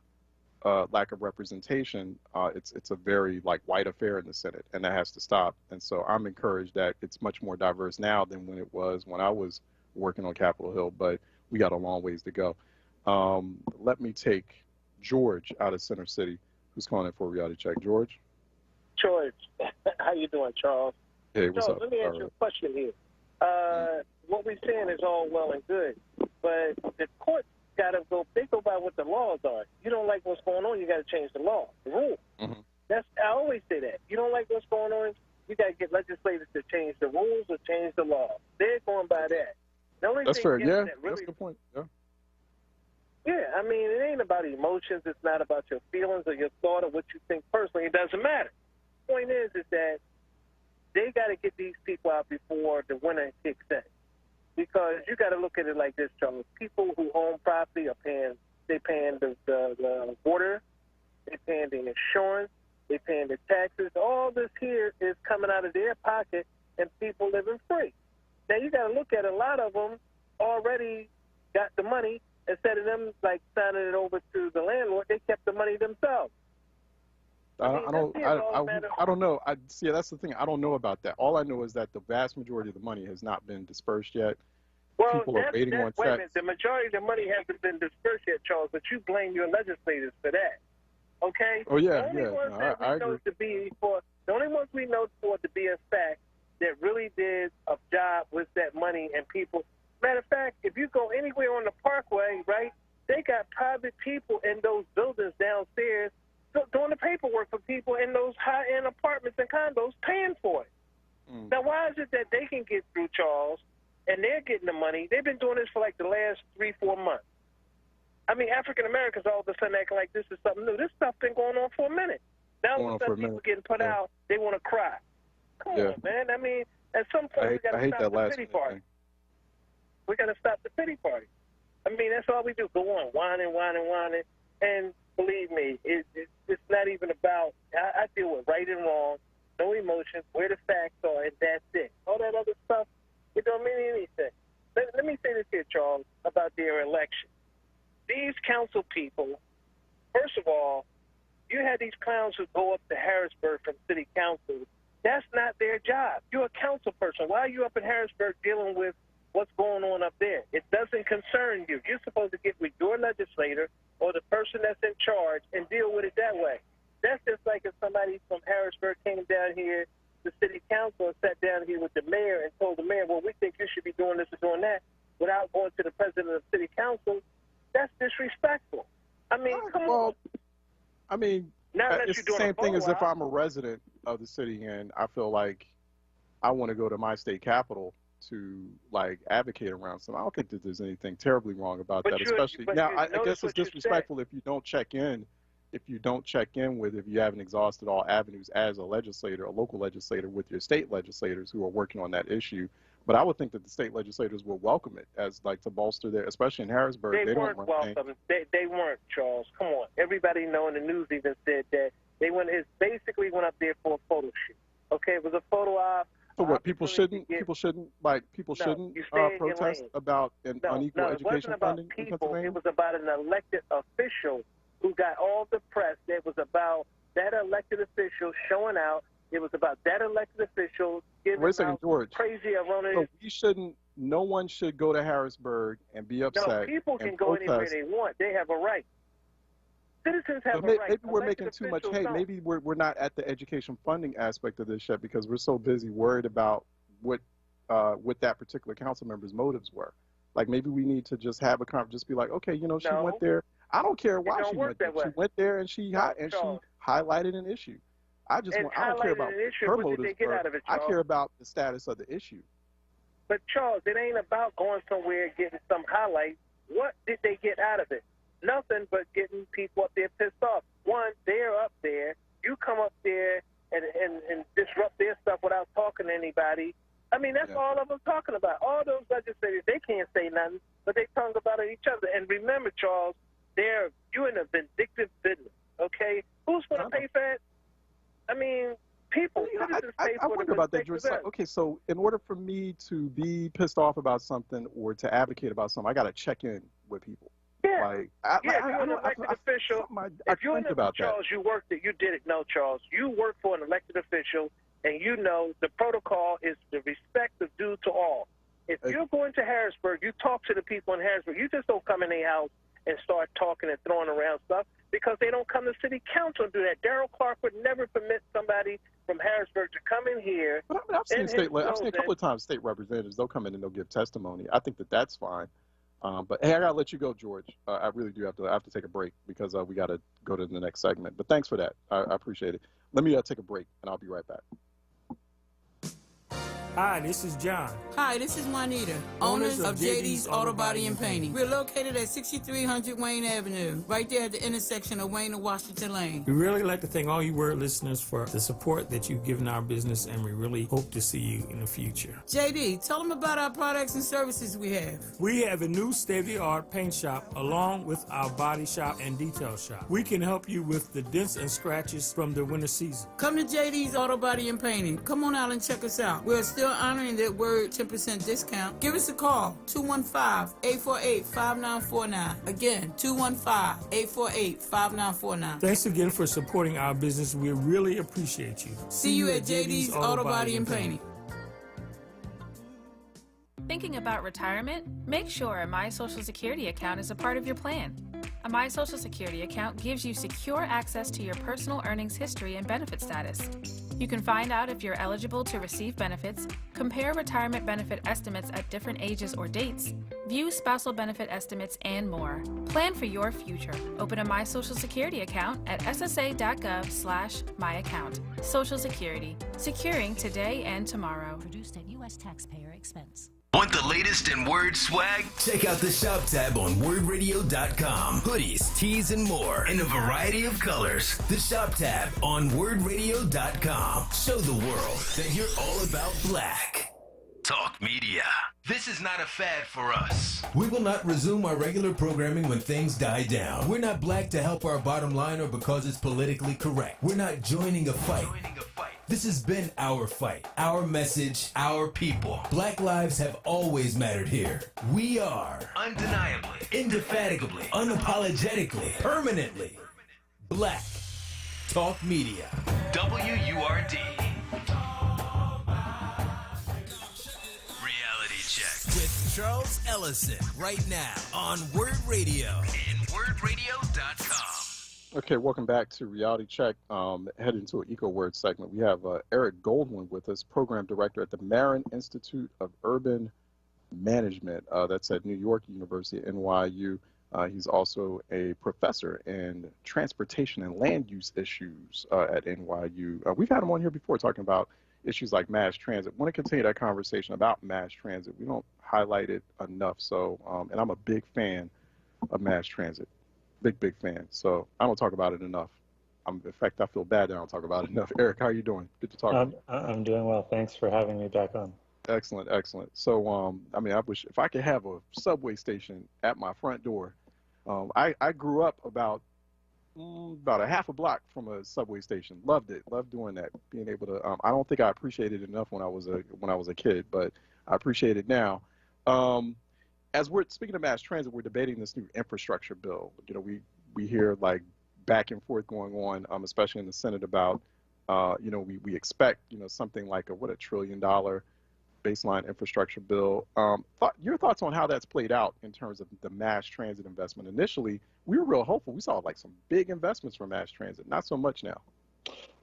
representation. It's a very white affair in the Senate, and that has to stop. And so I'm encouraged that it's much more diverse now than when it was when I was working on Capitol Hill. But we got a long ways to go. Let me take George out of Center City, who's calling in for a reality check. George? George, how you doing, Charles? Hey, what's Charles, up? Let me ask you a question here. What we're saying is all well and good, but the courts got to go by what the laws are. You don't like what's going on, you got to change the law, the rule. Mm-hmm. I always say that. You don't like what's going on, you got to get legislators to change the rules or change the law. They're going by that. The only That's thing fair. Yeah, that really, that's a good point. Yeah. Yeah, I mean, it ain't about emotions. It's not about your feelings or your thought or what you think personally. It doesn't matter. The point is that they got to get these people out before the winter kicks in. Because you got to look at it like this, Charles. People who own property are paying the water, they're paying the insurance, they're paying the taxes. All this here is coming out of their pocket, and people living free. Now, you got to look at a lot of them already got the money. Instead of them signing it over to the landlord, they kept the money themselves. I don't know. See, that's the thing. I don't know about that. All I know is that the vast majority of the money has not been dispersed yet. Well, people are waiting on wait a checks. minute. The majority of the money hasn't been dispersed yet, Charles, but you blame your legislators for that. Okay? Oh, yeah, the only yeah. Ones No, that I we know agree. the only ones we know for to be a fact that really did a job with that money and people. Matter of fact, if you go anywhere on the Parkway, right, they got private people in those buildings downstairs doing the paperwork for people in those high-end apartments and condos paying for it. Now, why is it that they can get through, Charles, and they're getting the money? They've been doing this for the last 3-4 months. I mean, African Americans all of a sudden acting like this is something new. This stuff's been going on for a minute. Now all of a sudden people getting put out, they want to cry. Come on, man. I mean, at some point we got to stop the pity party. We got to stop the pity party. I mean, that's all we do. Go on, whining. And believe me, it's not even about, I deal with right and wrong, no emotions, where the facts are, and that's it. All that other stuff, it don't mean anything. Let me say this here, Charles, about their election. These council people, first of all, you had these clowns who go up to Harrisburg from city council. That's not their job. You're a council person. Why are you up in Harrisburg dealing with what's going on up there? It doesn't concern you. You're supposed to get with your legislator or the person that's in charge and deal with it that way. That's just like if somebody from Harrisburg came down here to city council and sat down here with the mayor and told the mayor, well, we think you should be doing this and doing that, without going to the president of the city council. That's disrespectful. I mean, come on. I mean, it's the same thing as if I'm a resident of the city and I feel like I want to go to my state capital to like advocate around something. I don't think that there's anything terribly wrong about that, especially now. I guess it's disrespectful if you don't check in. If you haven't exhausted all avenues as a legislator, a local legislator, with your state legislators who are working on that issue. But I would think that the state legislators will welcome it as like to bolster their, especially in Harrisburg. They weren't welcome. They weren't, Charles. Come on. Everybody know in the news even said that they went up there for a photo shoot. Okay, it was a photo op. So what? People shouldn't protest about an unequal education funding in Pennsylvania? It was about an elected official who got all the press. It was about that elected official showing out. It was about that elected official giving out George. Crazy erroneous. So no one should go to Harrisburg and be upset. No, people can go anywhere they want. They have a right. Citizens have a right. Maybe we're making too much hay. Maybe we're not at the education funding aspect of this yet because we're so busy worried about what that particular council member's motives were. Like maybe we need to just have a conversation, just be like, okay, she went there. I don't care why she went there. She went there and she highlighted an issue. I don't care about her motives. I care about the status of the issue. But Charles, it ain't about going somewhere and getting some highlights. What did they get out of it? Nothing but getting people up there pissed off. One, they're up there. You come up there and disrupt their stuff without talking to anybody. I mean, that's all of them talking about. All those legislators, they can't say nothing, but they talk about each other. And remember, Charles, you're in a vindictive business, okay? Who's going to pay for it? I mean, people. I wonder about that, George. Okay, so in order for me to be pissed off about something or to advocate about something, I got to check in with people. Yeah, you're an elected official. If you're Charles, you worked it. You did it. No, Charles, you work for an elected official, and you know the protocol is the respect is due to all. If you're going to Harrisburg, you talk to the people in Harrisburg. You just don't come in their house and start talking and throwing around stuff because they don't come to city council and do that. Darrell Clark would never permit somebody from Harrisburg to come in here. But I've seen a couple of times state representatives, they'll come in and they'll give testimony. I think that's fine. But hey, I gotta let you go, George. I really do have to take a break because we gotta go to the next segment. But thanks for that. I appreciate it. Let me take a break and I'll be right back. Hi, this is John. Hi, this is Juanita, owners of JD's Auto Body and Painting. We're located at 6300 Wayne Avenue, right there at the intersection of Wayne and Washington Lane. We really like to thank all you WURD listeners for the support that you've given our business, and we really hope to see you in the future. JD, tell them about our products and services we have. We have a new state-of-the-art paint shop along with our body shop and detail shop. We can help you with the dents and scratches from the winter season. Come to JD's Auto Body and Painting. Come on out and check us out. We're still honoring that WURD 10% discount. Give us a call, 215-848-5949. Again, 215-848-5949. Thanks again for supporting our business. We really appreciate you. See you at JD's Auto Body and Painting. Thinking about retirement? Make sure a My Social Security account is a part of your plan. A My Social Security account gives you secure access to your personal earnings history and benefit status. You can find out if you're eligible to receive benefits, compare retirement benefit estimates at different ages or dates, view spousal benefit estimates, and more. Plan for your future. Open a My Social Security account at ssa.gov/myaccount. Social Security, securing today and tomorrow. Produced at U.S. taxpayer expense. Want the latest in WURD swag? Check out the shop tab on WURDradio.com. Hoodies, tees, and more in a variety of colors. The shop tab on WURDradio.com. Show the world that you're all about black. Talk media. This is not a fad for us. We will not resume our regular programming when things die down. We're not black to help our bottom line or because it's politically correct. We're not joining a fight. This has been our fight, our message, our people. Black lives have always mattered here. We are undeniably, indefatigably, unapologetically, permanently black. Talk media. WURD. Reality Check with Charles Ellison right now on WURD Radio and WURDradio.com. Okay, welcome back to Reality Check. Heading to an EcoWord segment. We have Eric Goldwyn with us, Program Director at the Marin Institute of Urban Management. That's at New York University, NYU. He's also a professor in transportation and land use issues at NYU. We've had him on here before talking about issues like mass transit. I want to continue that conversation about mass transit. We don't highlight it enough. So, and I'm a big fan of mass transit. Big fan. So I don't talk about it enough. In fact, I feel bad that I don't talk about it enough. Eric, how are you doing? Good to talk to you. I'm doing well. Thanks for having me back on. Excellent. So, I mean, I wish if I could have a subway station at my front door. I grew up about a half a block from a subway station. Loved it. Loved doing that. Being able to. I don't think I appreciated it enough when I was a kid, but I appreciate it now. As we're speaking of mass transit, we're debating this new infrastructure bill. You know, we hear like back and forth going on, especially in the Senate about, we expect, something like a $1 trillion baseline infrastructure bill. Your thoughts on how that's played out in terms of the mass transit investment? Initially, we were real hopeful. We saw like some big investments for mass transit, not so much now.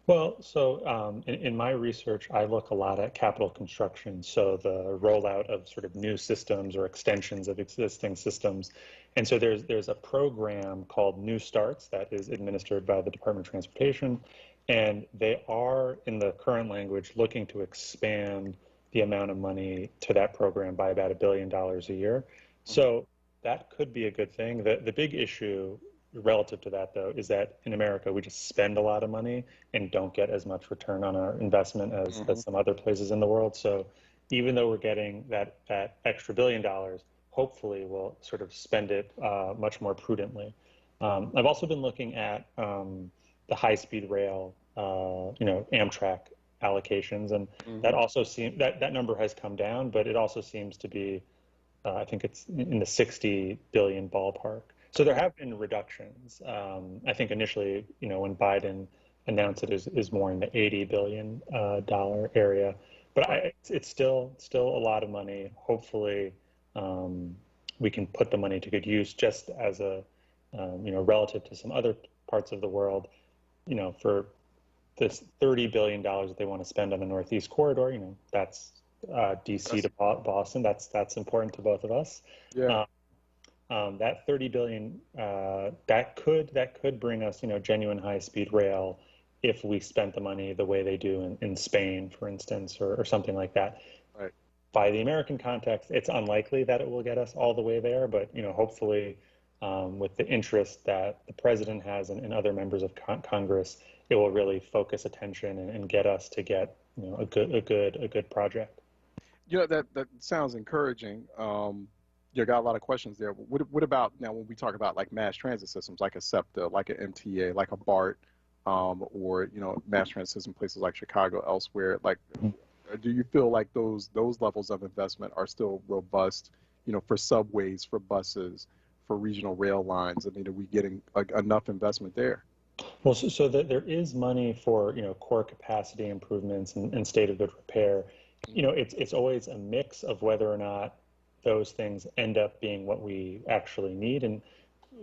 Well, so in my research, I look a lot at capital construction, so the rollout of sort of new systems or extensions of existing systems. And so there's a program called New Starts that is administered by the Department of Transportation, and they are, in the current language, looking to expand the amount of money to that program by about $1 billion a year. So that could be a good thing. The big issue relative to that, though, is that in America, we just spend a lot of money and don't get as much return on our investment as some other places in the world. So even though we're getting that extra $1 billion, hopefully we'll sort of spend it much more prudently. I've also been looking at the high-speed rail, Amtrak allocations, and that also seems that number has come down, but it also seems to be, I think it's in the 60 billion ballpark. So there have been reductions. I think initially, when Biden announced it, is more in the $80 billion area, but it's still a lot of money. Hopefully, we can put the money to good use, just as a relative to some other parts of the world. For this $30 billion that they want to spend on the Northeast Corridor, that's DC to Boston. That's important to both of us. Yeah. That $30 billion that could bring us genuine high-speed rail if we spent the money the way they do in Spain, for instance, or something like that. Right. By the American context, it's unlikely that it will get us all the way there, but hopefully, with the interest that the president has and other members of Congress, it will really focus attention and get us to get a good project. That sounds encouraging. You got a lot of questions there. What about now when we talk about like mass transit systems, like a SEPTA, like an MTA, like a BART, or mass transit system places like Chicago, elsewhere? Like, do you feel like those levels of investment are still robust? For subways, for buses, for regional rail lines. I mean, are we getting enough investment there? Well, so there is money for core capacity improvements and state of good repair. It's always a mix of whether or not those things end up being what we actually need, and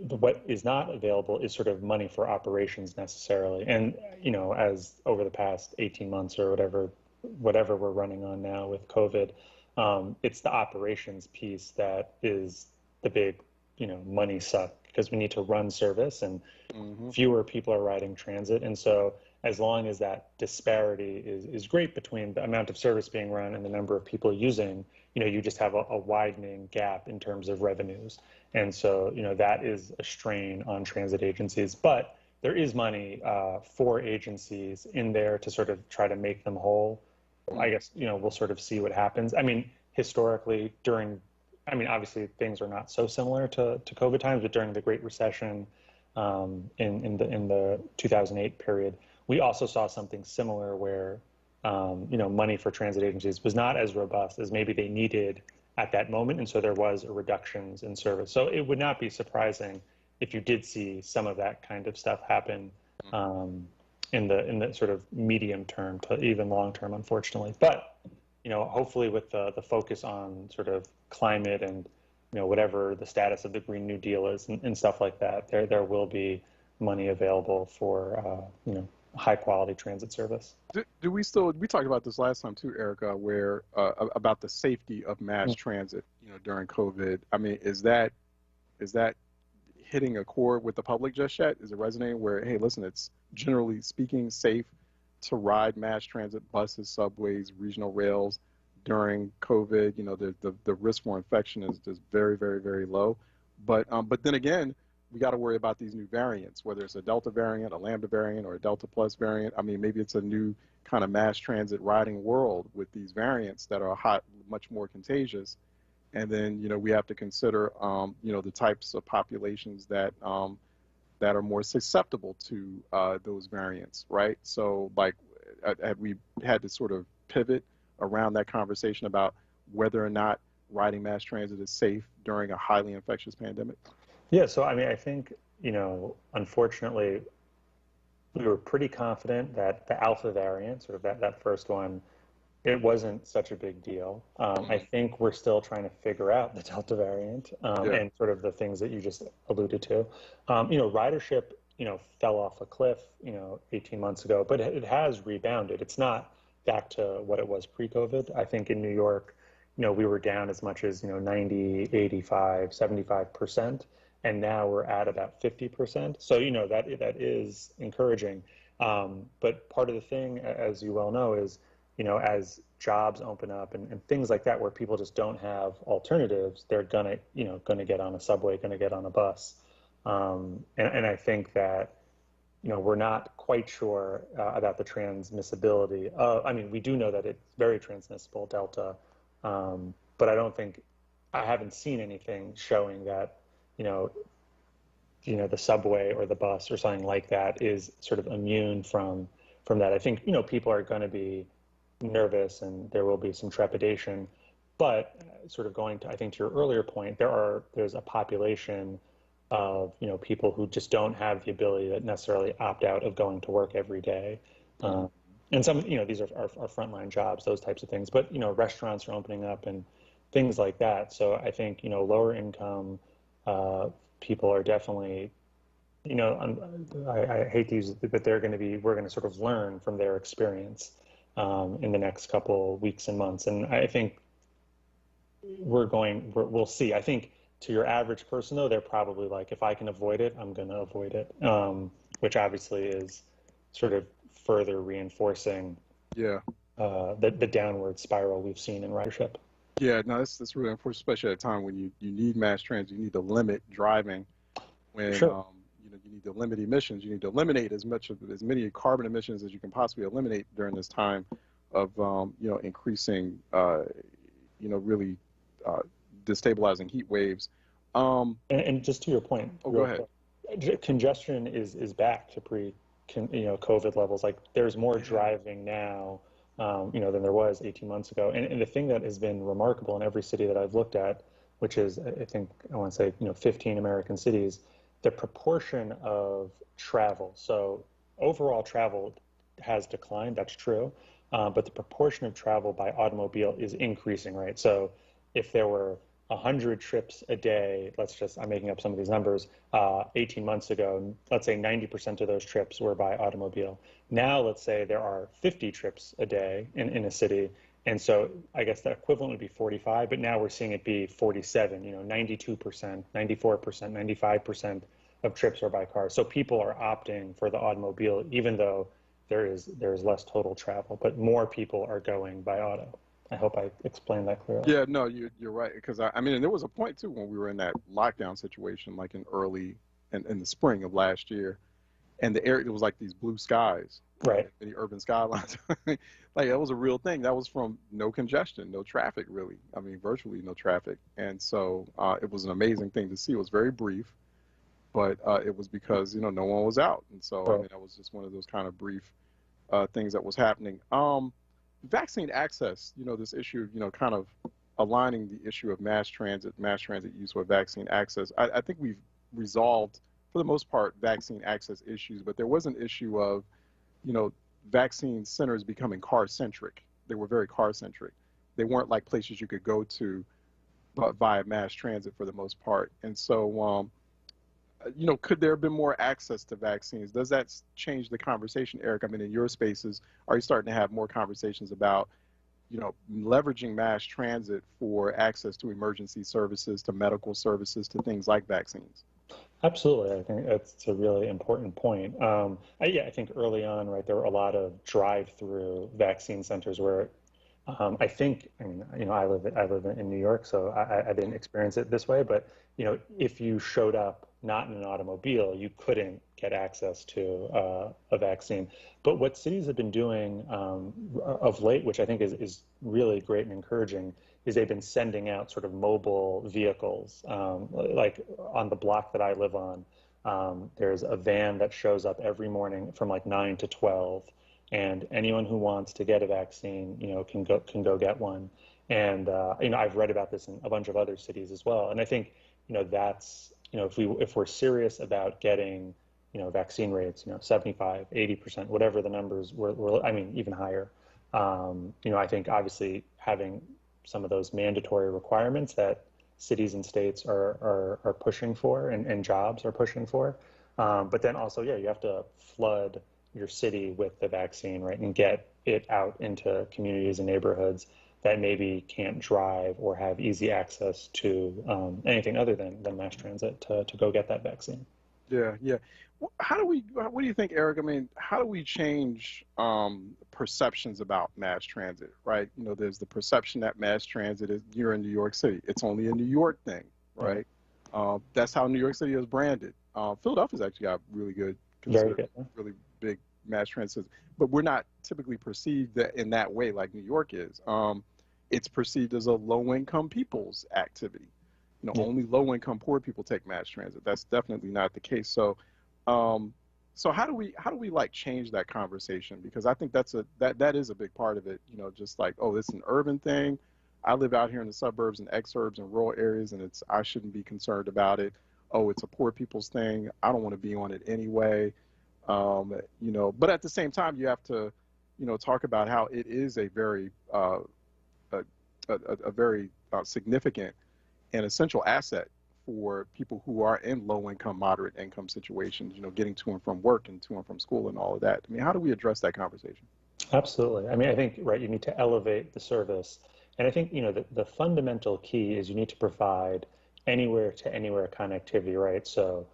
what is not available is sort of money for operations necessarily. And as over the past 18 months or whatever we're running on now with COVID, it's the operations piece that is the big money suck, because we need to run service and fewer people are riding transit. And so as long as that disparity is great between the amount of service being run and the number of people using, you just have a widening gap in terms of revenues. And so, that is a strain on transit agencies. But there is money for agencies in there to sort of try to make them whole. I guess, we'll sort of see what happens. I mean, historically, obviously things are not so similar to COVID times, but during the Great Recession in the 2008 period, we also saw something similar where, money for transit agencies was not as robust as maybe they needed at that moment. And so there was a reductions in service. So it would not be surprising if you did see some of that kind of stuff happen in the sort of medium term to even long term, unfortunately. But, hopefully with the focus on sort of climate and, whatever the status of the Green New Deal is and stuff like that, there will be money available for, high quality transit service. We talked about this last time too, Erica, where about the safety of mass transit, during COVID. I mean, is that hitting a chord with the public just yet? Is it resonating where, hey, listen, it's generally speaking safe to ride mass transit, buses, subways, regional rails during COVID? The risk for infection is just very, very, very low. But then again, we got to worry about these new variants, whether it's a Delta variant, a Lambda variant, or a Delta Plus variant. I mean, maybe it's a new kind of mass transit riding world with these variants that are much more contagious. And then, we have to consider, the types of populations that are more susceptible to those variants, right? So, like, have we had to sort of pivot around that conversation about whether or not riding mass transit is safe during a highly infectious pandemic? Yeah, so I mean, I think, unfortunately, we were pretty confident that the Alpha variant, sort of that first one, it wasn't such a big deal. I think we're still trying to figure out the Delta variant and sort of the things that you just alluded to. Ridership, fell off a cliff, 18 months ago, but it has rebounded. It's not back to what it was pre-COVID. I think in New York, we were down as much as, 90, 85, 75%. And now we're at about 50%. So, that is encouraging. But part of the thing, as you well know, is, as jobs open up and things like that, where people just don't have alternatives, they're gonna get on a subway, gonna get on a bus. And I think that, we're not quite sure about the transmissibility. We do know that it's very transmissible, Delta, but I haven't seen anything showing that, the subway or the bus or something like that is sort of immune from that. I think, people are going to be nervous and there will be some trepidation, but sort of going to, I think, to your earlier point, there's a population of, people who just don't have the ability to necessarily opt out of going to work every day. And some, these are our frontline jobs, those types of things, but, restaurants are opening up and things like that. So I think, lower income people are definitely, I hate to use it, but we're going to sort of learn from their experience in the next couple weeks and months. And I think we'll see. I think to your average person, though, they're probably like, if I can avoid it, I'm going to avoid it, which obviously is sort of further reinforcing the downward spiral we've seen in ridership. Yeah, no, that's really unfortunate, especially at a time when you need mass transit, you need to limit driving. When you need to limit emissions, you need to eliminate as many carbon emissions as you can possibly eliminate during this time of increasing really destabilizing heat waves. And just to your point, go ahead. Congestion is back to pre-COVID levels. Like there's more driving now. Than there was 18 months ago. And the thing that has been remarkable in every city that I've looked at, which is, I want to say, 15 American cities, the proportion of travel. So overall travel has declined, that's true. But the proportion of travel by automobile is increasing, right? So if there were 100 trips a day, I'm making up some of these numbers, 18 months ago, let's say 90% of those trips were by automobile. Now, let's say there are 50 trips a day in a city. And so I guess the equivalent would be 45, but now we're seeing it be 47, 92%, 94%, 95% of trips are by car. So people are opting for the automobile, even though there's less total travel, but more people are going by auto. I hope I explained that clearly. Yeah, no, you're right. Because I mean, and there was a point too when we were in that lockdown situation, like in the spring of last year, and the area, it was like these blue skies, right? The urban skylines, like that was a real thing. That was from no congestion, no traffic, really. I mean, virtually no traffic, and so it was an amazing thing to see. It was very brief, but it was because no one was out, and so I mean, that was just one of those kind of brief things that was happening. Vaccine access, this issue of, kind of aligning the issue of mass transit use with vaccine access. I think we've resolved, for the most part, vaccine access issues, but there was an issue of, vaccine centers becoming car-centric. They were very car-centric. They weren't like places you could go to via mass transit for the most part. And so, could there have been more access to vaccines? Does that change the conversation, Eric? I mean, in your spaces, are you starting to have more conversations about, leveraging mass transit for access to emergency services, to medical services, to things like vaccines? Absolutely. I think that's a really important point. I think early on, right, there were a lot of drive-through vaccine centers where I live in New York, so I didn't experience it this way, but, if you showed up not in an automobile, you couldn't get access to a vaccine. But what cities have been doing of late, which I think is really great and encouraging, is they've been sending out sort of mobile vehicles. Like on the block that I live on, there's a van that shows up every morning from like 9 to 12, and anyone who wants to get a vaccine, can go get one. And I've read about this in a bunch of other cities as well. And I think that's, if we're serious about getting, vaccine rates, 75, 80%, whatever the numbers were, I mean, even higher. I think obviously having some of those mandatory requirements that cities and states are pushing for and jobs are pushing for. But then also, you have to flood your city with the vaccine, right, and get it out into communities and neighborhoods that maybe can't drive or have easy access to anything other than mass transit to go get that vaccine. Yeah. What do you think, Eric? I mean, how do we change perceptions about mass transit, right? There's the perception that mass transit is, you're in New York City. It's only a New York thing, right? That's how New York City is branded. Philadelphia's actually got really good, really big mass transit, but we're not typically perceived in that way like New York is. It's perceived as a low-income people's activity. Only low-income poor people take mass transit. That's definitely not the case. So, how do we like change that conversation? Because I think that is a big part of it. Just like, oh, it's an urban thing. I live out here in the suburbs and exurbs and rural areas, and I shouldn't be concerned about it. Oh, it's a poor people's thing. I don't want to be on it anyway. But at the same time, you have to, talk about how it is a very significant and essential asset for people who are in low-income, moderate-income situations, getting to and from work and to and from school and all of that. I mean, how do we address that conversation? Absolutely. I mean, I think, right, you need to elevate the service. And I think, the fundamental key is you need to provide anywhere-to-anywhere connectivity, right? So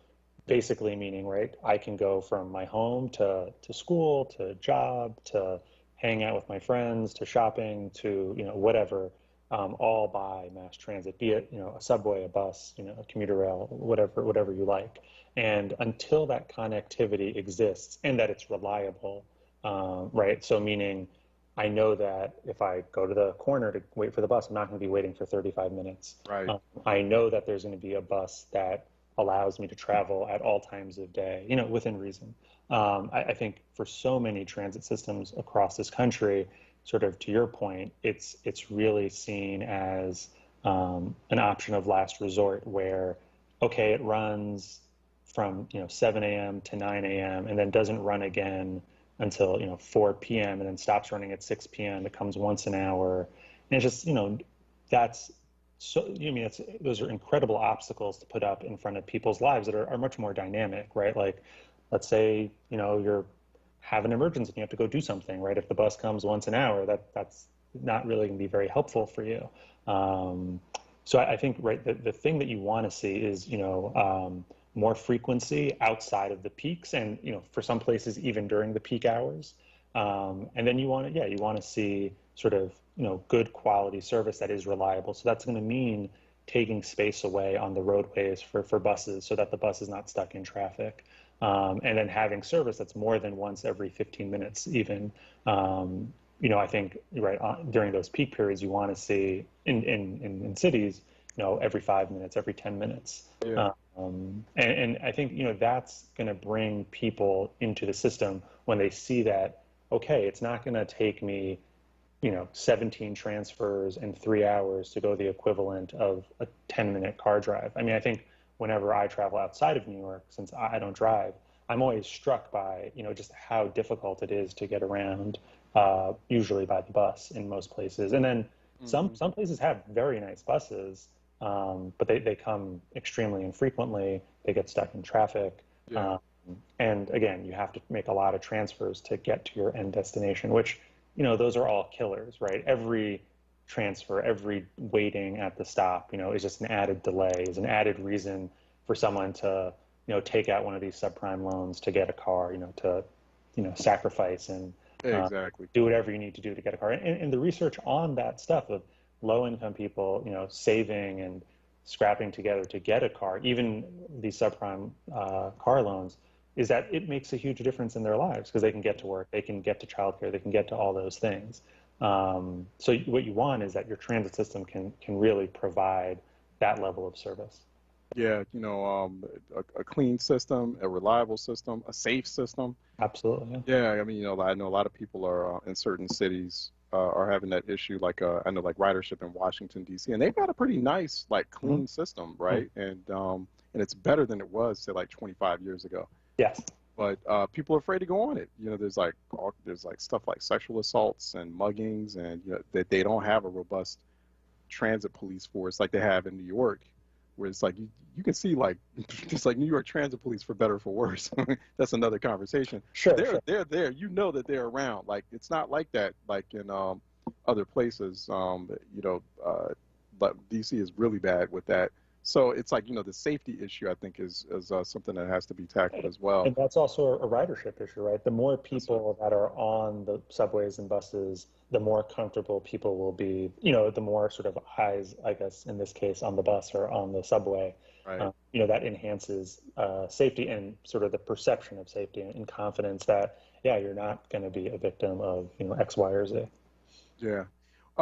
basically meaning, right, I can go from my home to school, to job, to hang out with my friends, to shopping, to, whatever, all by mass transit, be it, a subway, a bus, a commuter rail, whatever you like. And until that connectivity exists and that it's reliable, right? So meaning I know that if I go to the corner to wait for the bus, I'm not going to be waiting for 35 minutes. Right. I know that there's going to be a bus that allows me to travel at all times of day, within reason. I think for so many transit systems across this country, sort of to your point, it's really seen as an option of last resort where, okay, it runs from 7 a.m. to 9 a.m. and then doesn't run again until 4 p.m. and then stops running at 6 p.m. It comes once an hour, and it's just that's so. Those are incredible obstacles to put up in front of people's lives that are much more dynamic, right? Like, let's say you're have an emergency and you have to go do something, right? If the bus comes once an hour, that's not really going to be very helpful for you. So I think, right, the thing that you want to see is, more frequency outside of the peaks and, for some places, even during the peak hours. And then you want to see sort of, good quality service that is reliable. So that's going to mean taking space away on the roadways for buses so that the bus is not stuck in traffic. And then having service that's more than once every 15 minutes even. I think during those peak periods, you want to see in cities, every 5 minutes, every 10 minutes. Yeah. And I think, that's going to bring people into the system when they see that, okay, it's not going to take me, 17 transfers in 3 hours to go the equivalent of a 10-minute car drive. I mean, I think whenever I travel outside of New York, since I don't drive, I'm always struck by, just how difficult it is to get around, usually by the bus in most places. And then some places have very nice buses, but they come extremely infrequently. They get stuck in traffic. Yeah. And again, you have to make a lot of transfers to get to your end destination, which, those are all killers, right? Every transfer, every waiting at the stop, is just an added delay, is an added reason for someone to, take out one of these subprime loans to get a car, to, sacrifice and exactly do whatever you need to do to get a car. And the research on that stuff of low-income people, saving and scrapping together to get a car, even these subprime car loans, is that it makes a huge difference in their lives because they can get to work, they can get to childcare, they can get to all those things. So what you want is that your transit system can really provide that level of service. Yeah, a clean system, a reliable system, a safe system. Absolutely. Yeah, I mean, I know a lot of people are in certain cities are having that issue. Like I know, like ridership in Washington D.C., and they've got a pretty nice, like, clean system, right? And it's better than it was, say, like 25 years ago. Yes. But people are afraid to go on it. There's like stuff like sexual assaults and muggings, and that they don't have a robust transit police force like they have in New York, where it's like you can see like just like New York Transit Police, for better or for worse. That's another conversation. Sure. They're there. That they're around. Like, it's not like that like in other places. But DC is really bad with that. So it's like, the safety issue, I think, is something that has to be tackled as well. And that's also a ridership issue, right? The more people that are on the subways and buses, the more comfortable people will be, the more sort of eyes, I guess, in this case, on the bus or on the subway. Right. That enhances safety and sort of the perception of safety and confidence that, you're not going to be a victim of, X, Y, or Z. Yeah.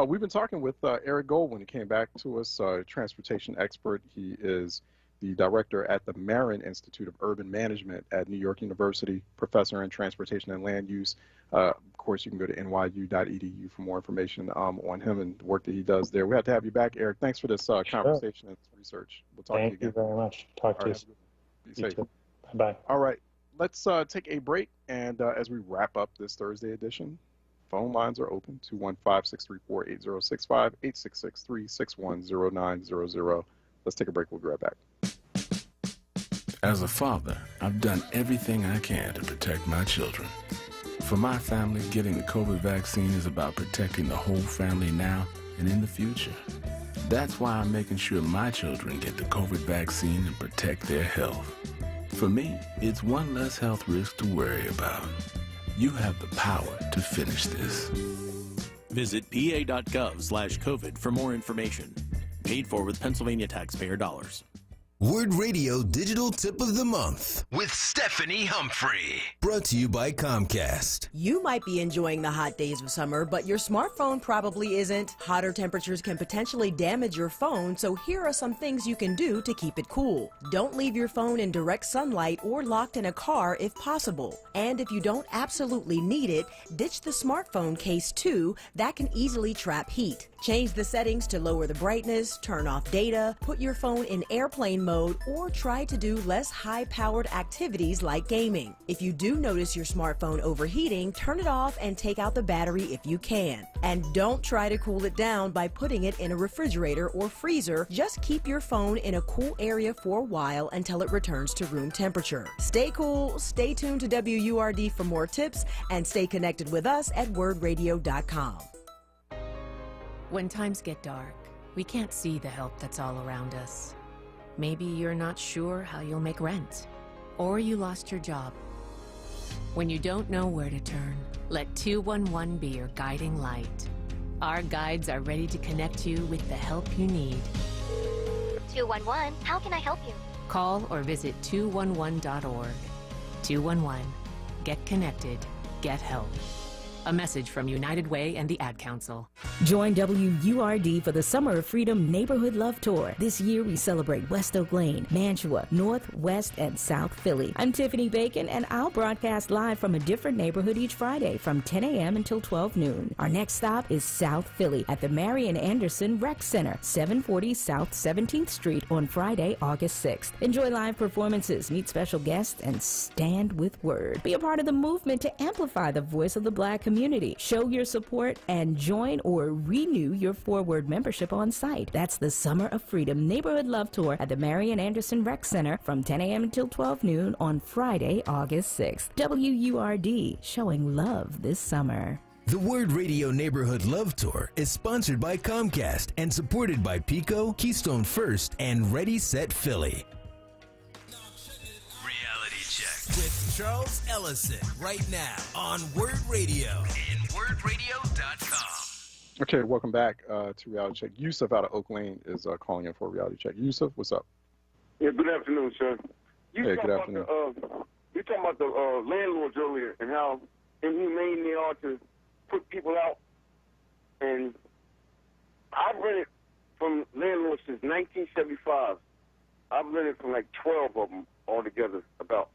We've been talking with Eric Gold when he came back to us, transportation expert. He is the director at the Marin Institute of Urban Management at New York University, professor in transportation and land use. Of course, you can go to nyu.edu for more information on him and the work that he does there. We have to have you back, Eric. Thanks for this conversation and research. We'll talk to you again. Thank you very much. Talk to you. Be safe. Bye-bye. All right. Let's take a break, and as we wrap up this Thursday edition, phone lines are open, 215-634-8065, 866-361-0900. Let's take a break. We'll be right back. As a father, I've done everything I can to protect my children. For my family, getting the COVID vaccine is about protecting the whole family now and in the future. That's why I'm making sure my children get the COVID vaccine and protect their health. For me, it's one less health risk to worry about. You have the power to finish this. Visit pa.gov/COVID for more information. Paid for with Pennsylvania taxpayer dollars. WURD Radio Digital Tip of the Month with Stephanie Humphrey. Brought to you by Comcast. You might be enjoying the hot days of summer, but your smartphone probably isn't. Hotter temperatures can potentially damage your phone, so here are some things you can do to keep it cool. Don't leave your phone in direct sunlight or locked in a car if possible. And if you don't absolutely need it, ditch the smartphone case too. That can easily trap heat. Change the settings to lower the brightness, turn off data, put your phone in airplane mode, or try to do less high-powered activities like gaming. If you do notice your smartphone overheating, turn it off and take out the battery if you can. And don't try to cool it down by putting it in a refrigerator or freezer. Just keep your phone in a cool area for a while until it returns to room temperature. Stay cool, stay tuned to WURD for more tips, and stay connected with us at wordradio.com. When times get dark, we can't see the help that's all around us. Maybe you're not sure how you'll make rent, or you lost your job. When you don't know where to turn, let 211 be your guiding light. Our guides are ready to connect you with the help you need. 211, how can I help you? Call or visit 211.org. 211. Get connected. Get help. A message from United Way and the Ad Council. Join WURD for the Summer of Freedom Neighborhood Love Tour. This year we celebrate West Oak Lane, Mantua, North, West, and South Philly. I'm Tiffany Bacon, and I'll broadcast live from a different neighborhood each Friday from 10 a.m. until 12 noon. Our next stop is South Philly at the Marian Anderson Rec Center, 740 South 17th Street on Friday, August 6th. Enjoy live performances, meet special guests, and stand with WURD. Be a part of the movement to amplify the voice of the Black community. Show your support and join or renew your WURD membership on site. That's the Summer of Freedom Neighborhood Love Tour at the Marian Anderson Rec Center from 10 a.m. until 12 noon on Friday, August 6th. WURD, showing love this summer. The WURD Radio Neighborhood Love Tour is sponsored by Comcast and supported by Pico, Keystone First, and Ready Set Philly. With Charles Ellison right now on WURD Radio and WURDradio.com. Okay, welcome back to Reality Check. Yusuf out of Oak Lane is calling in for a Reality Check. Yusuf, what's up? Yeah, good afternoon, sir. Hey, good afternoon. You talking about the landlords earlier and how inhumane they are to put people out. And I've rented from landlords since 1975. I've rented from like 12 of them altogether about.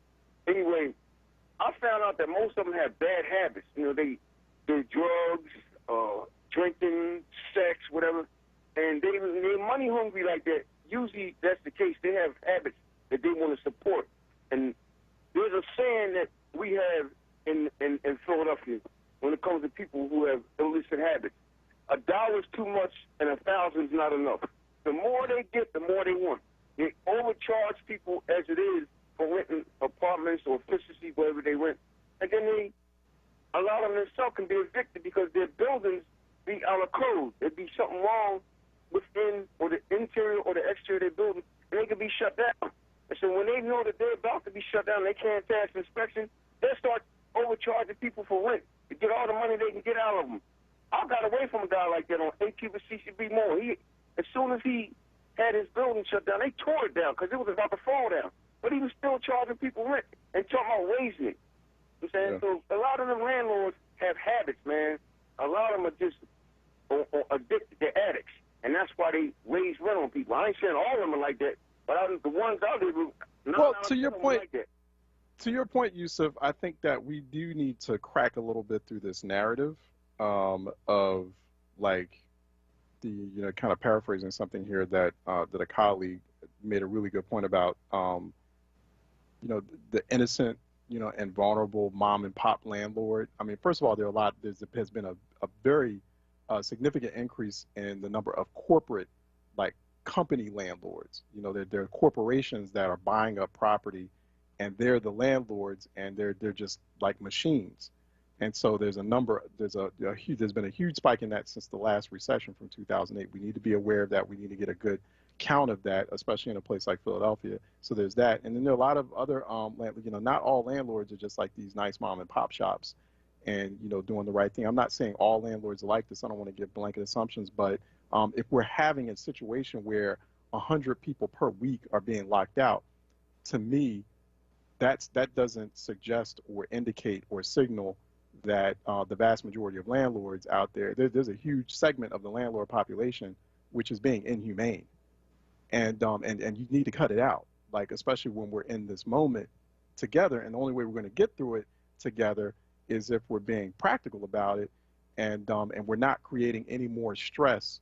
Anyway, I found out that most of them have bad habits. You know, they do drugs, drinking, sex, whatever, and they're money hungry like that. Usually that's the case. They have habits that they want to support. And there's a saying that we have in Philadelphia when it comes to people who have illicit habits. $1 is too much and 1,000 is not enough. The more they get, the more they want. They overcharge people as it is for renting apartments or efficiency, wherever they rent. And then a lot of them themselves can be evicted because their buildings be out of code. There'd be something wrong within or the interior or the exterior of their building, and they could be shut down. And so when they know that they're about to be shut down, they can't pass inspection, they'll start overcharging people for rent to get all the money they can get out of them. I got away from a guy like that on 8 Cuba CCB Mall. As soon as he had his building shut down, they tore it down because it was about to fall down. But he was still charging people rent and talking about raising it. You know what I'm saying? Yeah. So a lot of them landlords have habits, man. A lot of them are just addicted. They're addicts. And that's why they raise rent on people. I ain't saying all of them are like that, but the ones out there, well, to your point, like that. To your point, Yusuf, I think that we do need to crack a little bit through this narrative of like the, kind of paraphrasing something here that a colleague made a really good point about, the innocent, and vulnerable mom and pop landlord. I mean, first of all, there has been a very significant increase in the number of corporate, like company landlords. There are corporations that are buying up property, and they're the landlords, and they're just like machines. And so there's been a huge spike in that since the last recession from 2008. We need to be aware of that. We need to get a good count of that, especially in a place like Philadelphia. So there's that. And then there are a lot of other, not all landlords are just like these nice mom and pop shops and, doing the right thing. I'm not saying all landlords are like this. I don't want to give blanket assumptions, but if we're having a situation where 100 people per week are being locked out, to me, that doesn't suggest or indicate or signal that the vast majority of landlords out there's a huge segment of the landlord population which is being inhumane, and you need to cut it out, like especially when we're in this moment together. And the only way we're going to get through it together is if we're being practical about it, and we're not creating any more stress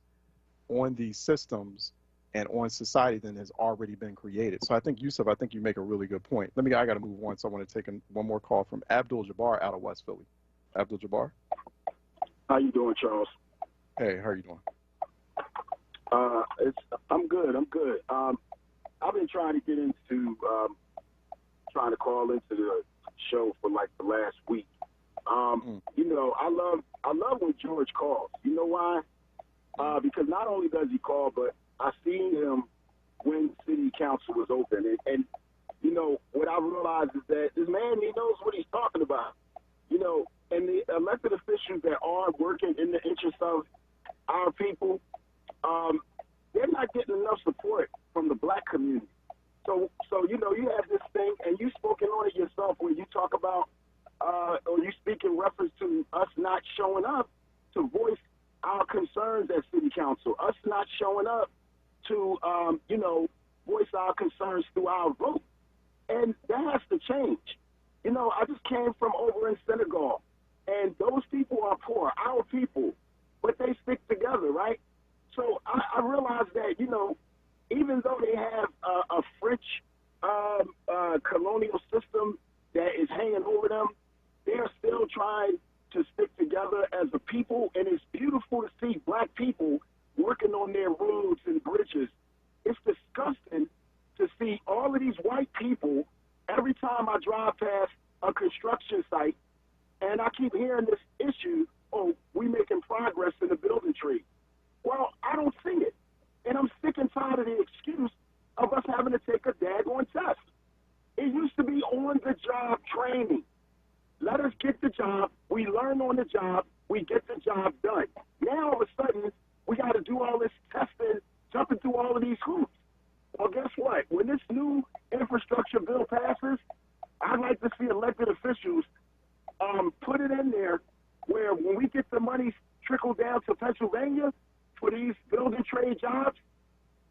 on these systems and on society than has already been created. So I think, Yusuf, you make a really good point. I got to move on, so I want to take one more call from Abdul Jabbar out of West Philly. Abdul Jabbar. How you doing, Charles? Hey, how are you doing? I'm good. I've been trying to get into trying to call into the show for like the last week. I love when George calls. You know why? Because not only does he call, but I seen him when city council was open, and what I realized is that this man, he knows what he's talking about. making reference to us not showing up to voice our concerns at city council, us not showing up to, voice our concerns through our vote. And that has to change. I just came from over in Senegal, and those people are poor, our people, but they stick together, right? So I realized that, even though they have a French colonial system that is hanging over them, they're still trying to stick together as a people, and it's beautiful to see black people working on their roads and bridges. It's disgusting to see all of these white people every time I drive past a construction site, and I keep hearing this issue, we making progress in the building tree. Well, I don't see it. And I'm sick and tired of the excuse of us having to take a daggone test. It used to be on-the-job training. Let us get the job. We learn on the job. We get the job done. Now, all of a sudden, we got to do all this testing, jumping through all of these hoops. Well, guess what? When this new infrastructure bill passes, I'd like to see elected officials put it in there where when we get the money trickled down to Pennsylvania for these building trade jobs,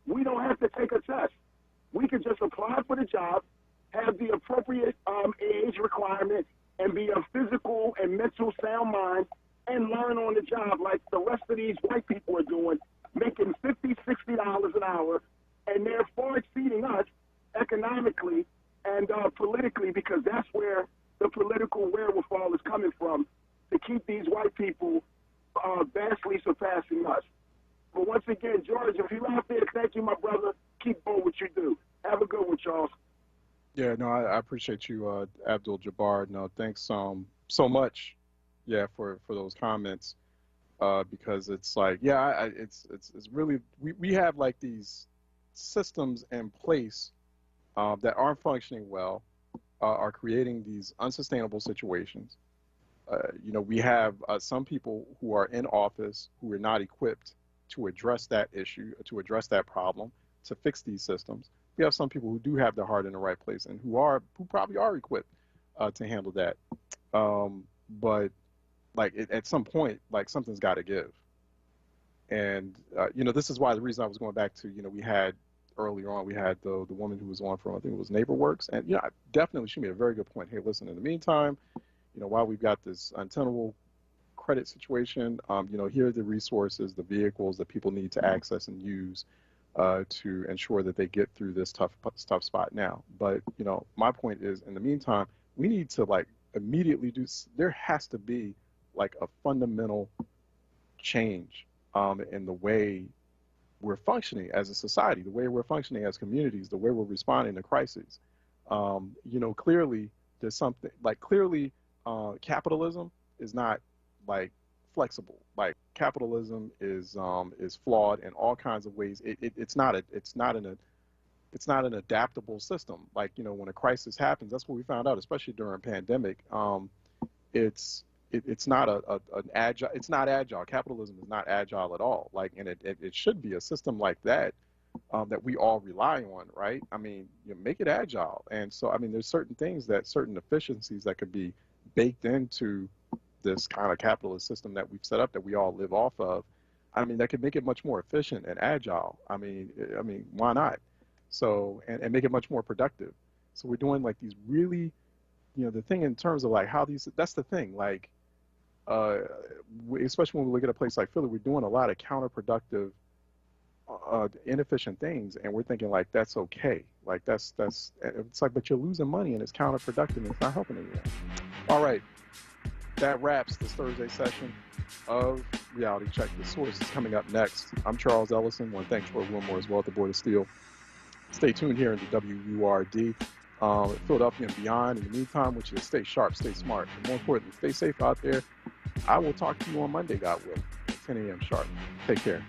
we don't have to take a test. We can just apply for the job, have the appropriate age requirement, and be a physical and mental sound mind and learn on the job like the rest of these white people are doing, making $50, $60 an hour, and they're far exceeding us economically and politically, because that's where the political wherewithal is coming from, to keep these white people vastly surpassing us. But once again, George, if you're out there, thank you, my brother. Keep doing what you do. Have a good one, Charles. Yeah, no, I appreciate you, Abdul Jabbar. No, thanks so much, for those comments, because it's like, it's really, we have like these systems in place that aren't functioning well, are creating these unsustainable situations. We have some people who are in office who are not equipped to address that issue, to address that problem, to fix these systems. We have some people who do have their heart in the right place and who probably are equipped to handle that. But like at some point, like something's got to give. And this is why the reason I was going back to, we had earlier on, we had the woman who was on from, I think it was NeighborWorks, and definitely she made a very good point. Hey, listen, in the meantime, while we've got this untenable credit situation, here are the resources, the vehicles that people need to access and use to ensure that they get through this tough spot now. But my point is, in the meantime, we need to like immediately there has to be like a fundamental change in the way we're functioning as a society, the way we're functioning as communities, the way we're responding to crises. Clearly there's something like capitalism is not like flexible. Like capitalism is flawed in all kinds of ways. It's not an adaptable system. Like when a crisis happens, that's what we found out, especially during a pandemic. It's not an agile. It's not agile. Capitalism is not agile at all. Like, and it should be a system like that that we all rely on, right? I mean, make it agile. And so, I mean, there's certain efficiencies that could be baked into this kind of capitalist system that we've set up that we all live off of. I mean, that could make it much more efficient and agile. I mean, why not? So, and make it much more productive. So we're doing like these really, the thing in terms of like how that's the thing, like, especially when we look at a place like Philly, we're doing a lot of counterproductive, inefficient things, and we're thinking like that's okay. Like it's like, but you're losing money and it's counterproductive and it's not helping anyone. All right, that wraps this Thursday session of Reality Check. The Source is coming up next. I'm Charles Ellison. I want to thank Troy Wilmore as well at the Board of Steel. Stay tuned here in the WURD, Philadelphia and beyond. In the meantime, which is stay sharp, stay smart, and more importantly, stay safe out there. I will talk to you on Monday, God will, at 10 a.m. sharp. Take care.